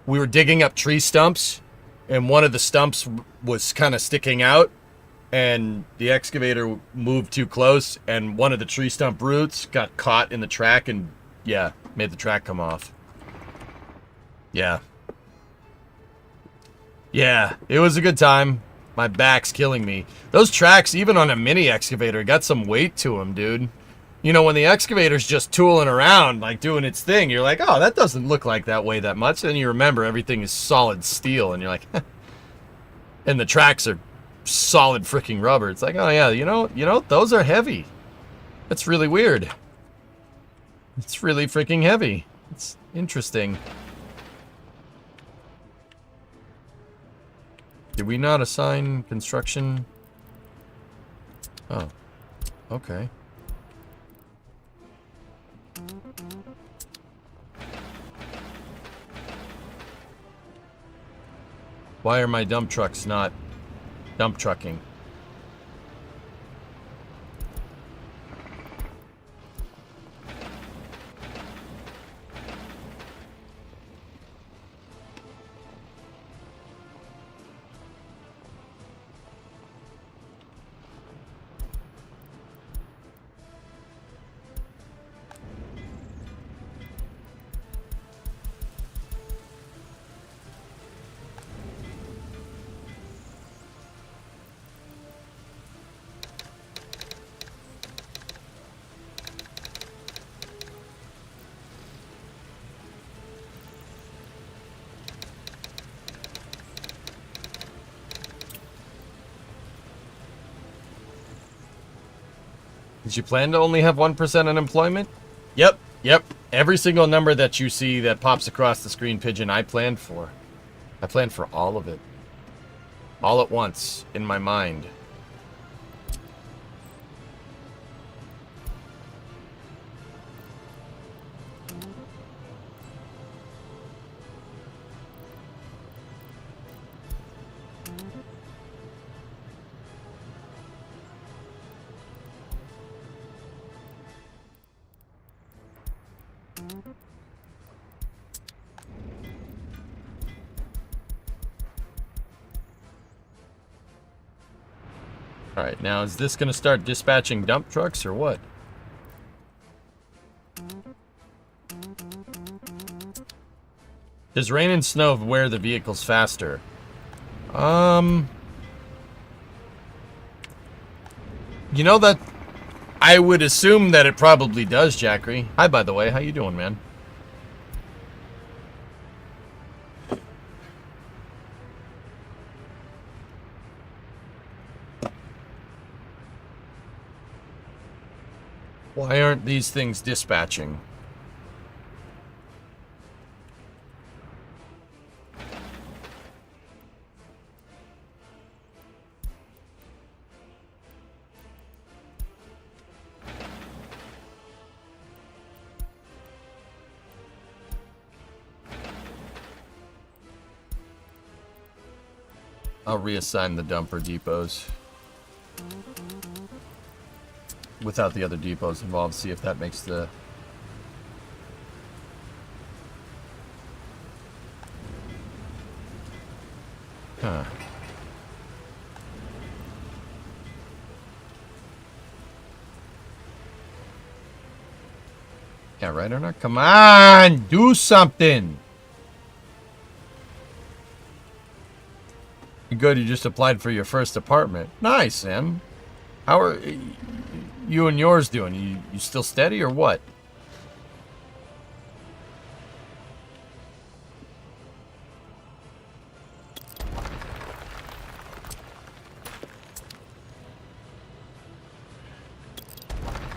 We were digging up tree stumps, and one of the stumps was kind of sticking out, and the excavator moved too close, and one of the tree stump roots got caught in the track and, yeah, made the track come off. Yeah. Yeah, it was a good time. My back's killing me. Those tracks, even on a mini excavator, got some weight to them, dude. You know, when the excavator's just tooling around, doing its thing, you're like, oh, that doesn't look like that weigh that much. And you remember everything is solid steel, and you're like, and the tracks are solid freaking rubber. It's like, oh yeah, you know, those are heavy. That's really weird. It's really freaking heavy. It's interesting. Did we not assign construction? Oh, okay. Why are my dump trucks not dump trucking? Did you plan to only have 1% unemployment? Yep. Every single number that you see that pops across the screen, Pigeon, I planned for. I planned for all of it. All at once, in my mind. Alright, now is this going to start dispatching dump trucks or what? Does rain and snow wear the vehicles faster? You know that I would assume that it probably does, Jackery. Hi, by the way. How you doing, man? Why aren't these things dispatching? I'll reassign the dumper depots without the other depots involved. See if that makes the... Huh. Yeah, right or not? Come on! Do something! Good, you just applied for your first apartment. Nice, Sam. How are you and yours doing? You still steady or what?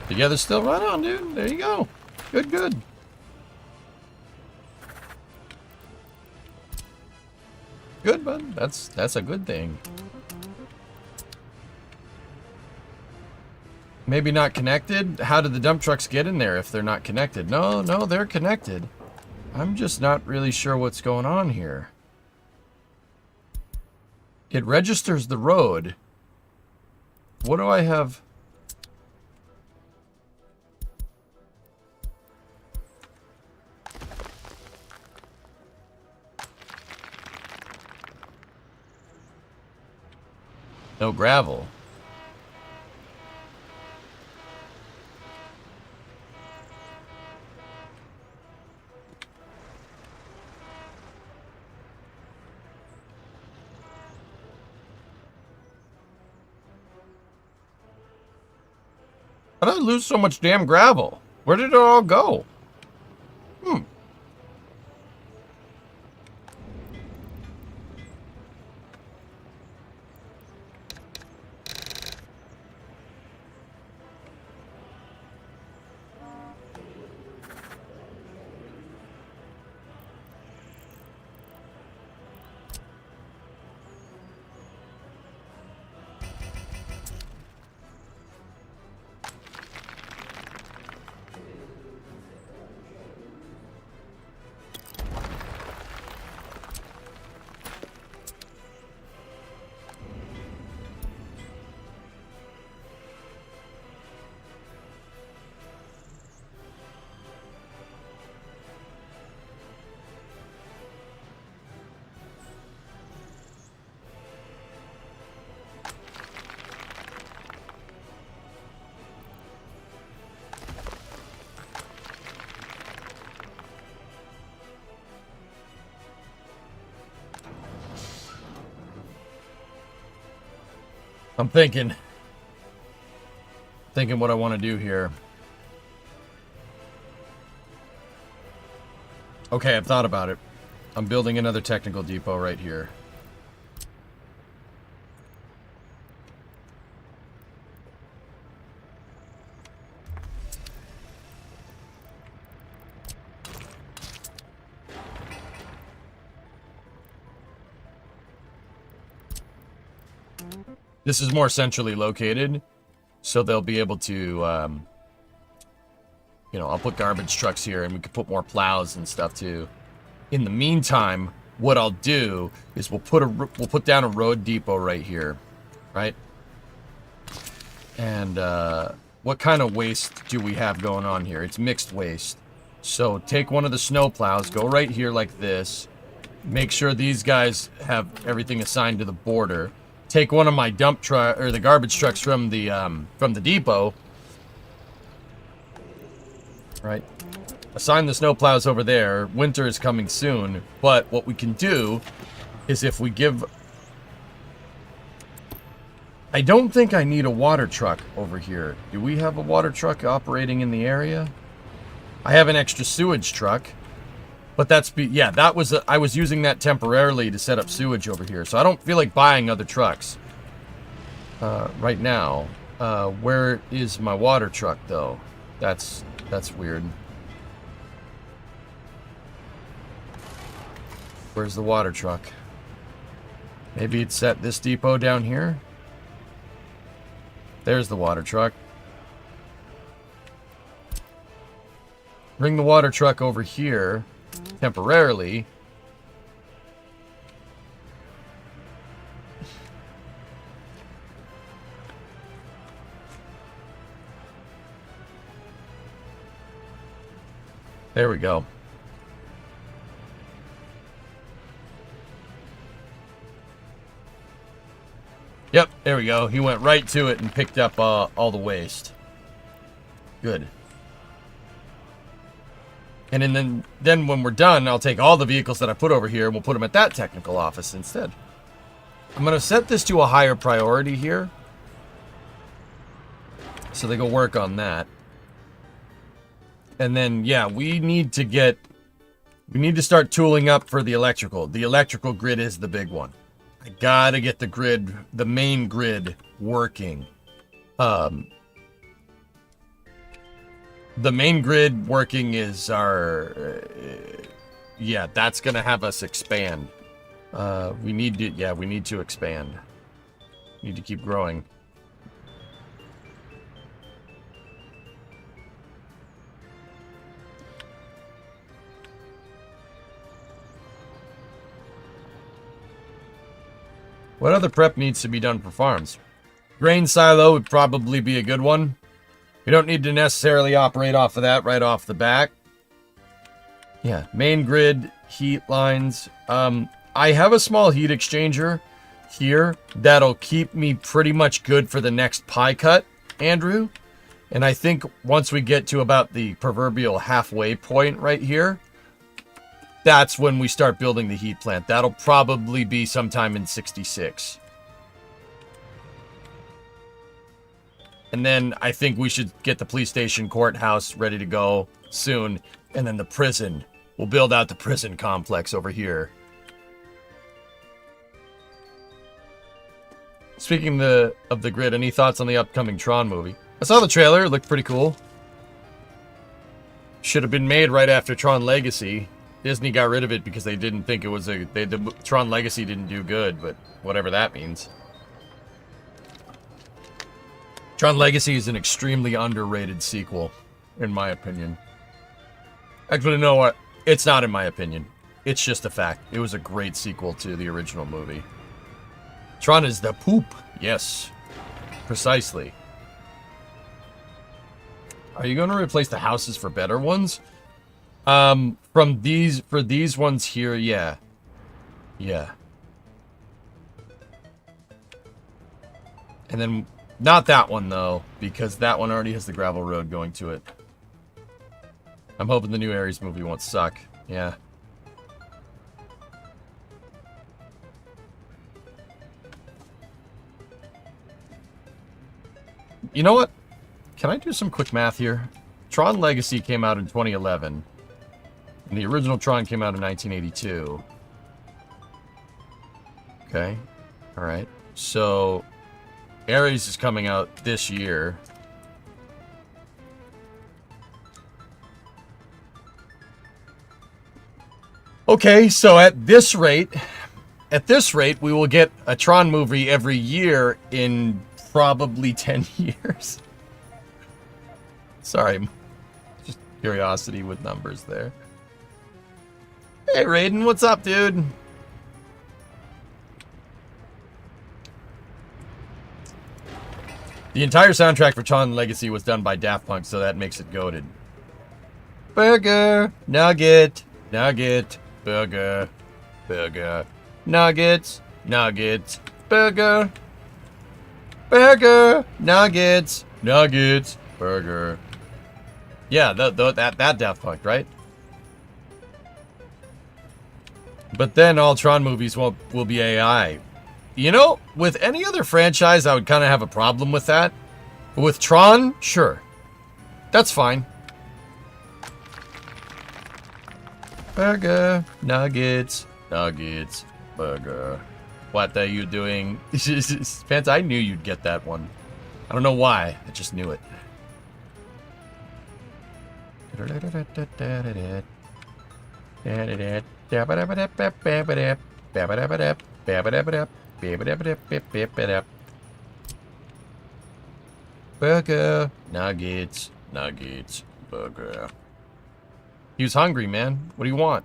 Together still? Right on, dude. There you go. Good, good. Good, bud. That's a good thing. Maybe not connected? How did the dump trucks get in there if they're not connected? No, they're connected. I'm just not really sure what's going on here. It registers the road. What do I have? No gravel. How did I lose so much damn gravel? Where did it all go? I'm thinking what I want to do here. Okay, I've thought about it. I'm building another technical depot right here. This is more centrally located, so they'll be able to, you know, I'll put garbage trucks here, and we can put more plows and stuff too. In the meantime, what I'll do is we'll put down a road depot right here, right? And what kind of waste do we have going on here? It's mixed waste. So take one of the snow plows, go right here like this. Make sure these guys have everything assigned to the border. Take one of my dump truck or the garbage trucks from the depot, right? Assign the snowplows over there. Winter is coming soon, but what we can do is if we give... I don't think I need a water truck over here. Do we have a water truck operating in the area? I have an extra sewage truck. But that's, yeah, that was, I was using that temporarily to set up sewage over here. So I don't feel like buying other trucks right now. Where is my water truck, though? That's weird. Where's the water truck? Maybe it's at this depot down here? There's the water truck. Bring the water truck over here. Temporarily. There we go. Yep, there we go. He went right to it and picked up all the waste. Good. And then when we're done, I'll take all the vehicles that I put over here and we'll put them at that technical office instead. I'm going to set this to a higher priority here. So they go work on that. And then, yeah, we need to start tooling up for the electrical. The electrical grid is the big one. I gotta get the main grid working. The main grid working is our, yeah, that's gonna have us expand. We need to expand. Need to keep growing. What other prep needs to be done for farms? Grain silo would probably be a good one. We don't need to necessarily operate off of that right off the bat. Yeah, main grid, heat lines. I have a small heat exchanger here that'll keep me pretty much good for the next pie cut, Andrew. And I think once we get to about the proverbial halfway point right here, that's when we start building the heat plant. That'll probably be sometime in 66. And then I think we should get the police station courthouse ready to go soon. And then the prison. We'll build out the prison complex over here. Speaking of the grid, any thoughts on the upcoming Tron movie? I saw the trailer. It looked pretty cool. Should have been made right after Tron Legacy. Disney got rid of it because they didn't think it was the Tron Legacy didn't do good, but whatever that means. Tron Legacy is an extremely underrated sequel, in my opinion. Actually, no, what? It's not in my opinion. It's just a fact. It was a great sequel to the original movie. Tron is the poop. Yes. Precisely. Are you going to replace the houses for better ones? For these ones here, yeah. Yeah. And then, not that one, though, because that one already has the gravel road going to it. I'm hoping the new Ares movie won't suck. Yeah. You know what? Can I do some quick math here? Tron Legacy came out in 2011. And the original Tron came out in 1982. Okay. Alright. So, Ares is coming out this year. Okay, so at this rate, we will get a Tron movie every year in probably 10 years. Sorry, just curiosity with numbers there. Hey, Raiden, what's up, dude? The entire soundtrack for Tron Legacy was done by Daft Punk, so that makes it goated. Burger, nugget, nugget, burger, burger, nuggets, nuggets, burger, burger, nuggets, nuggets, burger. Yeah, that Daft Punk, right? But then all Tron movies will be AI. You know, with any other franchise, I would kind of have a problem with that. But with Tron, sure. That's fine. Burger, nuggets, nuggets, burger. What are you doing? Spence, I knew you'd get that one. I don't know why. I just knew it. Burger, nuggets, nuggets, burger. He was hungry, man. What do you want?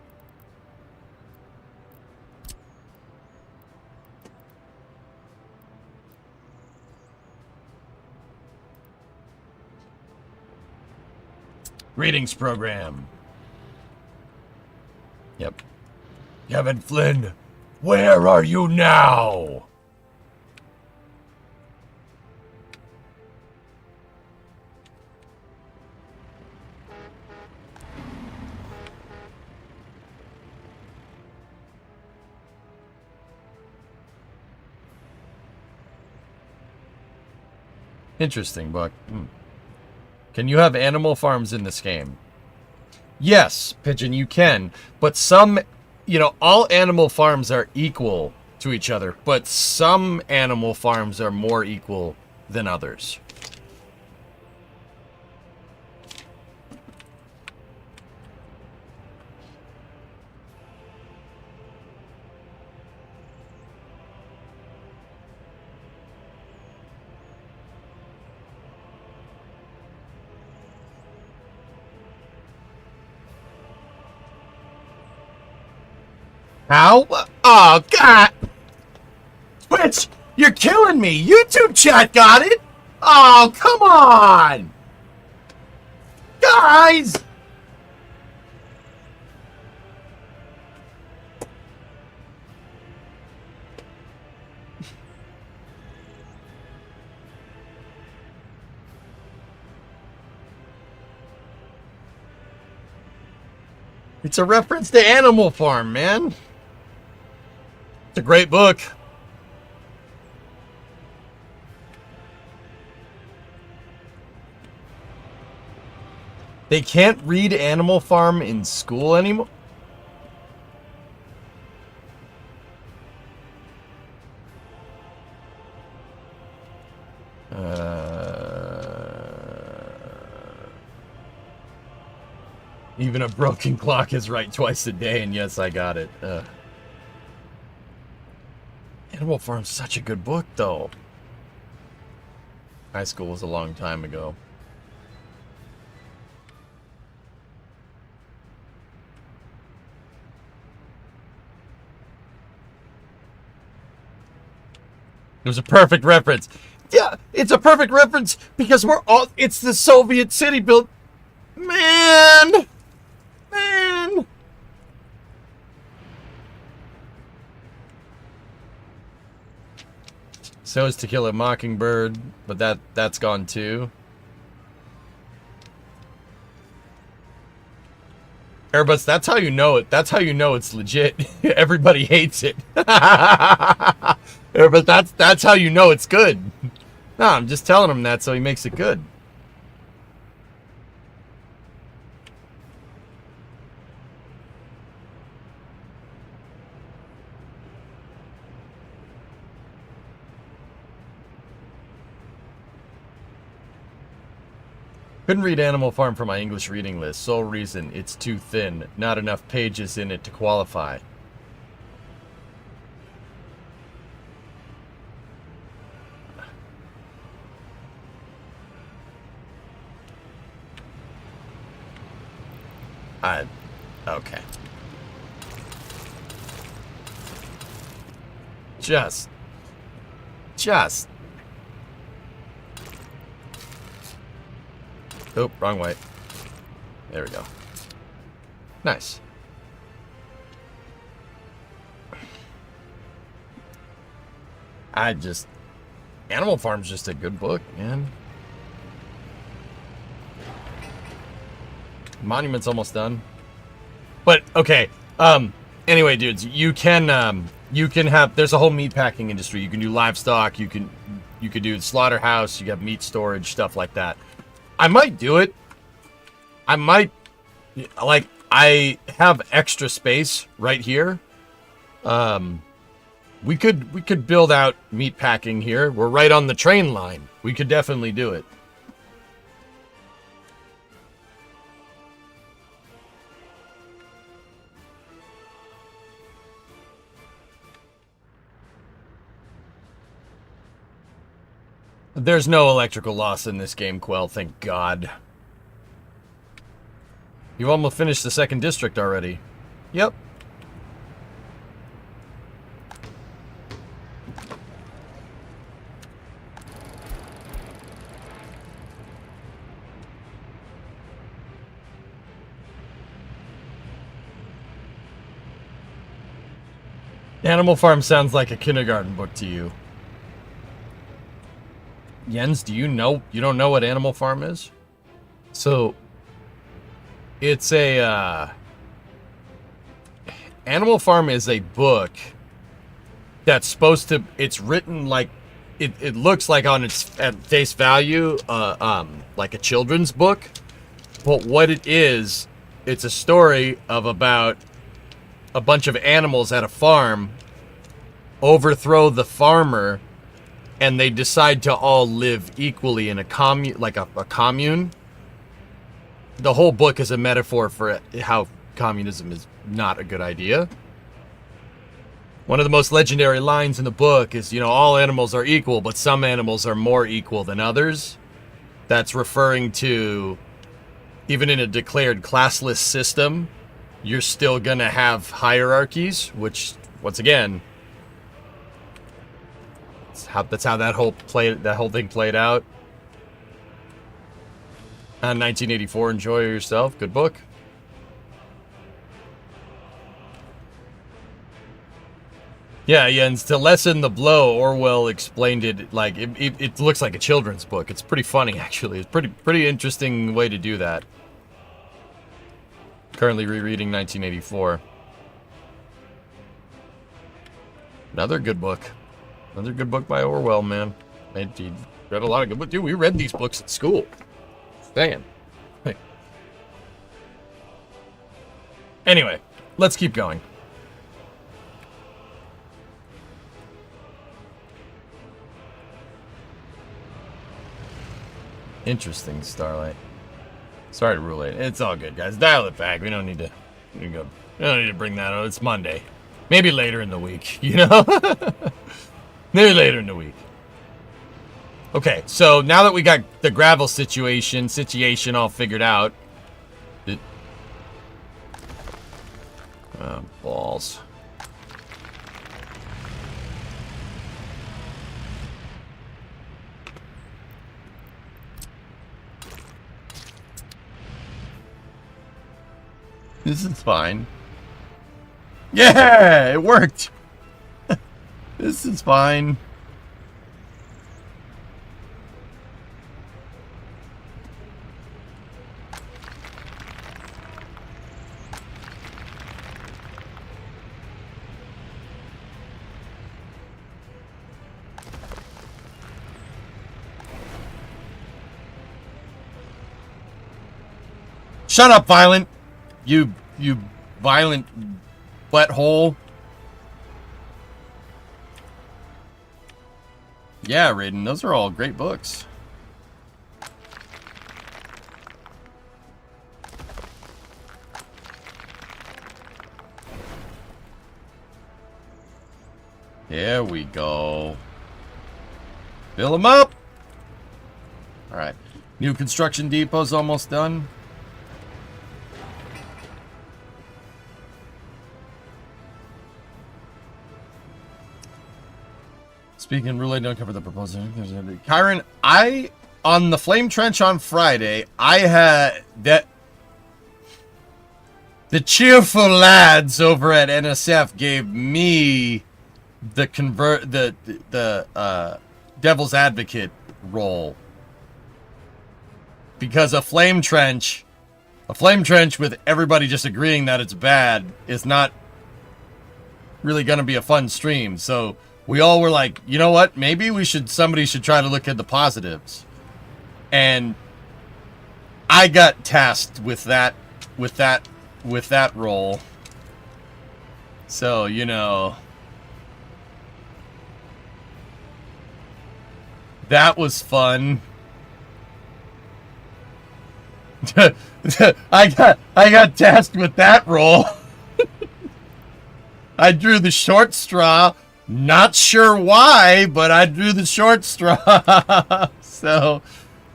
Greetings program. Yep. Kevin Flynn, where are you now? Interesting, Buck. Can you have animal farms in this game? Yes, Pigeon, you can. But some, all animal farms are equal to each other. But some animal farms are more equal than others. How? Oh, God! Twitch, you're killing me! YouTube chat got it! Oh, come on! Guys! It's a reference to Animal Farm, man. It's a great book. They can't read Animal Farm in school anymore? Even a broken clock is right twice a day, and yes, I got it. Animal Farm's such a good book, though. High school was a long time ago. It was a perfect reference. Yeah, it's a perfect reference because it's the Soviet city built. Man! So is To Kill a Mockingbird, but that's gone too. Airbus, that's how you know it. That's how you know it's legit. Everybody hates it. Airbus, that's how you know it's good. No, I'm just telling him that so he makes it good. Couldn't read Animal Farm for my English reading list. Sole reason, it's too thin. Not enough pages in it to qualify. Okay. Just. Oh, wrong way. There we go. Nice. Animal Farm's just a good book, man. Monument's almost done. But, okay. Anyway, dudes, you can have, there's a whole meat packing industry. You can do livestock, you could do slaughterhouse, you have meat storage, stuff like that. I might do it. I have extra space right here. We could build out meat packing here. We're right on the train line. We could definitely do it. There's no electrical loss in this game, Quell, thank God. You've almost finished the second district already. Yep. Animal Farm sounds like a kindergarten book to you. Jens, do you know? You don't know what Animal Farm is? So, it's a, Animal Farm is a book that's supposed to, it's written like, it looks like on its at face value, like a children's book. But what it is, it's a story of about a bunch of animals at a farm overthrow the farmer, and they decide to all live equally in a commune, like a commune. The whole book is a metaphor for how communism is not a good idea. One of the most legendary lines in the book is, you know, all animals are equal, but some animals are more equal than others. That's referring to, even in a declared classless system, you're still gonna have hierarchies, which, once again, that's how that whole thing played out. 1984. Enjoy yourself. Good book. Yeah, Jens, to lessen the blow, Orwell explained it like it looks like a children's book. It's pretty funny, actually. It's pretty interesting way to do that. Currently rereading 1984. Another good book. Another good book by Orwell, man. He read a lot of good books. Dude, we read these books at school. Damn. Hey. Anyway, let's keep going. Interesting, Starlight. Sorry to rule it. It's all good, guys. Dial it back. We don't need to go. We don't need to bring that up. It's Monday. Maybe later in the week, you know? Maybe later in the week. Okay, so now that we got the gravel situation all figured out. Balls. This is fine. Yeah, it worked. This is fine. Shut up, Violent. You violent butthole. Yeah, Raiden, those are all great books. There we go. Fill them up. All right. New construction depot's almost done. Speaking roulette, don't cover the proposal. Kyron, on the Flame Trench on Friday, I had that the cheerful lads over at NSF gave me the Devil's Advocate role. Because a flame trench with everybody just agreeing that it's bad is not really going to be a fun stream. So we all were like, you know what? Maybe somebody should try to look at the positives. And I got tasked with that role. So, you know, that was fun. I got tasked with that role. I drew the short straw. Not sure why, but I drew the short straw. So,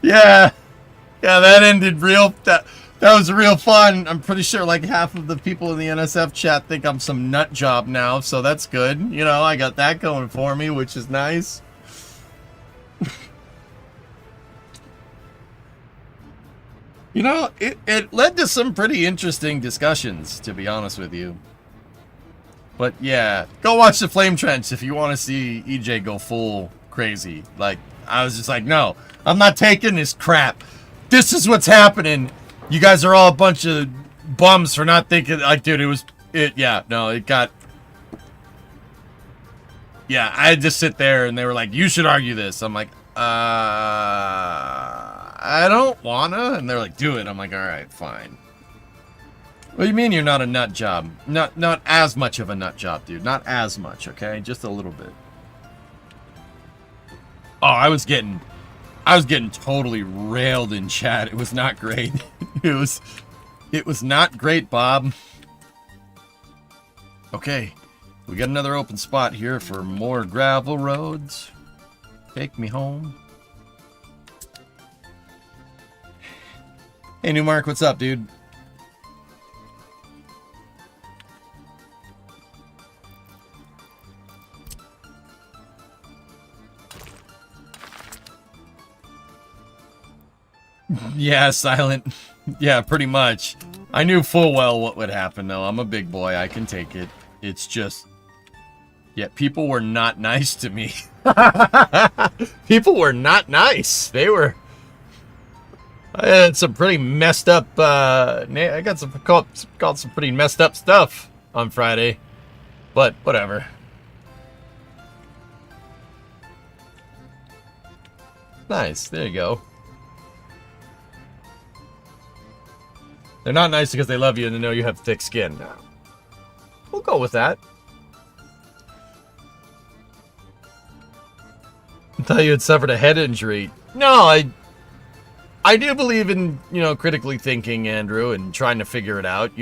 yeah, that ended that was real fun. I'm pretty sure like half of the people in the NSF chat think I'm some nut job now, so that's good. You know, I got that going for me, which is nice. You know, it led to some pretty interesting discussions, to be honest with you. But yeah, go watch the Flame Trench if you want to see EJ go full crazy. Like, I was just like, no, I'm not taking this crap. This is what's happening. You guys are all a bunch of bums for not thinking. Like, dude, yeah, I had to sit there and they were like, you should argue this. I'm like, I don't wanna. And they're like, do it. I'm like, all right, fine. What do you mean you're not a nut job? Not as much of a nut job, dude. Not as much, okay? Just a little bit. Oh, I was getting totally railed in chat. It was not great. It was not great, Bob. Okay. We got another open spot here for more gravel roads. Take me home. Hey, Newmark, what's up, dude? Yeah, Silent. Yeah, pretty much. I knew full well what would happen, though. I'm a big boy. I can take it. It's just... Yeah, people were not nice to me. People were not nice. They were... I had some pretty messed up... I got called some pretty messed up stuff on Friday. But, whatever. Nice. There you go. They're not nice because they love you and they know you have thick skin. We'll go with that. I thought you had suffered a head injury. No, I do believe in, critically thinking, Andrew, and trying to figure it out,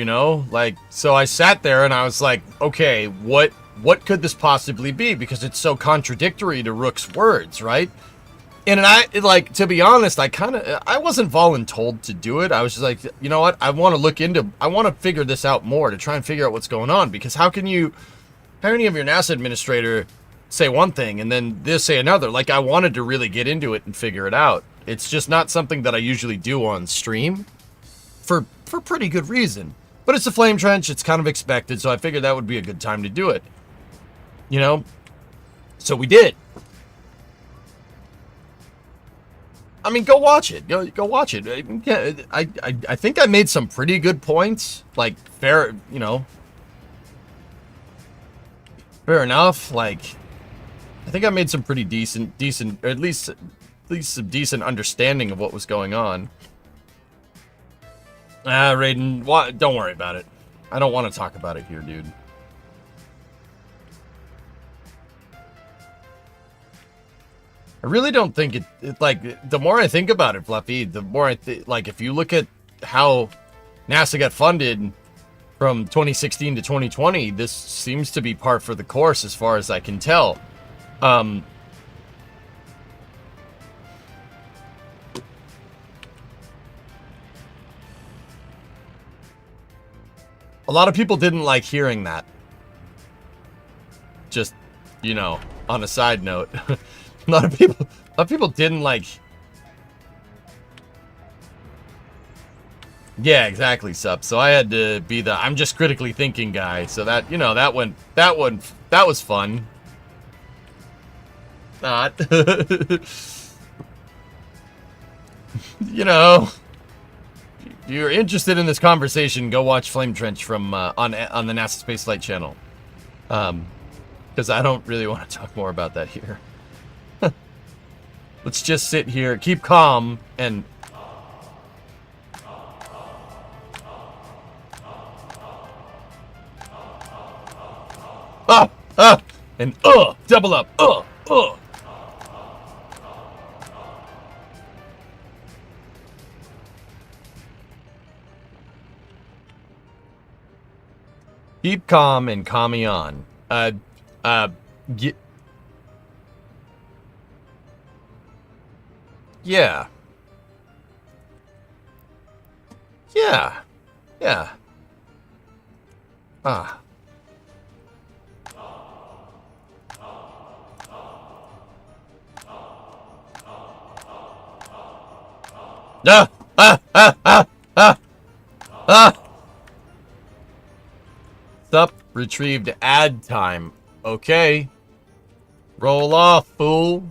Like, so I sat there and I was like, okay, what could this possibly be? Because it's so contradictory to Rook's words, right? And to be honest, I wasn't voluntold to do it. I was just like, you know what? I want to figure this out more to try and figure out what's going on. Because how can you have your NASA administrator say one thing and then this say another? Like, I wanted to really get into it and figure it out. It's just not something that I usually do on stream for pretty good reason. But it's a Flame Trench. It's kind of expected. So I figured that would be a good time to do it. So we did. I mean, go watch it. Go watch it. I think I made some pretty good points. Like, fair enough. Like, I think I made some pretty decent, or at least some decent understanding of what was going on. Raiden, don't worry about it. I don't want to talk about it here, dude. I really don't think it like, the more I think about it, Fluffy, the more I like, if you look at how NASA got funded from 2016 to 2020, this seems to be par for the course as far as I can tell. A lot of people didn't like hearing that. Just, on a side note. A lot of people didn't like. Yeah, exactly, Sup. So I had to be the I'm just critically thinking guy. So that, that was fun. Not. If you're interested in this conversation, go watch Flame Trench from on the NASA Space Flight channel. Because I don't really want to talk more about that here. Let's just sit here, keep calm, and... And double up, Keep calm and calm me on. Yeah. Yeah. Yeah. Ah. Stop. Retrieved ad time. Okay. Roll off, fool.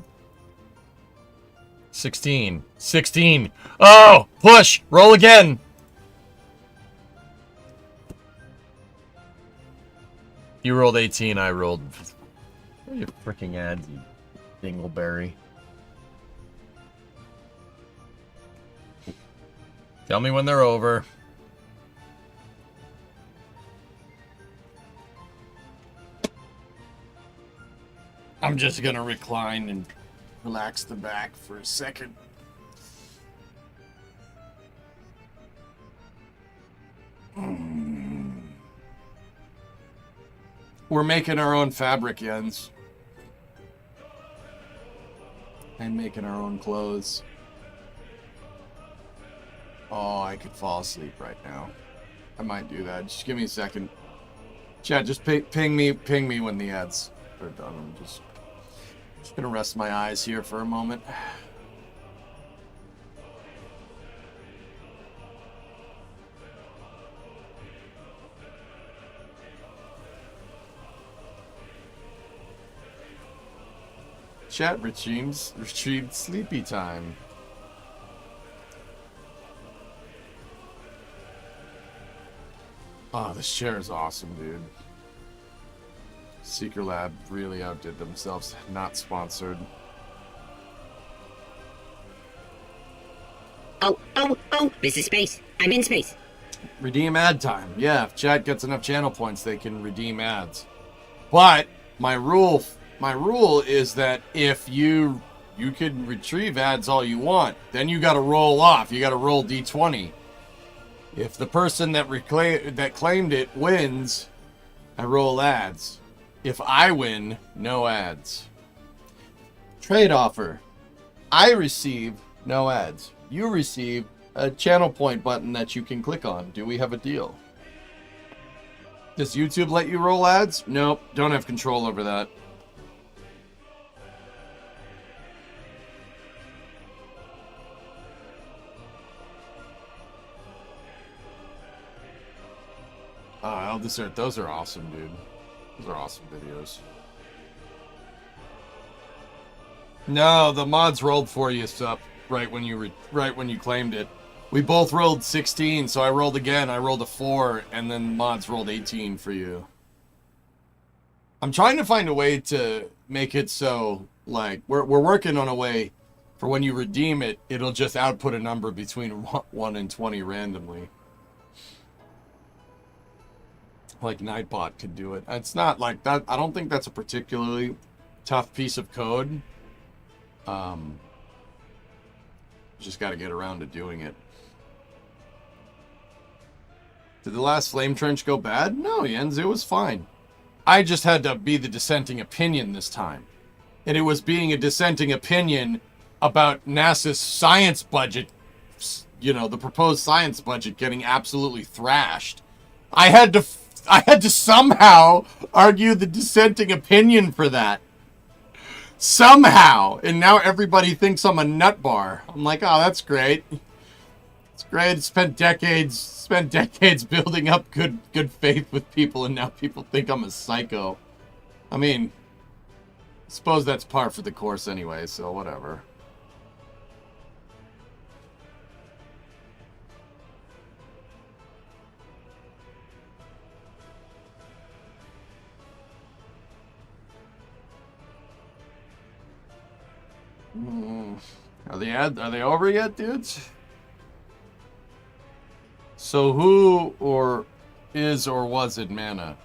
16. 16. Oh! Push! Roll again! You rolled 18, I rolled... Where are your freaking ads, you dingleberry? Tell me when they're over. I'm just gonna recline and relax the back for a second. We're making our own fabric, Jens. And making our own clothes. Oh, I could fall asleep right now. I might do that. Just give me a second. Chat, just ping me when the ads are done. I'm just gonna rest my eyes here for a moment. Chat retrieved sleepy time. Oh, this chair is awesome, dude. Seeker Lab really outdid themselves. Not sponsored. Oh, this is space. I'm in space. Redeem ad time. Yeah, if chat gets enough channel points, they can redeem ads. But my rule is that if you can retrieve ads all you want, then you got to roll off. You got to roll D20. If the person that claimed it wins, I roll ads. If I win, no ads. Trade offer. I receive no ads. You receive a channel point button that you can click on. Do we have a deal? Does YouTube let you roll ads? Nope. Don't have control over that. I'll desert. Those are awesome, dude. Those are awesome videos. No, the mods rolled for you, Sup, right when you claimed it. We both rolled 16, so I rolled again. I rolled a 4, and then mods rolled 18 for you. I'm trying to find a way to make it so, like, we're working on a way for when you redeem it, it'll just output a number between 1 and 20 randomly. Like Nightbot could do it. It's not like that. I don't think that's a particularly tough piece of code. Just got to get around to doing it. Did the last flame trench go bad? No, Jens, it was fine. I just had to be the dissenting opinion this time. And it was being a dissenting opinion about NASA's science budget, you know, the proposed science budget getting absolutely thrashed. I had to somehow argue the dissenting opinion for that. Somehow. And now everybody thinks I'm a nut bar. I'm like, oh, that's great. It's great. Spent decades building up good faith with people, and now people think I'm a psycho. I mean, I suppose that's par for the course anyway, so whatever. Are they over yet, dudes? So who or is or was it Mana?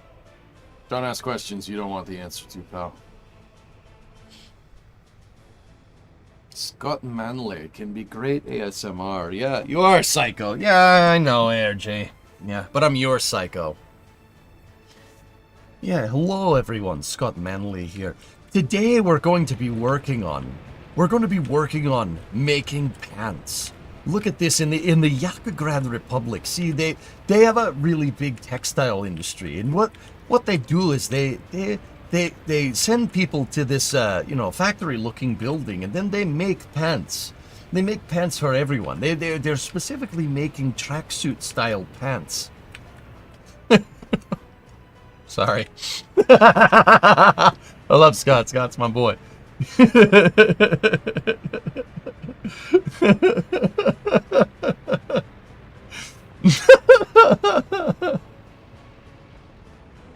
Don't ask questions you don't want the answer to, pal. Scott Manley can be great ASMR. Yeah, you are psycho. Yeah, I know, ARJ. Yeah, but I'm your psycho. Yeah, hello everyone. Scott Manley here. Today we're going to be working on making pants. Look at this in the Yakograd Republic. See, they have a really big textile industry, and what they do is they send people to this factory-looking building, and then they make pants. They make pants for everyone. They're specifically making tracksuit style pants. Sorry. I love Scott. Scott's my boy.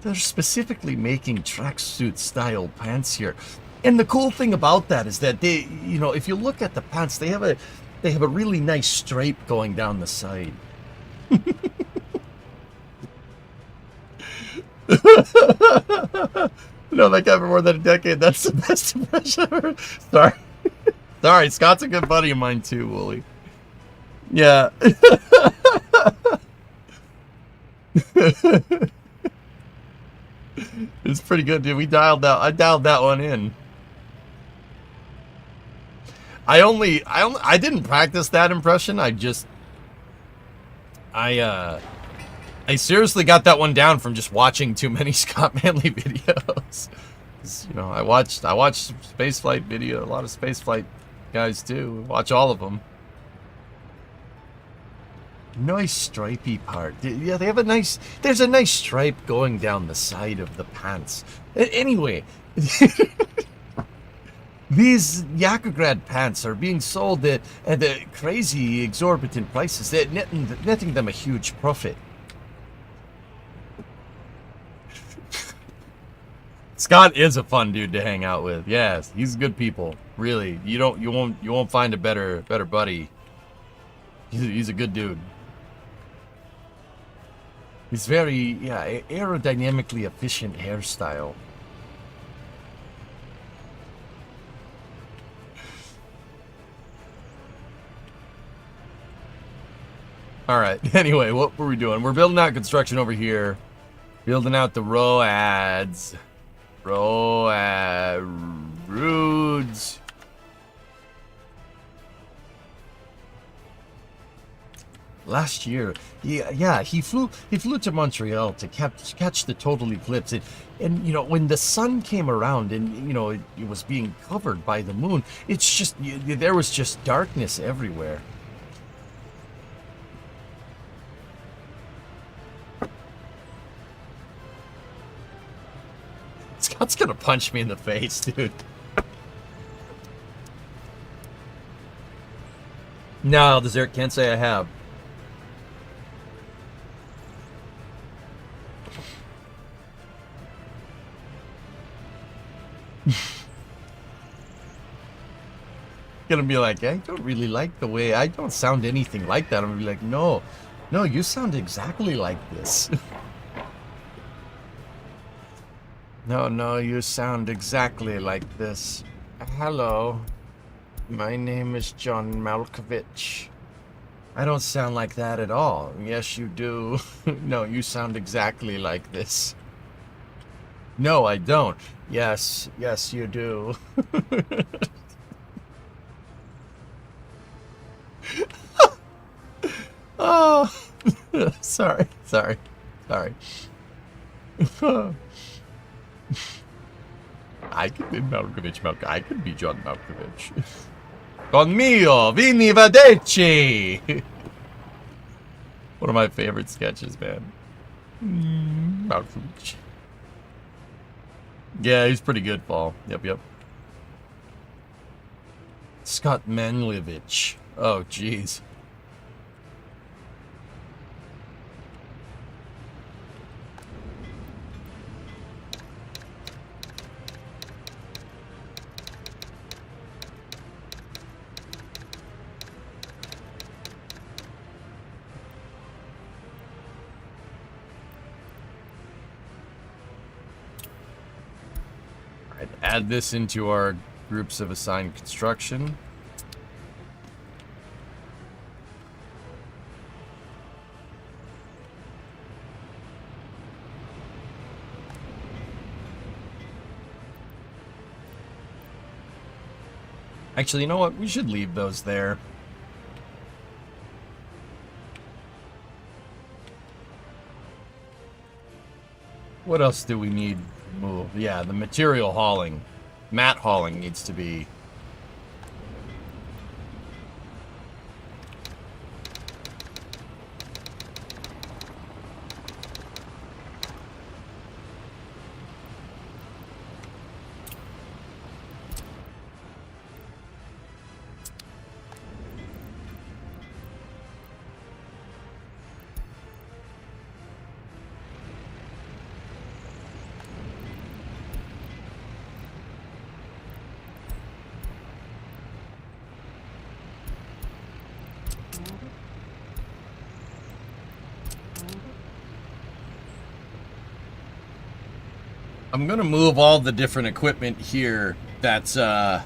They're specifically making tracksuit style pants here. And the cool thing about that is that they, you know, if you look at the pants, they have a really nice stripe going down the side. No, that guy for more than a decade. That's the best impression ever. Sorry. Sorry, Scott's a good buddy of mine too, Wooly. Yeah. It's pretty good, dude. I dialed that one in. I didn't practice that impression. I seriously got that one down from just watching too many Scott Manley videos. You know, I watched spaceflight video, a lot of spaceflight guys too. Watch all of them. Nice stripy part. Yeah, they have there's a nice stripe going down the side of the pants. Anyway, these Yakograd pants are being sold at crazy exorbitant prices, netting them a huge profit. Scott is a fun dude to hang out with. Yes, he's good people. Really, you won't find a better buddy. He's a good dude. He's very aerodynamically efficient hairstyle. All right. Anyway, what were we doing? We're building out construction over here. Building out the roads. Roads. Last year, he flew to Montreal to catch the total eclipse, and you know, when the sun came around and you know it was being covered by the moon, it's just there was just darkness everywhere. Scott's gonna punch me in the face, dude. No, dessert can't say I have. Gonna be like, I don't really like the way I don't sound anything like that. I'm gonna be like, no, you sound exactly like this. No, you sound exactly like this. Hello, my name is John Malkovich. I don't sound like that at all. Yes, you do. No, you sound exactly like this. No, I don't. Yes, you do. Oh, sorry. I could be Malkovich. I could be John Malkovich. Con mio, vini vadeci. One of my favorite sketches, man. Malkovich. Yeah, he's pretty good, Paul. Yep. Scott Manlevich. Oh, jeez. Add this into our groups of assigned construction. Actually, you know what? We should leave those there. What else do we need to move? Yeah, the material hauling. Mat hauling needs to be... I'm gonna move all the different equipment here that's yeah,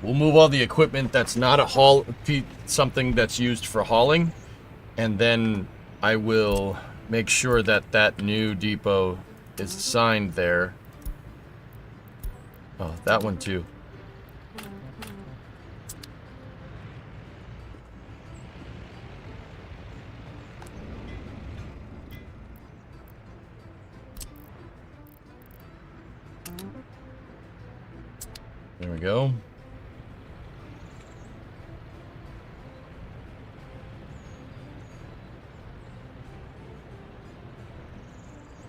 we'll move all the equipment that's not a something that's used for hauling, and then I will make sure that that new depot is assigned there. Oh, that one too. There we go.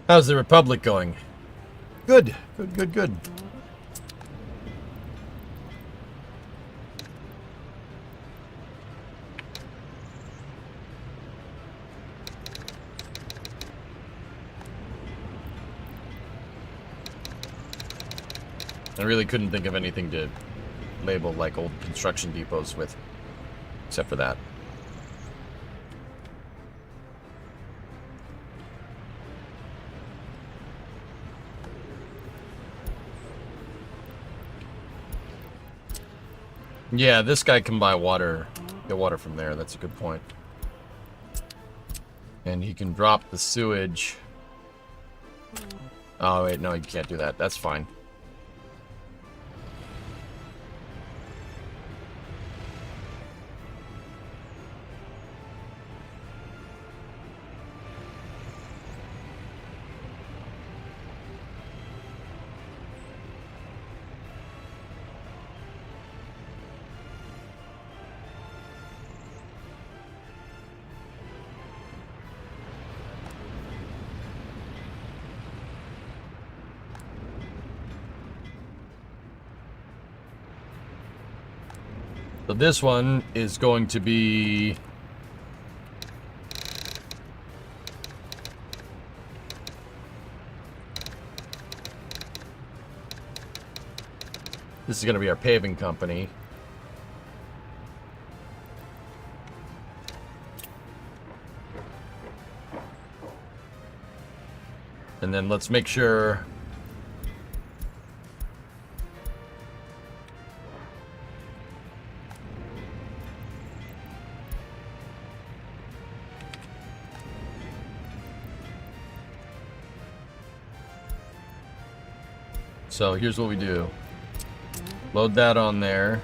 How's the Republic going? Good. Good, good, good. I really couldn't think of anything to label like old construction depots with, except for that. Yeah, this guy can buy water, get water from there. That's a good point. And he can drop the sewage. Oh, wait, no, you can't do that. That's fine. So this one is going to be... This is going to be our paving company. And then let's make sure... So here's what we do. Load that on there.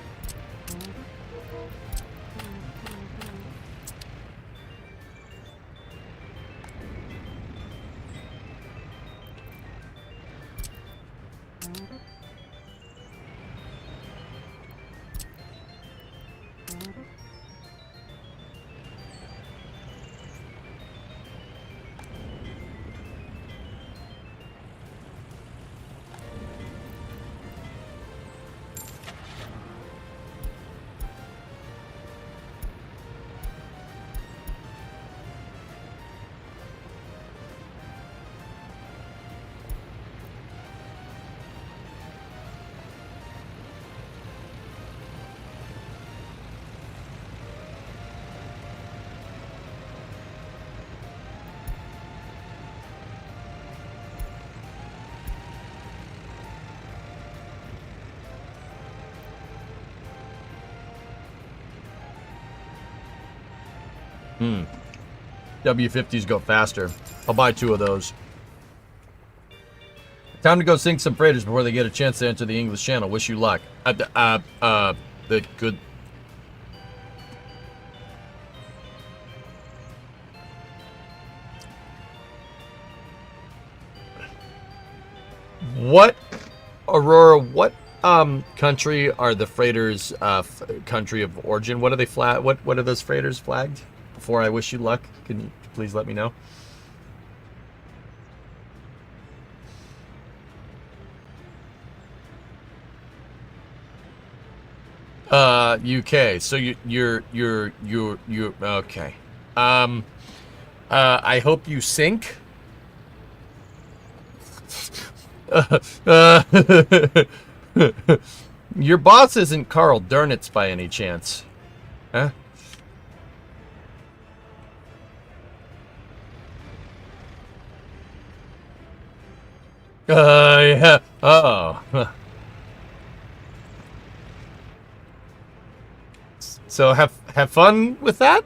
W50s go faster. I'll buy 2 of those. Time to go sink some freighters before they get a chance to enter the English Channel. Wish you luck. The good... What, Aurora, what country are the freighters country of origin? What are they what are those freighters flagged? Before I wish you luck, can you please let me know? UK. So you're okay. I hope you sink. Your boss isn't Carl Durnitz by any chance, huh? Yeah. Oh. So have fun with that?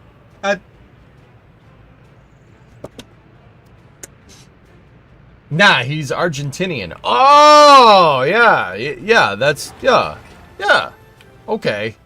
Nah, he's Argentinian. Oh, yeah. Yeah, that's yeah. Yeah. Okay.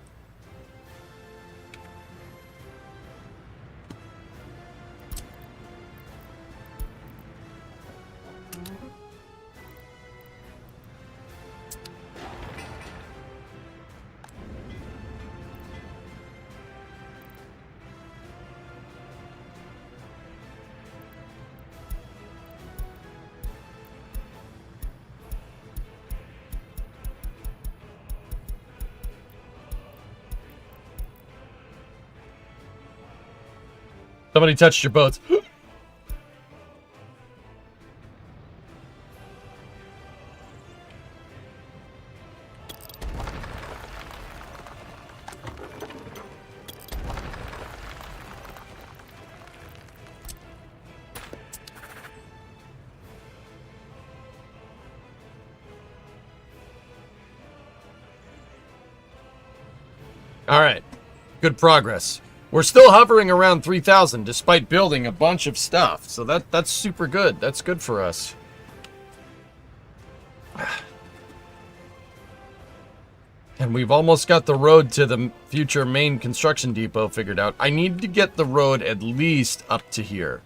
Somebody touched your boats. All right. Good progress. We're still hovering around 3,000 despite building a bunch of stuff. So that's super good. That's good for us. And we've almost got the road to the future main construction depot figured out. I need to get the road at least up to here.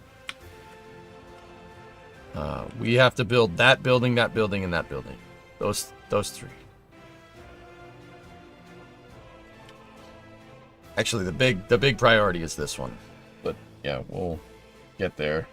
We have to build that building, and that building. Those three. Actually, the big priority is this one. But yeah, we'll get there.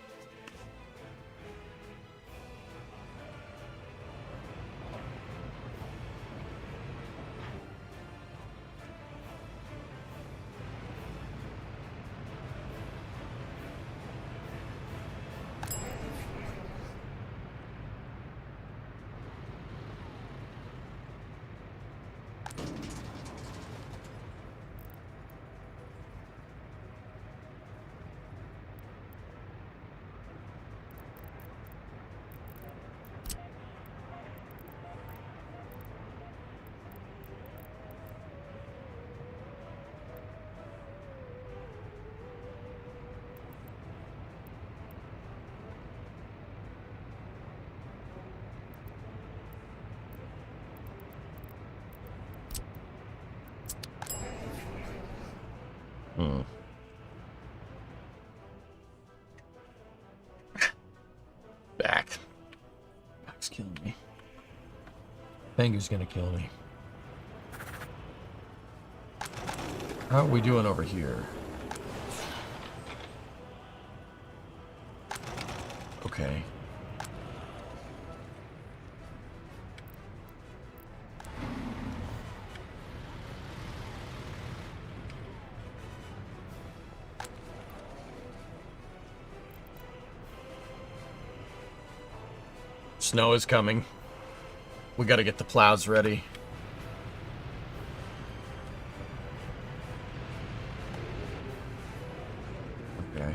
Back's killing me. Bangu's gonna kill me. How are we doing over here? Okay. Snow is coming. We gotta get the plows ready. Okay.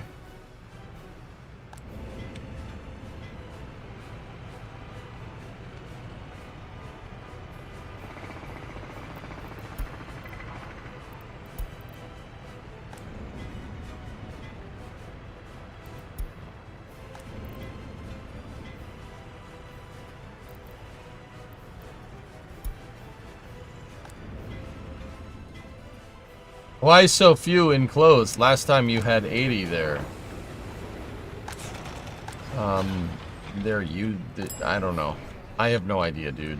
Why so few enclosed? Last time you had 80 there. I don't know. I have no idea, dude.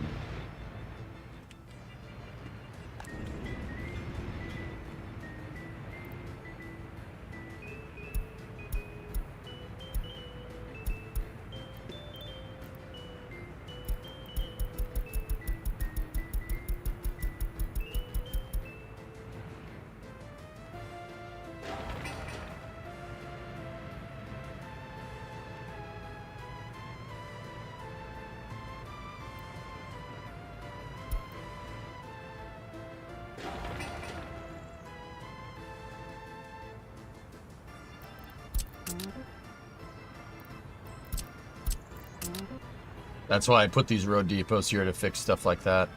That's why I put these road depots here to fix stuff like that.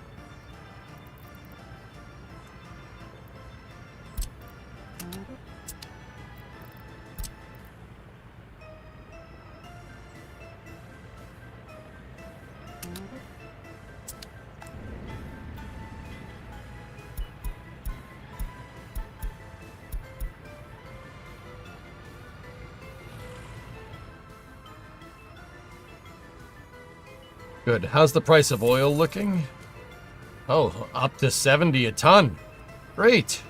Good. How's the price of oil looking? Oh, up to 70 a ton. Great.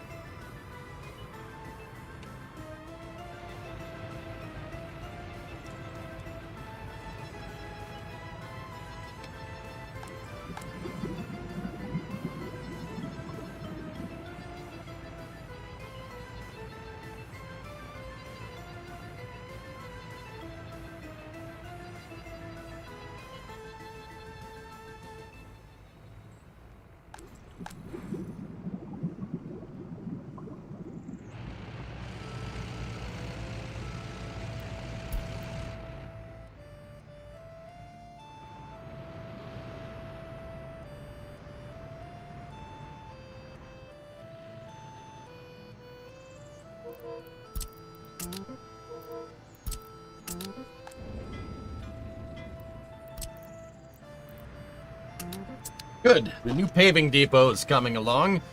Good. The new paving depot is coming along.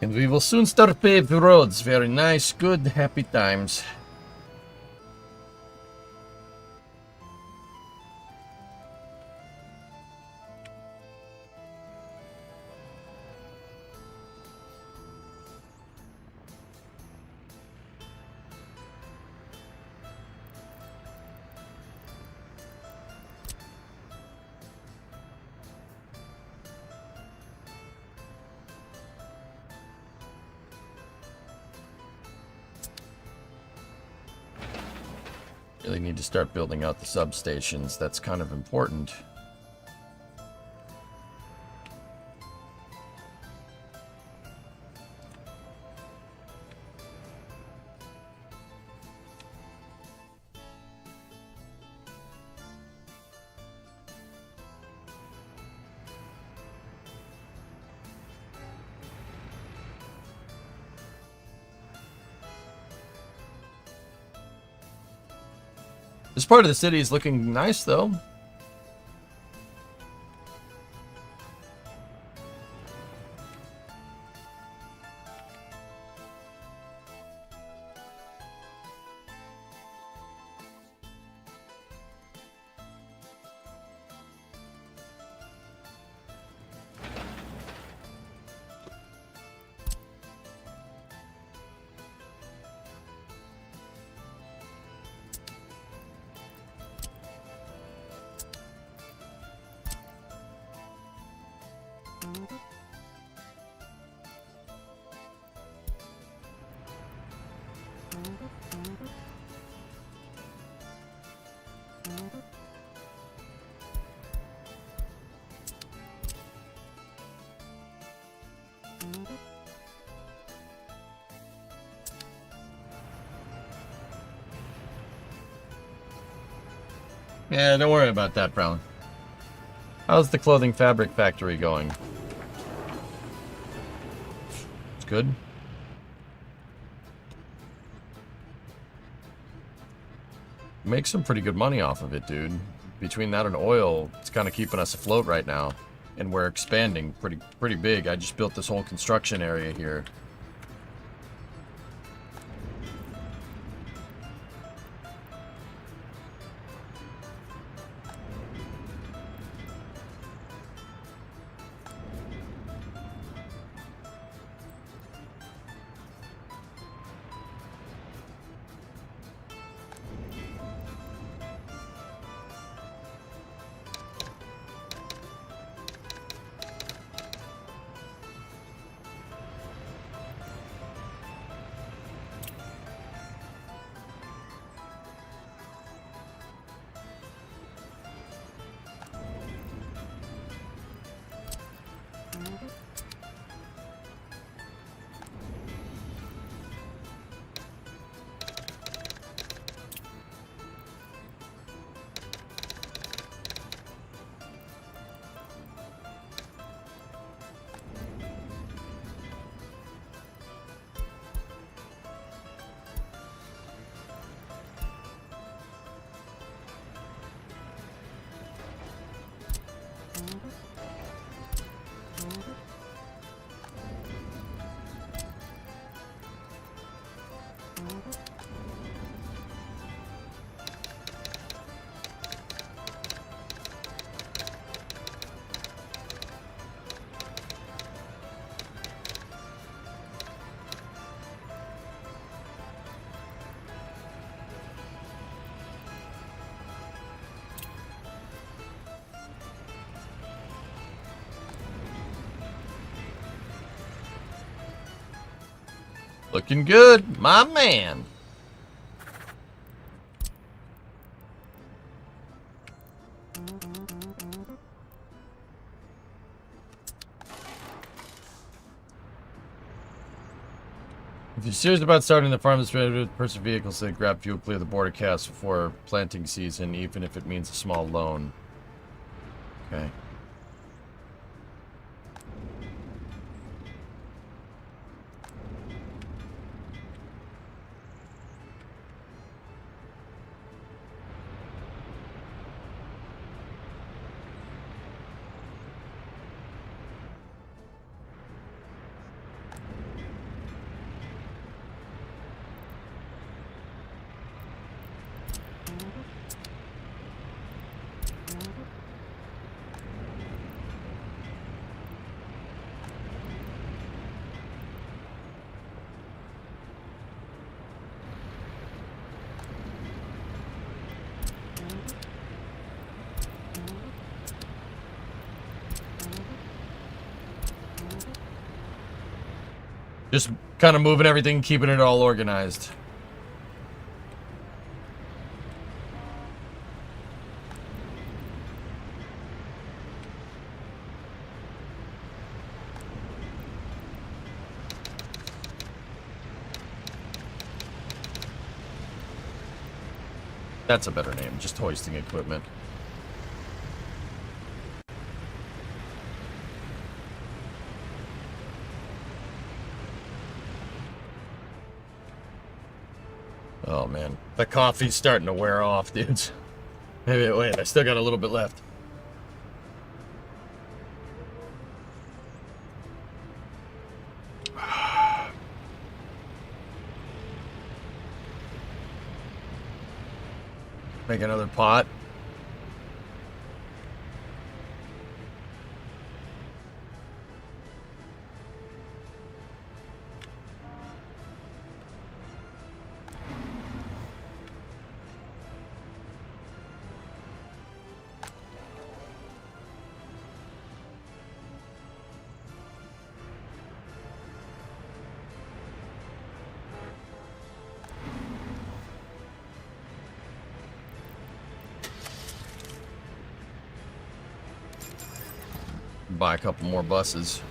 And we will soon start paved roads. Very nice, good, happy times. Really need to start building out the substations. That's kind of important. This part of the city is looking nice, though. Yeah, don't worry about that, Brown. How's the clothing fabric factory going? It's good. Make some pretty good money off of it, dude. Between that and oil, it's kind of keeping us afloat right now. And we're expanding pretty big. I just built this whole construction area here. Looking good, my man. If you're serious about starting the farm, this person vehicles that grab fuel, clear the border cast before planting season, even if it means a small loan. Okay. Just kind of moving everything, keeping it all organized. That's a better name, just hoisting equipment. Oh man, the coffee's starting to wear off, dudes. Maybe wait, I still got a little bit left. Make another pot. Buy a couple more buses.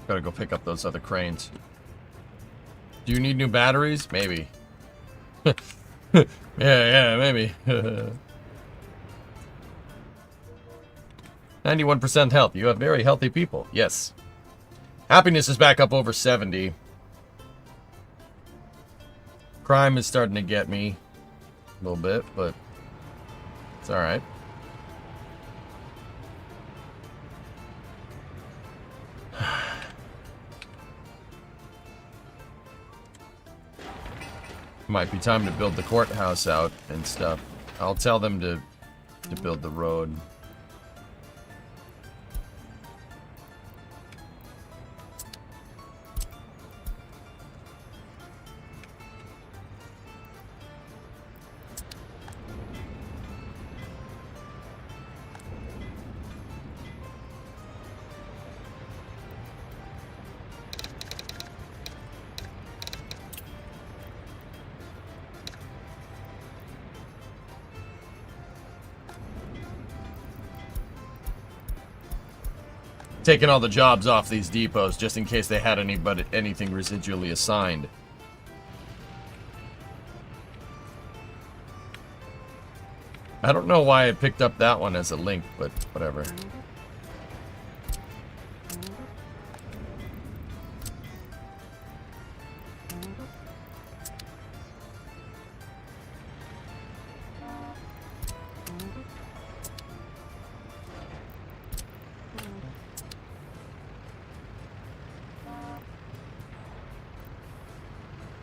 Gotta go pick up those other cranes. Do you need new batteries? Maybe. yeah, maybe. 91% health. You have very healthy people. Yes. Happiness is back up over 70. Crime is starting to get me a little bit, but it's alright. Might be time to build the courthouse out and stuff. I'll tell them to build the road. Taking all the jobs off these depots just in case they had anything residually assigned. I don't know why I picked up that one as a link, but whatever.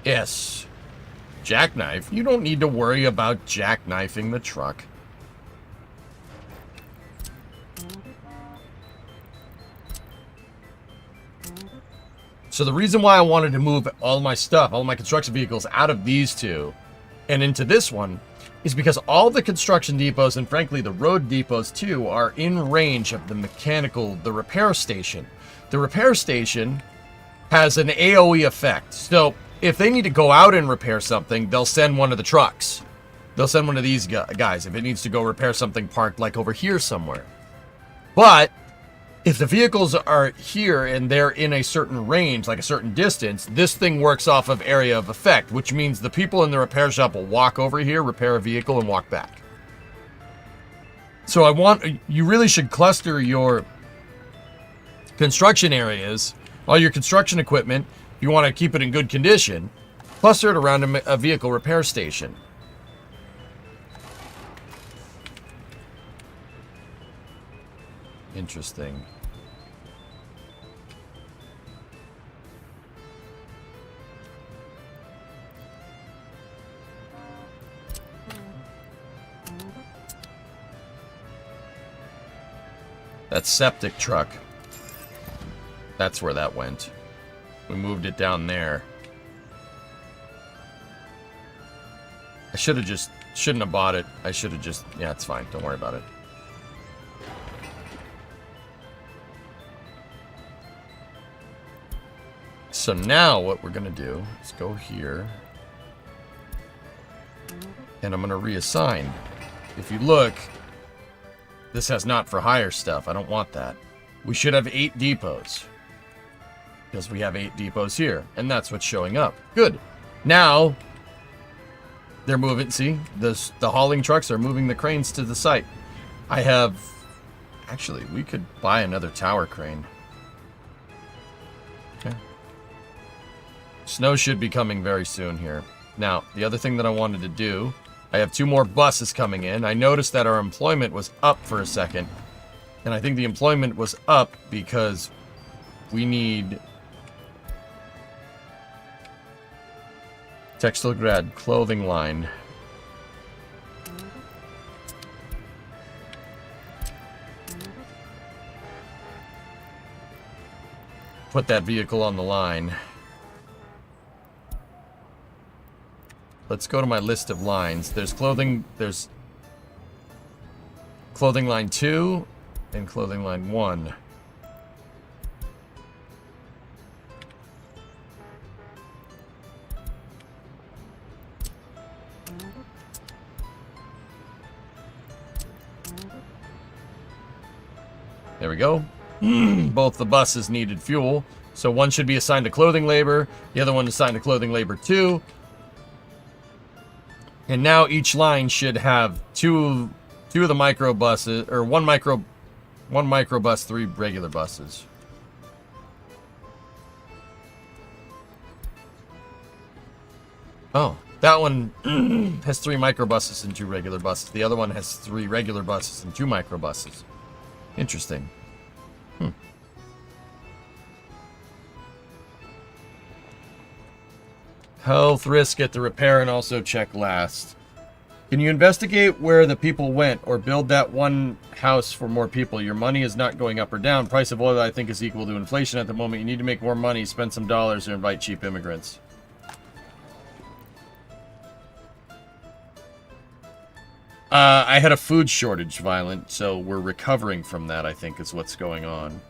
Yes. Jackknife? You don't need to worry about jackknifing the truck. So the reason why I wanted to move all my stuff, all my construction vehicles out of these two and into this one is because all the construction depots and frankly the road depots too are in range of the repair station. The repair station has an AoE effect. So if they need to go out and repair something, they'll send one of the trucks. They'll send one of these guys if it needs to go repair something parked like over here somewhere. But if the vehicles are here and they're in a certain range, like a certain distance, this thing works off of area of effect, which means the people in the repair shop will walk over here, repair a vehicle, and walk back. So you really should cluster your construction areas, all your construction equipment, if you want to keep it in good condition, cluster it around a vehicle repair station. Interesting. That septic truck. That's where that went. We moved it down there. I shouldn't have bought it. I should have just, yeah, it's fine. Don't worry about it. So now what we're going to do is go here. And I'm going to reassign. If you look, this has not for hire stuff. I don't want that. We should have 8 depots. Because we have 8 depots here. And that's what's showing up. Good. Now, they're moving. See, the hauling trucks are moving the cranes to the site. I have... Actually, we could buy another tower crane. Okay. Snow should be coming very soon here. Now, the other thing that I wanted to do, I have 2 more buses coming in. I noticed that our employment was up for a second. And I think the employment was up because we need Textilgrad clothing line. Put that vehicle on the line. Let's go to my list of lines. There's clothing line 2 and clothing line 1. There we go. Both the buses needed fuel. So one should be assigned to clothing labor. The other one assigned to clothing labor 2. And now each line should have two of the micro buses, or one micro bus, 3 regular buses. Oh, that one has 3 micro buses and 2 regular buses. The other one has 3 regular buses and 2 micro buses. Interesting. Health risk at the repair and also check last. Can you investigate where the people went or build that one house for more people? Your money is not going up or down. Price of oil, I think, is equal to inflation at the moment. You need to make more money, spend some dollars, or invite cheap immigrants. I had a food shortage, Violent, so we're recovering from that, I think, is what's going on.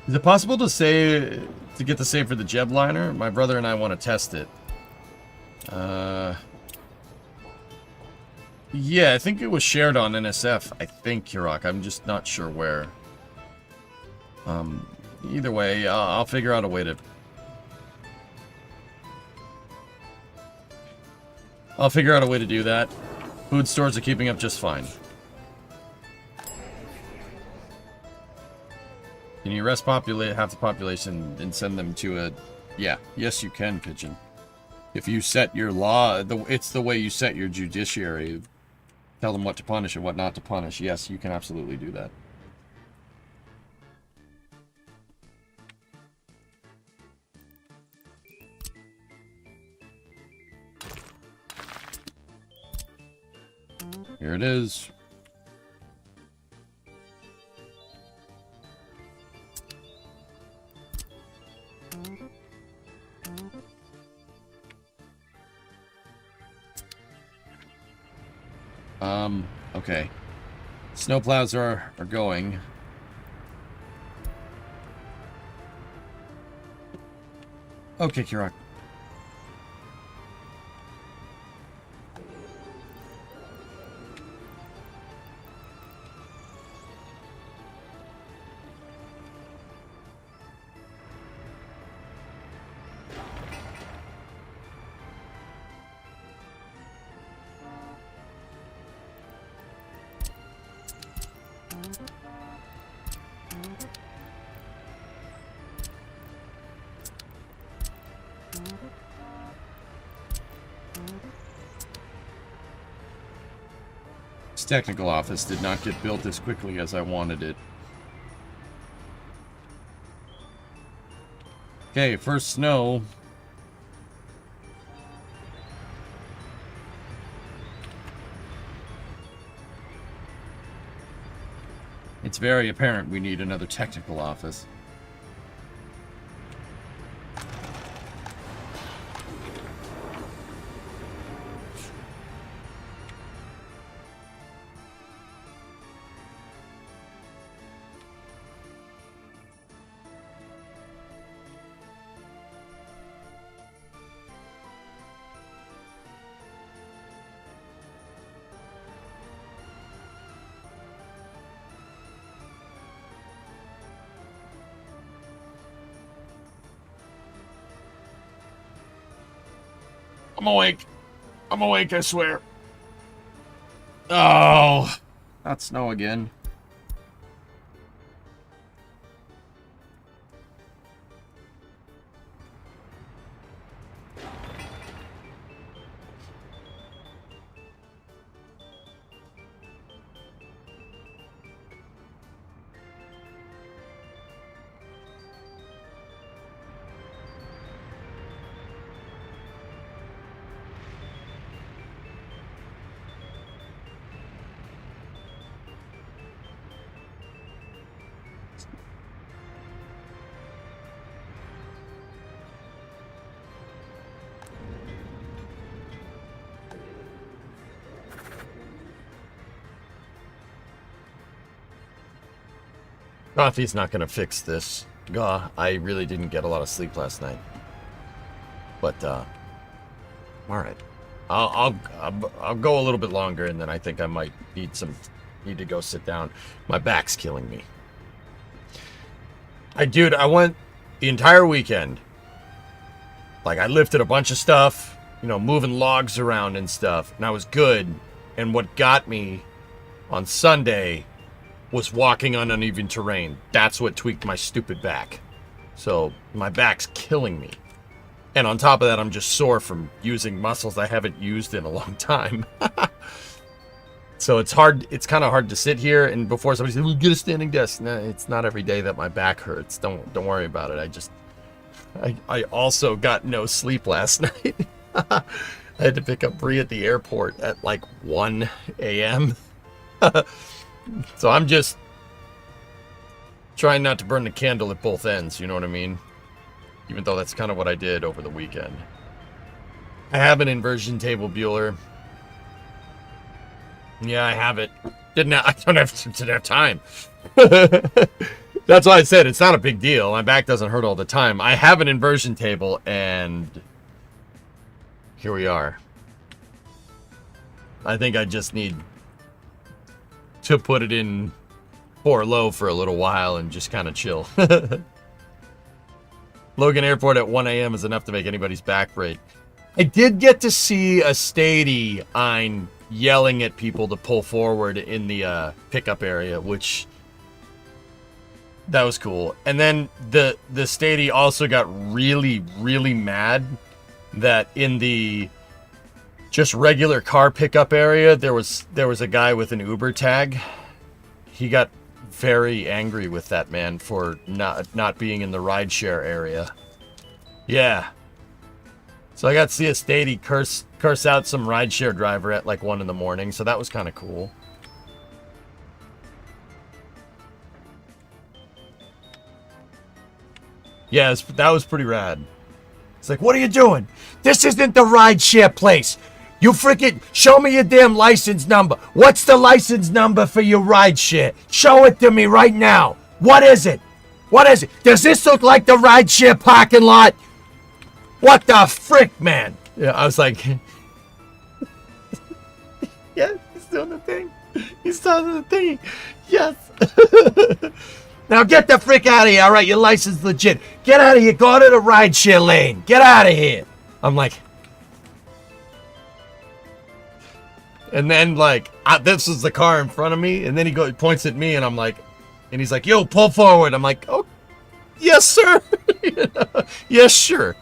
Is it possible to get the save for the Jebliner? My brother and I want to test it. Yeah, I think it was shared on NSF. I think, Kirok. I'm just not sure where. Either way, I'll figure out a way to... I'll figure out a way to do that. Food stores are keeping up just fine. Can you arrest half the population and send them to a... Yeah. Yes, you can, Pigeon. If you set your law... It's the way you set your judiciary. Tell them what to punish and what not to punish. Yes, you can absolutely do that. Here it is. Okay. Snowplows are going. Okay, Kirok. This technical office did not get built as quickly as I wanted it. Okay, first snow. It's very apparent we need another technical office. I'm awake. I'm awake, I swear. Oh, not snow again. Coffee's not gonna fix this. I really didn't get a lot of sleep last night. But all right, I'll go a little bit longer, and then I think I might need to go sit down. My back's killing me. I went the entire weekend. Like, I lifted a bunch of stuff, you know, moving logs around and stuff, and I was good. And what got me on Sunday was walking on uneven terrain. That's what tweaked my stupid back. So my back's killing me. And on top of that, I'm just sore from using muscles I haven't used in a long time. So it's hard. It's kind of hard to sit here and before somebody says, "Well, get a standing desk." No, it's not every day that my back hurts. Don't worry about it. I also got no sleep last night. I had to pick up Bree at the airport at like 1 a.m. So I'm just trying not to burn the candle at both ends, you know what I mean? Even though that's kind of what I did over the weekend. I have an inversion table, Bueller. Yeah, I have it. Didn't have time. That's why I said it's not a big deal. My back doesn't hurt all the time. I have an inversion table, and here we are. I think I just need to put it in 4 low for a little while and just kind of chill. Logan Airport at 1 a.m. is enough to make anybody's back break. I did get to see a Stady Ein yelling at people to pull forward in the pickup area, which that was cool. And then the Stady also got really, really mad that in the just regular car pickup area, there was a guy with an Uber tag. He got very angry with that man for not being in the rideshare area. Yeah. So I got to see a statey curse out some rideshare driver at like 1 in the morning, so that was kind of cool. Yeah, that was pretty rad. It's like, what are you doing? This isn't the rideshare place. You freaking show me your damn license number. What's the license number for your rideshare? Show it to me right now. What is it? What is it? Does this look like the rideshare parking lot? What the frick, man? Yeah, I was like, yeah, he's doing the thing. He's doing the thing. Yes. Now get the frick out of here. All right, your license legit. Get out of here. Go to the rideshare lane. Get out of here. I'm like, and then like, this was the car in front of me, and then he points at me, and I'm like, and he's like, yo, pull forward. I'm like, oh, yes, sir. Yes, sure.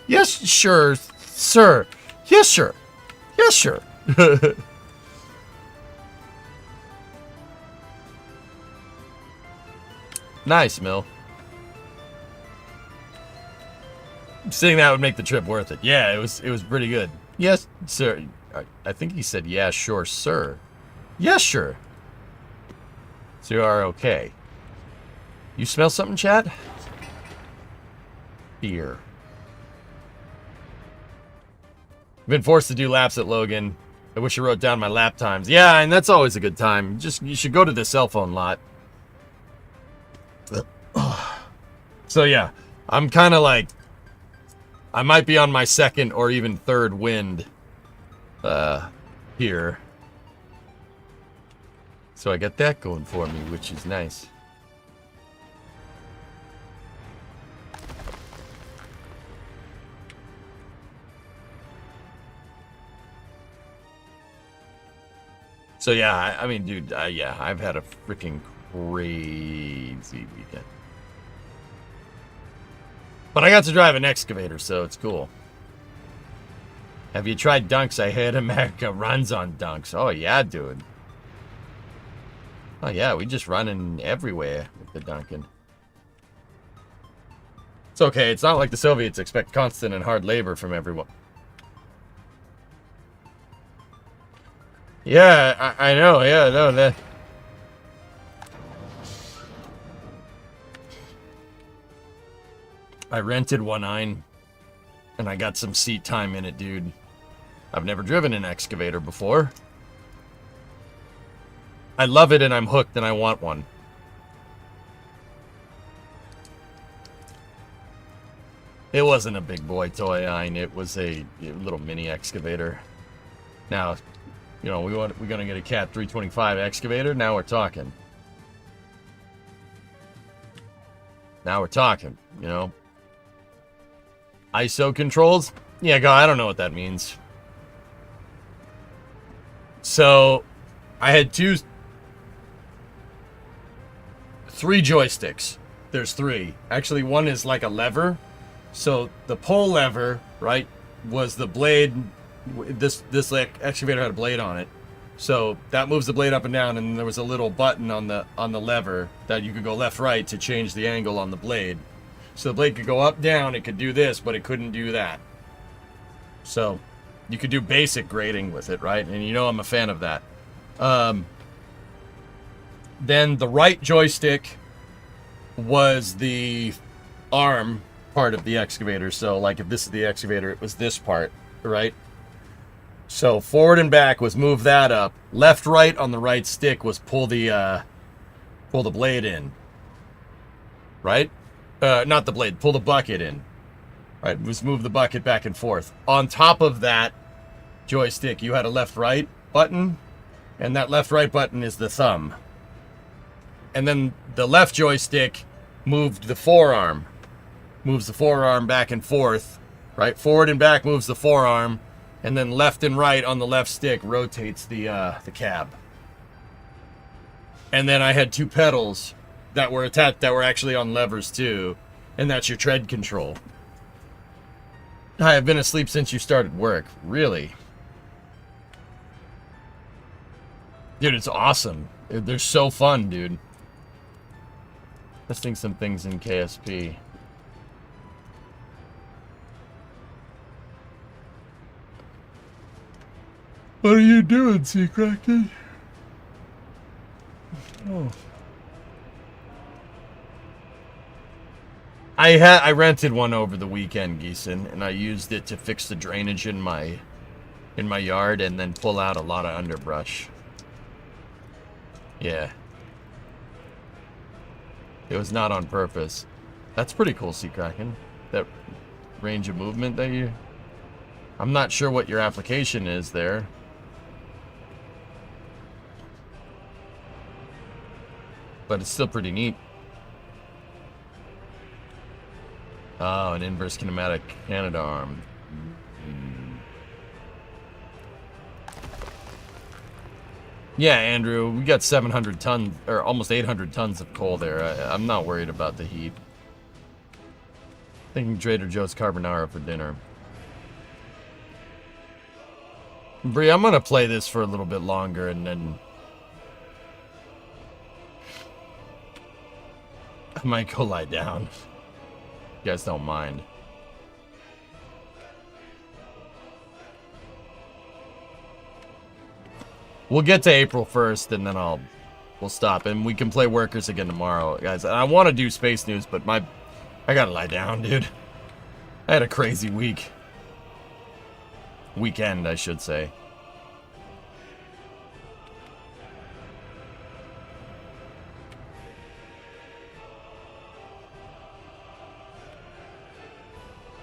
Yes, sure, sir. Yes, sure. Yes, sure. Nice, Mill. Saying that would make the trip worth it. Yeah, it was pretty good. Yes, sir. I think he said, yeah, sure, sir. Yes, sure. So you are okay. You smell something, Chad? Beer. Been forced to do laps at Logan. I wish I wrote down my lap times. Yeah, and that's always a good time. You should go to the cell phone lot. So yeah, I'm kind of like, I might be on my second or even third wind here. So I got that going for me, which is nice. So yeah, I mean, dude, yeah, I've had a freaking crazy weekend. But I got to drive an excavator, so it's cool. Have you tried dunks? I heard America runs on dunks. Oh yeah, dude. Oh yeah, we just running everywhere with the Duncan. It's okay, it's not like the Soviets expect constant and hard labor from everyone. Yeah, I know, yeah, no, that... I rented 1.9, and I got some seat time in it, dude. I've never driven an excavator before. I love it, and I'm hooked, and I want one. It wasn't a big boy toy, it was a little mini excavator. Now, you know, we're gonna get a Cat 325 excavator. Now we're talking. Now we're talking, you know. ISO controls? Yeah, I don't know what that means. So, I had 3 joysticks. There's 3. Actually, one is like a lever. So, the pull lever, right, was the blade. This like excavator had a blade on it. So, that moves the blade up and down, and there was a little button on the lever that you could go left, right to change the angle on the blade. So the blade could go up, down, it could do this, but it couldn't do that. So you could do basic grading with it, right? And you know I'm a fan of that. Then the right joystick was the arm part of the excavator. So like if this is the excavator, it was this part, right? So forward and back was move that up. Left, right on the right stick was pull the blade in, right? Not the blade, pull the bucket in. Right, was move the bucket back and forth. On top of that joystick, you had a left-right button, and that left-right button is the thumb. And then the left joystick moved the forearm. Moves the forearm back and forth, right? Forward and back moves the forearm, and then left and right on the left stick rotates the cab. And then I had 2 pedals that were attached, that were actually on levers too, and that's your tread control. Hi, I've been asleep since you started work. Really? Dude, it's awesome. They're so fun, dude. Testing some things in KSP. What are you doing, Sea Kraken? Oh. I rented one over the weekend, Geeson, and I used it to fix the drainage in my yard and then pull out a lot of underbrush. Yeah. It was not on purpose. That's pretty cool, Sea Kraken. That range of movement that you... I'm not sure what your application is there. But it's still pretty neat. Oh, an inverse kinematic Canada arm. Yeah, Andrew, we got 700 tons, or almost 800 tons of coal there. I'm not worried about the heat. Thinking Trader Joe's carbonara for dinner. Bree, I'm gonna play this for a little bit longer and then... I might go lie down. You guys don't mind. We'll get to April 1st and then we'll stop and we can play Workers again tomorrow, guys. I want to do Space News, but I gotta lie down, dude. I had a crazy week. Weekend, I should say.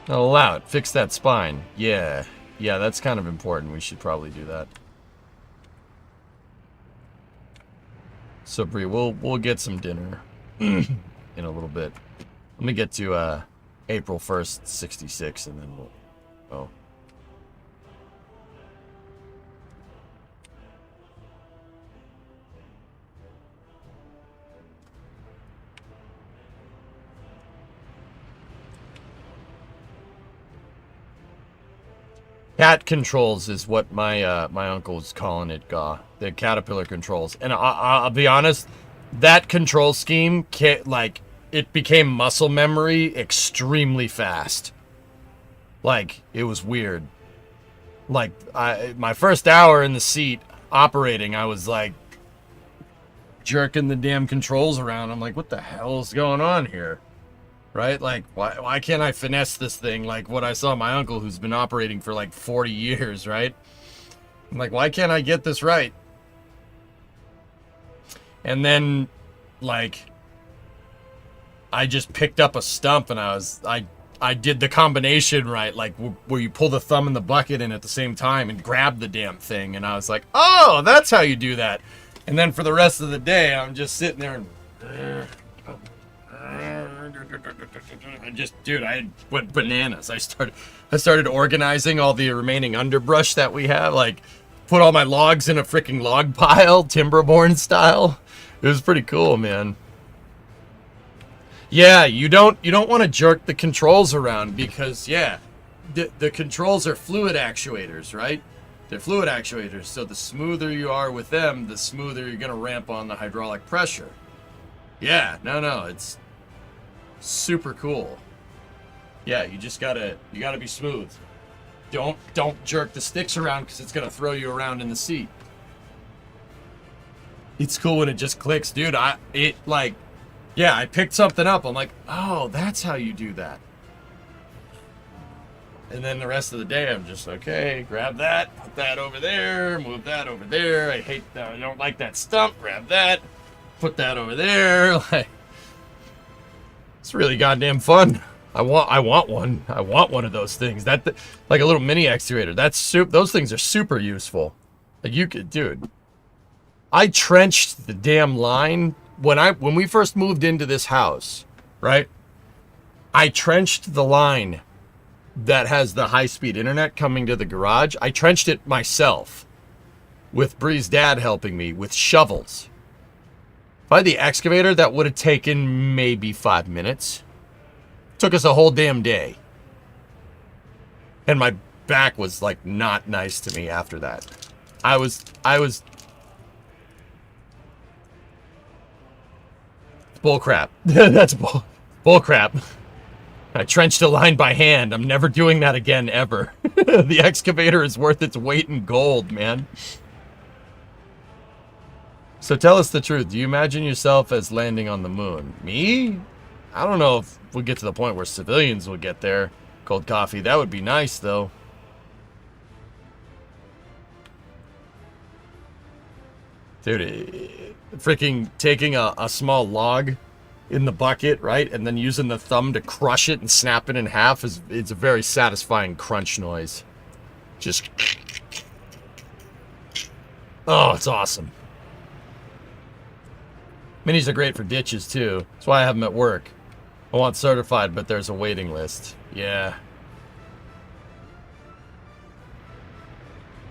I'll allow it. Fix that spine. Yeah. Yeah, that's kind of important. We should probably do that. So, Bree, we'll get some dinner in a little bit. Let me get to April 1st, 66, and then we'll... Oh. Cat controls is what my my uncle's calling it, Gaw. The caterpillar controls. And I'll be honest, that control scheme, like, it became muscle memory extremely fast. Like, it was weird. Like, my first hour in the seat operating, I was like jerking the damn controls around. I'm like, what the hell is going on here? Right? Like, why can't I finesse this thing like what I saw my uncle who's been operating for like 40 years, right? I'm like, why can't I get this right? And then, like, I just picked up a stump and I did the combination right, like where you pull the thumb in the bucket in at the same time and grab the damn thing. And I was like, oh, that's how you do that. And then for the rest of the day, I'm just sitting there and... I went bananas. I started organizing all the remaining underbrush that we have, like put all my logs in a freaking log pile, Timberborn style. It was pretty cool, man. Yeah, you don't want to jerk the controls around because the controls are fluid actuators, right? They're fluid actuators, so the smoother you are with them, the smoother you're gonna ramp on the hydraulic pressure. Yeah, no, it's super cool. Yeah, you gotta be smooth. Don't jerk the sticks around because it's gonna throw you around in the seat. It's cool when it just clicks, dude. I picked something up. I'm like, oh, that's how you do that. And then the rest of the day, I'm just, okay, grab that, put that over there, move that over there. I don't like that stump. Grab that, put that over there. Like, it's really goddamn fun. I want one. I want one of those things. Like a little mini excavator. Those things are super useful. Like, you could, dude. I trenched the damn line when we first moved into this house, right? I trenched the line that has the high-speed internet coming to the garage. I trenched it myself with Bree's dad helping me with shovels. If I had the excavator, that would have taken maybe 5 minutes. Took us a whole damn day. And my back was, like, not nice to me after that. I was Bullcrap. That's bullcrap. I trenched a line by hand. I'm never doing that again, ever. The excavator is worth its weight in gold, man. So tell us the truth. Do you imagine yourself as landing on the moon? Me? I don't know if we'll get to the point where civilians will get there. Cold coffee. That would be nice, though. Dude, freaking taking a small log in the bucket, right? And then using the thumb to crush it and snap it in half it's a very satisfying crunch noise. Just... Oh, it's awesome. Minis are great for ditches, too. That's why I have them at work. I want certified, but there's a waiting list. Yeah.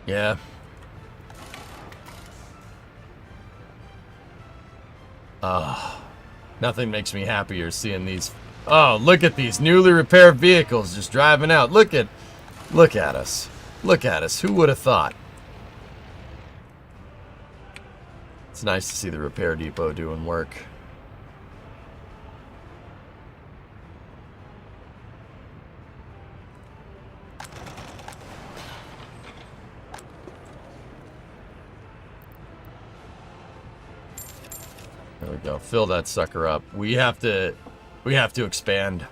Yeah. Nothing makes me happier seeing these. Oh, look at these newly repaired vehicles just driving out. Look at us. Look at us. Who would have thought? It's nice to see the repair depot doing work. There we go. Fill that sucker up. We have to expand.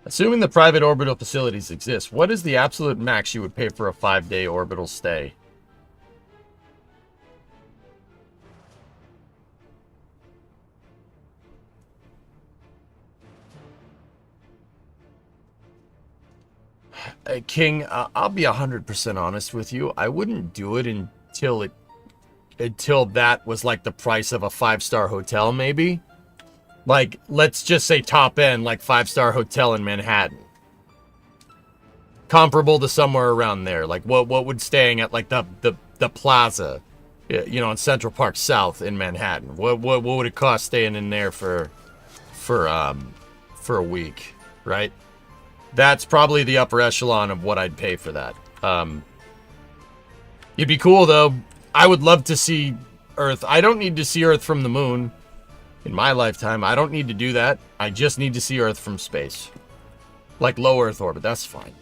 Assuming the private orbital facilities exist, what is the absolute max you would pay for a 5-day orbital stay? King, I'll be 100% honest with you. I wouldn't do it until that was like the price of a 5-star hotel, maybe. Like, let's just say top end, like 5-star hotel in Manhattan. Comparable to somewhere around there. Like, what would staying at like the Plaza, you know, in Central Park South in Manhattan? What would it cost staying in there for a week, right? That's probably the upper echelon of what I'd pay for that. It'd be cool, though. I would love to see Earth. I don't need to see Earth from the moon in my lifetime. I don't need to do that. I just need to see Earth from space. Like low Earth orbit. That's fine.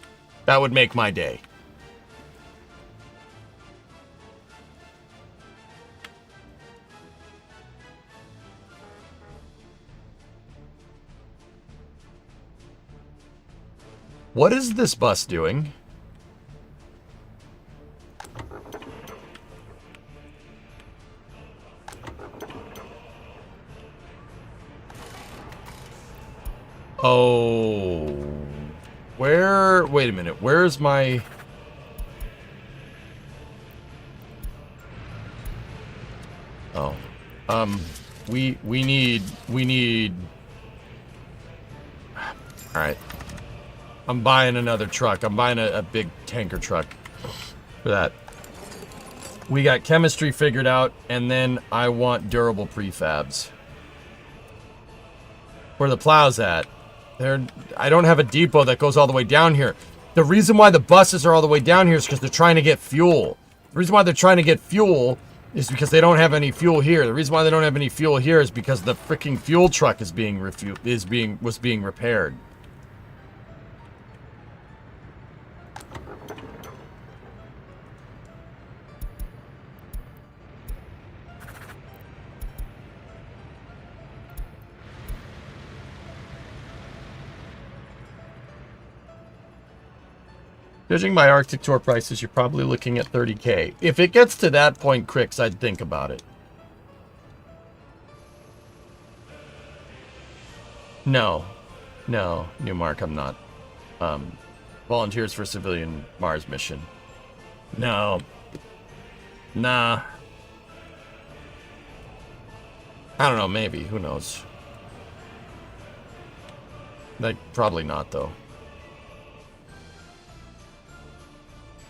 That would make my day. What is this bus doing? Oh, wait a minute, where's my... Oh, we need... All right. I'm buying another truck. I'm buying a big tanker truck for that. We got chemistry figured out, and then I want durable prefabs. Where the plow's at. I don't have a depot that goes all the way down here. The reason why the buses are all the way down here is because they're trying to get fuel. The reason why they're trying to get fuel is because they don't have any fuel here. The reason why they don't have any fuel here is because the freaking fuel truck was being repaired. Judging by Arctic tour prices, you're probably looking at 30K. If it gets to that point, Crix, I'd think about it. No, Newmark, I'm not. Volunteers for civilian Mars mission. No. Nah. I don't know, maybe. Who knows? Like, probably not, though.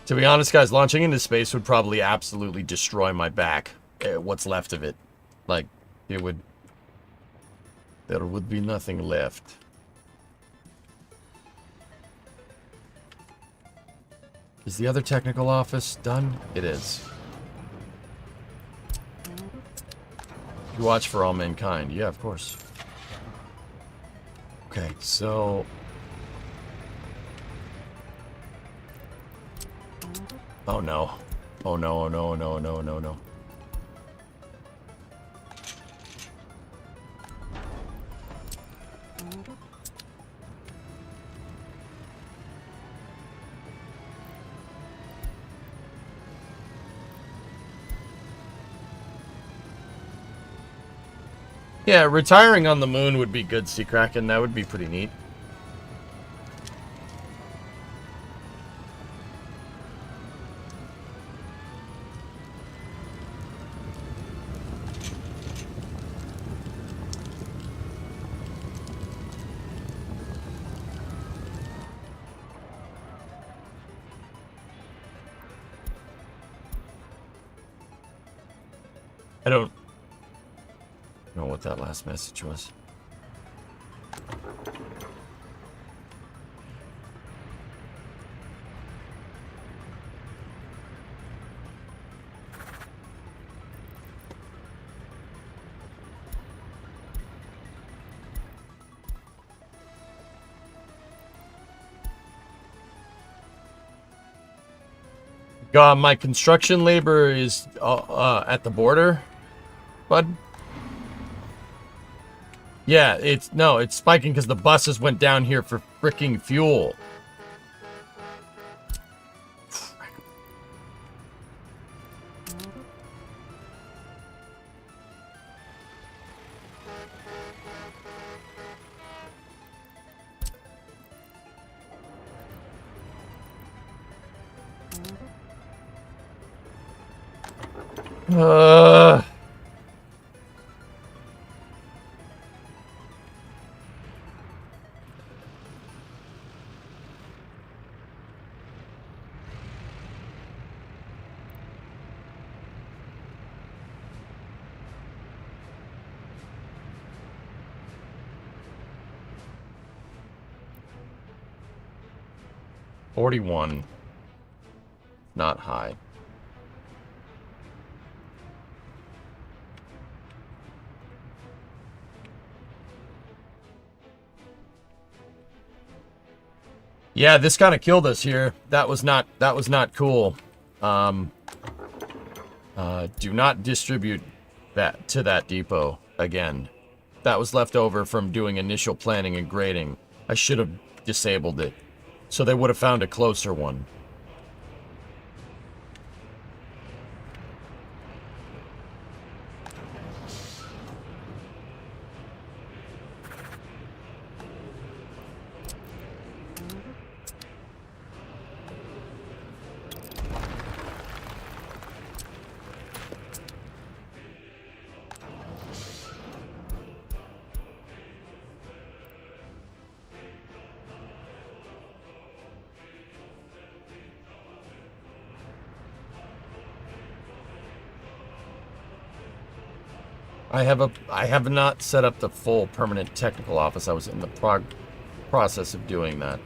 To be honest, guys, launching into space would probably absolutely destroy my back. what's left of it. Like, it would... There would be nothing left. Is the other technical office done? It is. You watch for all mankind. Yeah, of course. Okay, so... Oh no. Oh no, oh no, oh no, no, no, no. Yeah, retiring on the moon would be good, Sea Kraken. That would be pretty neat. I don't know what that last message was. God, my construction labor is at the border, bud. Yeah, it's spiking because the buses went down here for freaking fuel. Uh 41. Not high. Yeah, this kind of killed us here. That was not cool. Do not distribute that to that depot again. That was left over from doing initial planning and grading. I should have disabled it, so they would have found a closer one. I have not set up the full permanent technical office. I was in the process of doing that.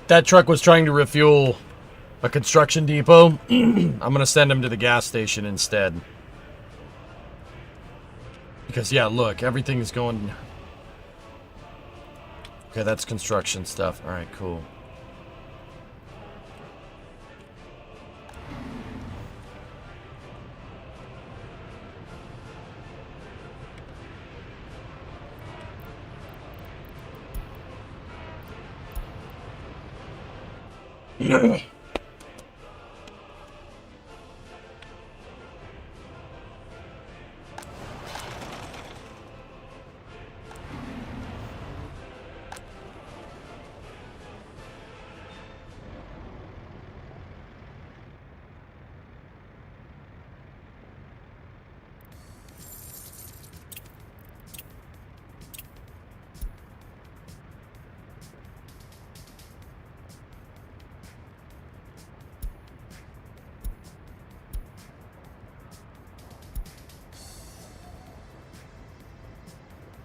That truck was trying to refuel a construction depot. I'm gonna send him to the gas station instead. Because, yeah, look, everything's going... Okay, that's construction stuff. Alright, cool.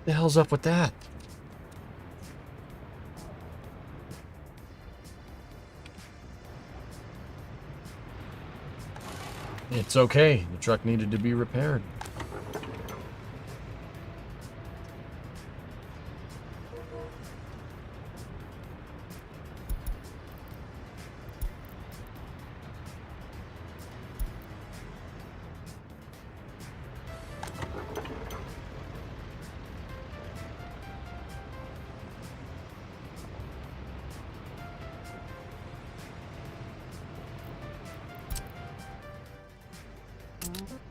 The hell's up with that? It's okay. The truck needed to be repaired.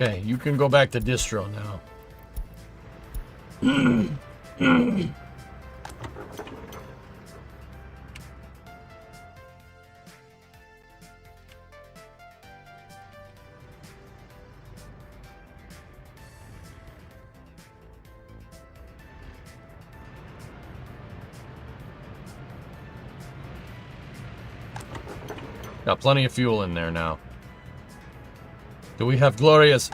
Okay, you can go back to distro now. Got plenty of fuel in there now. Do we have glorious...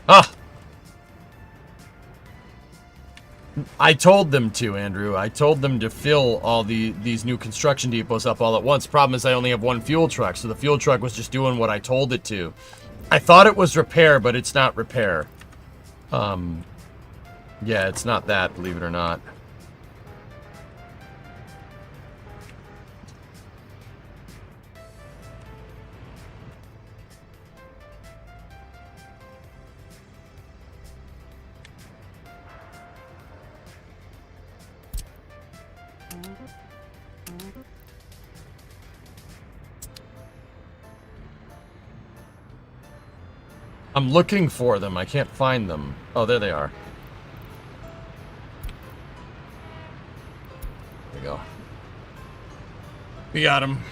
Ah! I told them to, Andrew. I told them to fill all these new construction depots up all at once. Problem is I only have one fuel truck, so the fuel truck was just doing what I told it to. I thought it was repair, but it's not repair. Yeah, it's not that, believe it or not. I'm looking for them. I can't find them. Oh, there they are. There we go. We got them.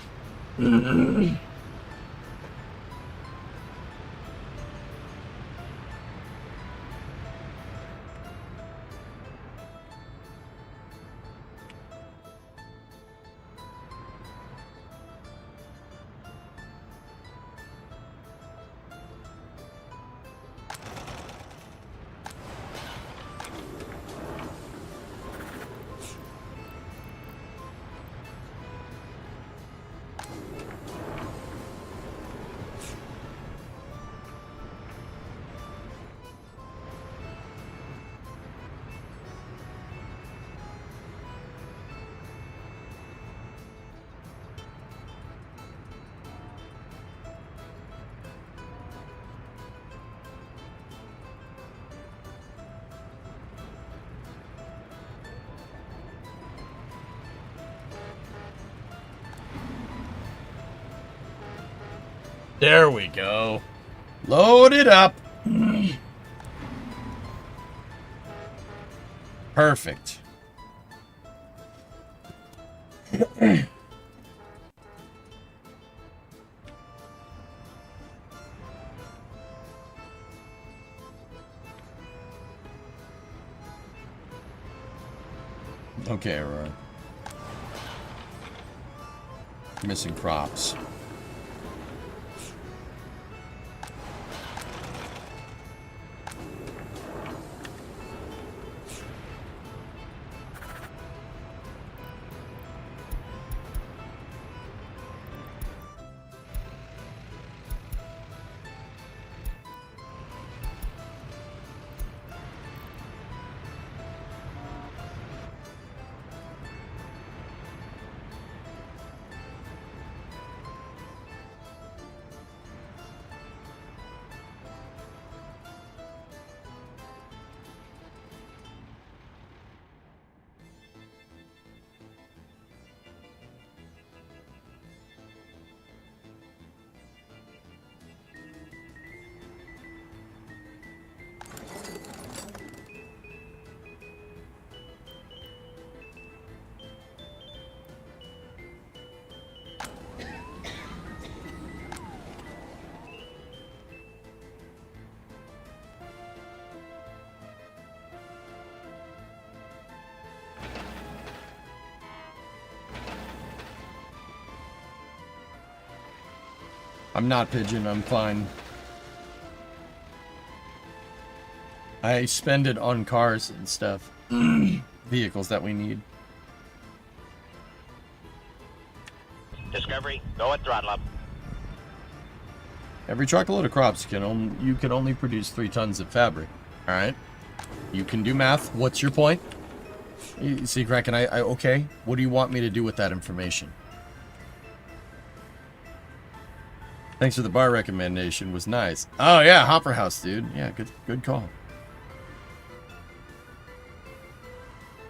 There we go. Load it up. Perfect. Okay, Aurora. Missing crops. I'm not pigeon, I'm fine. I spend it on cars and stuff. Vehicles that we need. Discovery, go at throttle up. Every truckload of crops you can only produce 3 tons of fabric. All right. You can do math. What's your point? You see, Kraken, okay. What do you want me to do with that information? Thanks for the bar recommendation. Was nice. Oh yeah, Hopper House, dude. Yeah, good call.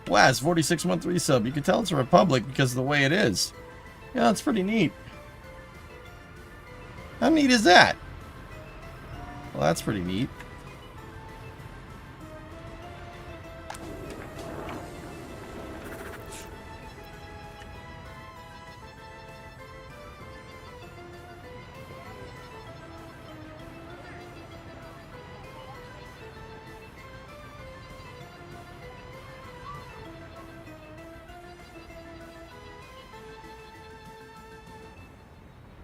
Waz 4613 sub. You can tell it's a republic because of the way it is. Yeah, that's pretty neat. How neat is that? Well, that's pretty neat.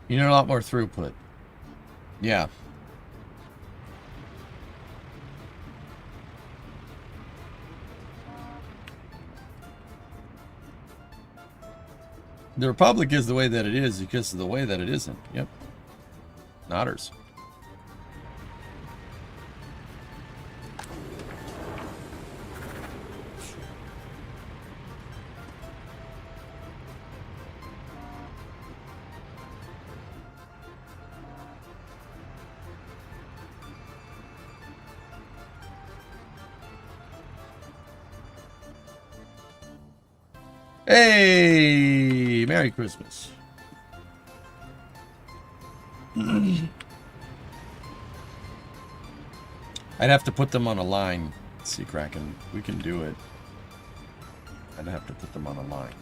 You need a lot more throughput. Yeah. The Republic is the way that it is because of the way that it isn't. Yep. Nodders. Hey, Merry Christmas. I'd have to put them on a line. Let's see, Kraken. We can do it. I'd have to put them on a line.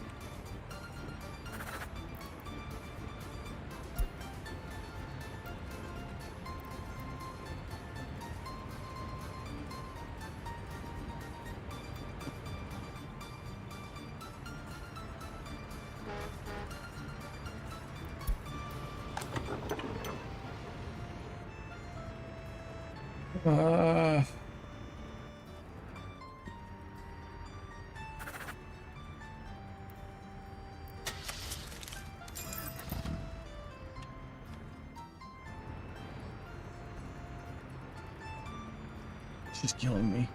She's killing me.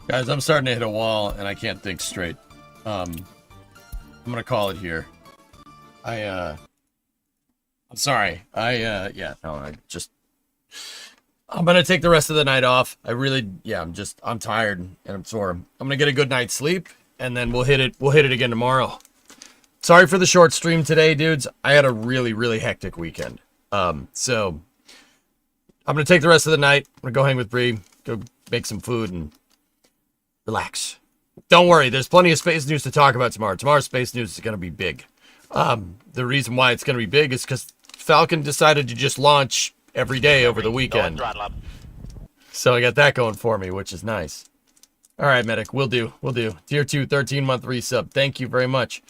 Guys, I'm starting to hit a wall and I can't think straight. I'm gonna call it here. I'm sorry. I'm gonna take the rest of the night off. I'm tired and I'm sore. I'm gonna get a good night's sleep and then we'll hit it again tomorrow. Sorry for the short stream today, dudes. I had a really hectic weekend. So I'm gonna take the rest of the night. I'm gonna go hang with Bree, go make some food and relax. Don't worry, there's plenty of space news to talk about tomorrow. Tomorrow's space news is going to be big. The reason why it's going to be big is because Falcon decided to just launch every day over the weekend. So I got that going for me, which is nice. All right, Medic, we'll do. Tier 2, 13-month resub. Thank you very much.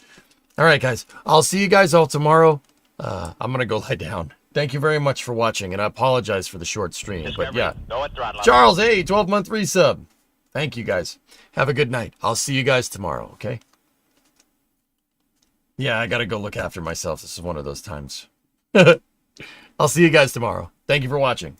All right, guys, I'll see you guys all tomorrow. I'm going to go lie down. Thank you very much for watching, and I apologize for the short stream. But yeah, Charles, hey, 12-month resub. Thank you, guys. Have a good night. I'll see you guys tomorrow, okay? Yeah, I gotta go look after myself. This is one of those times. I'll see you guys tomorrow. Thank you for watching.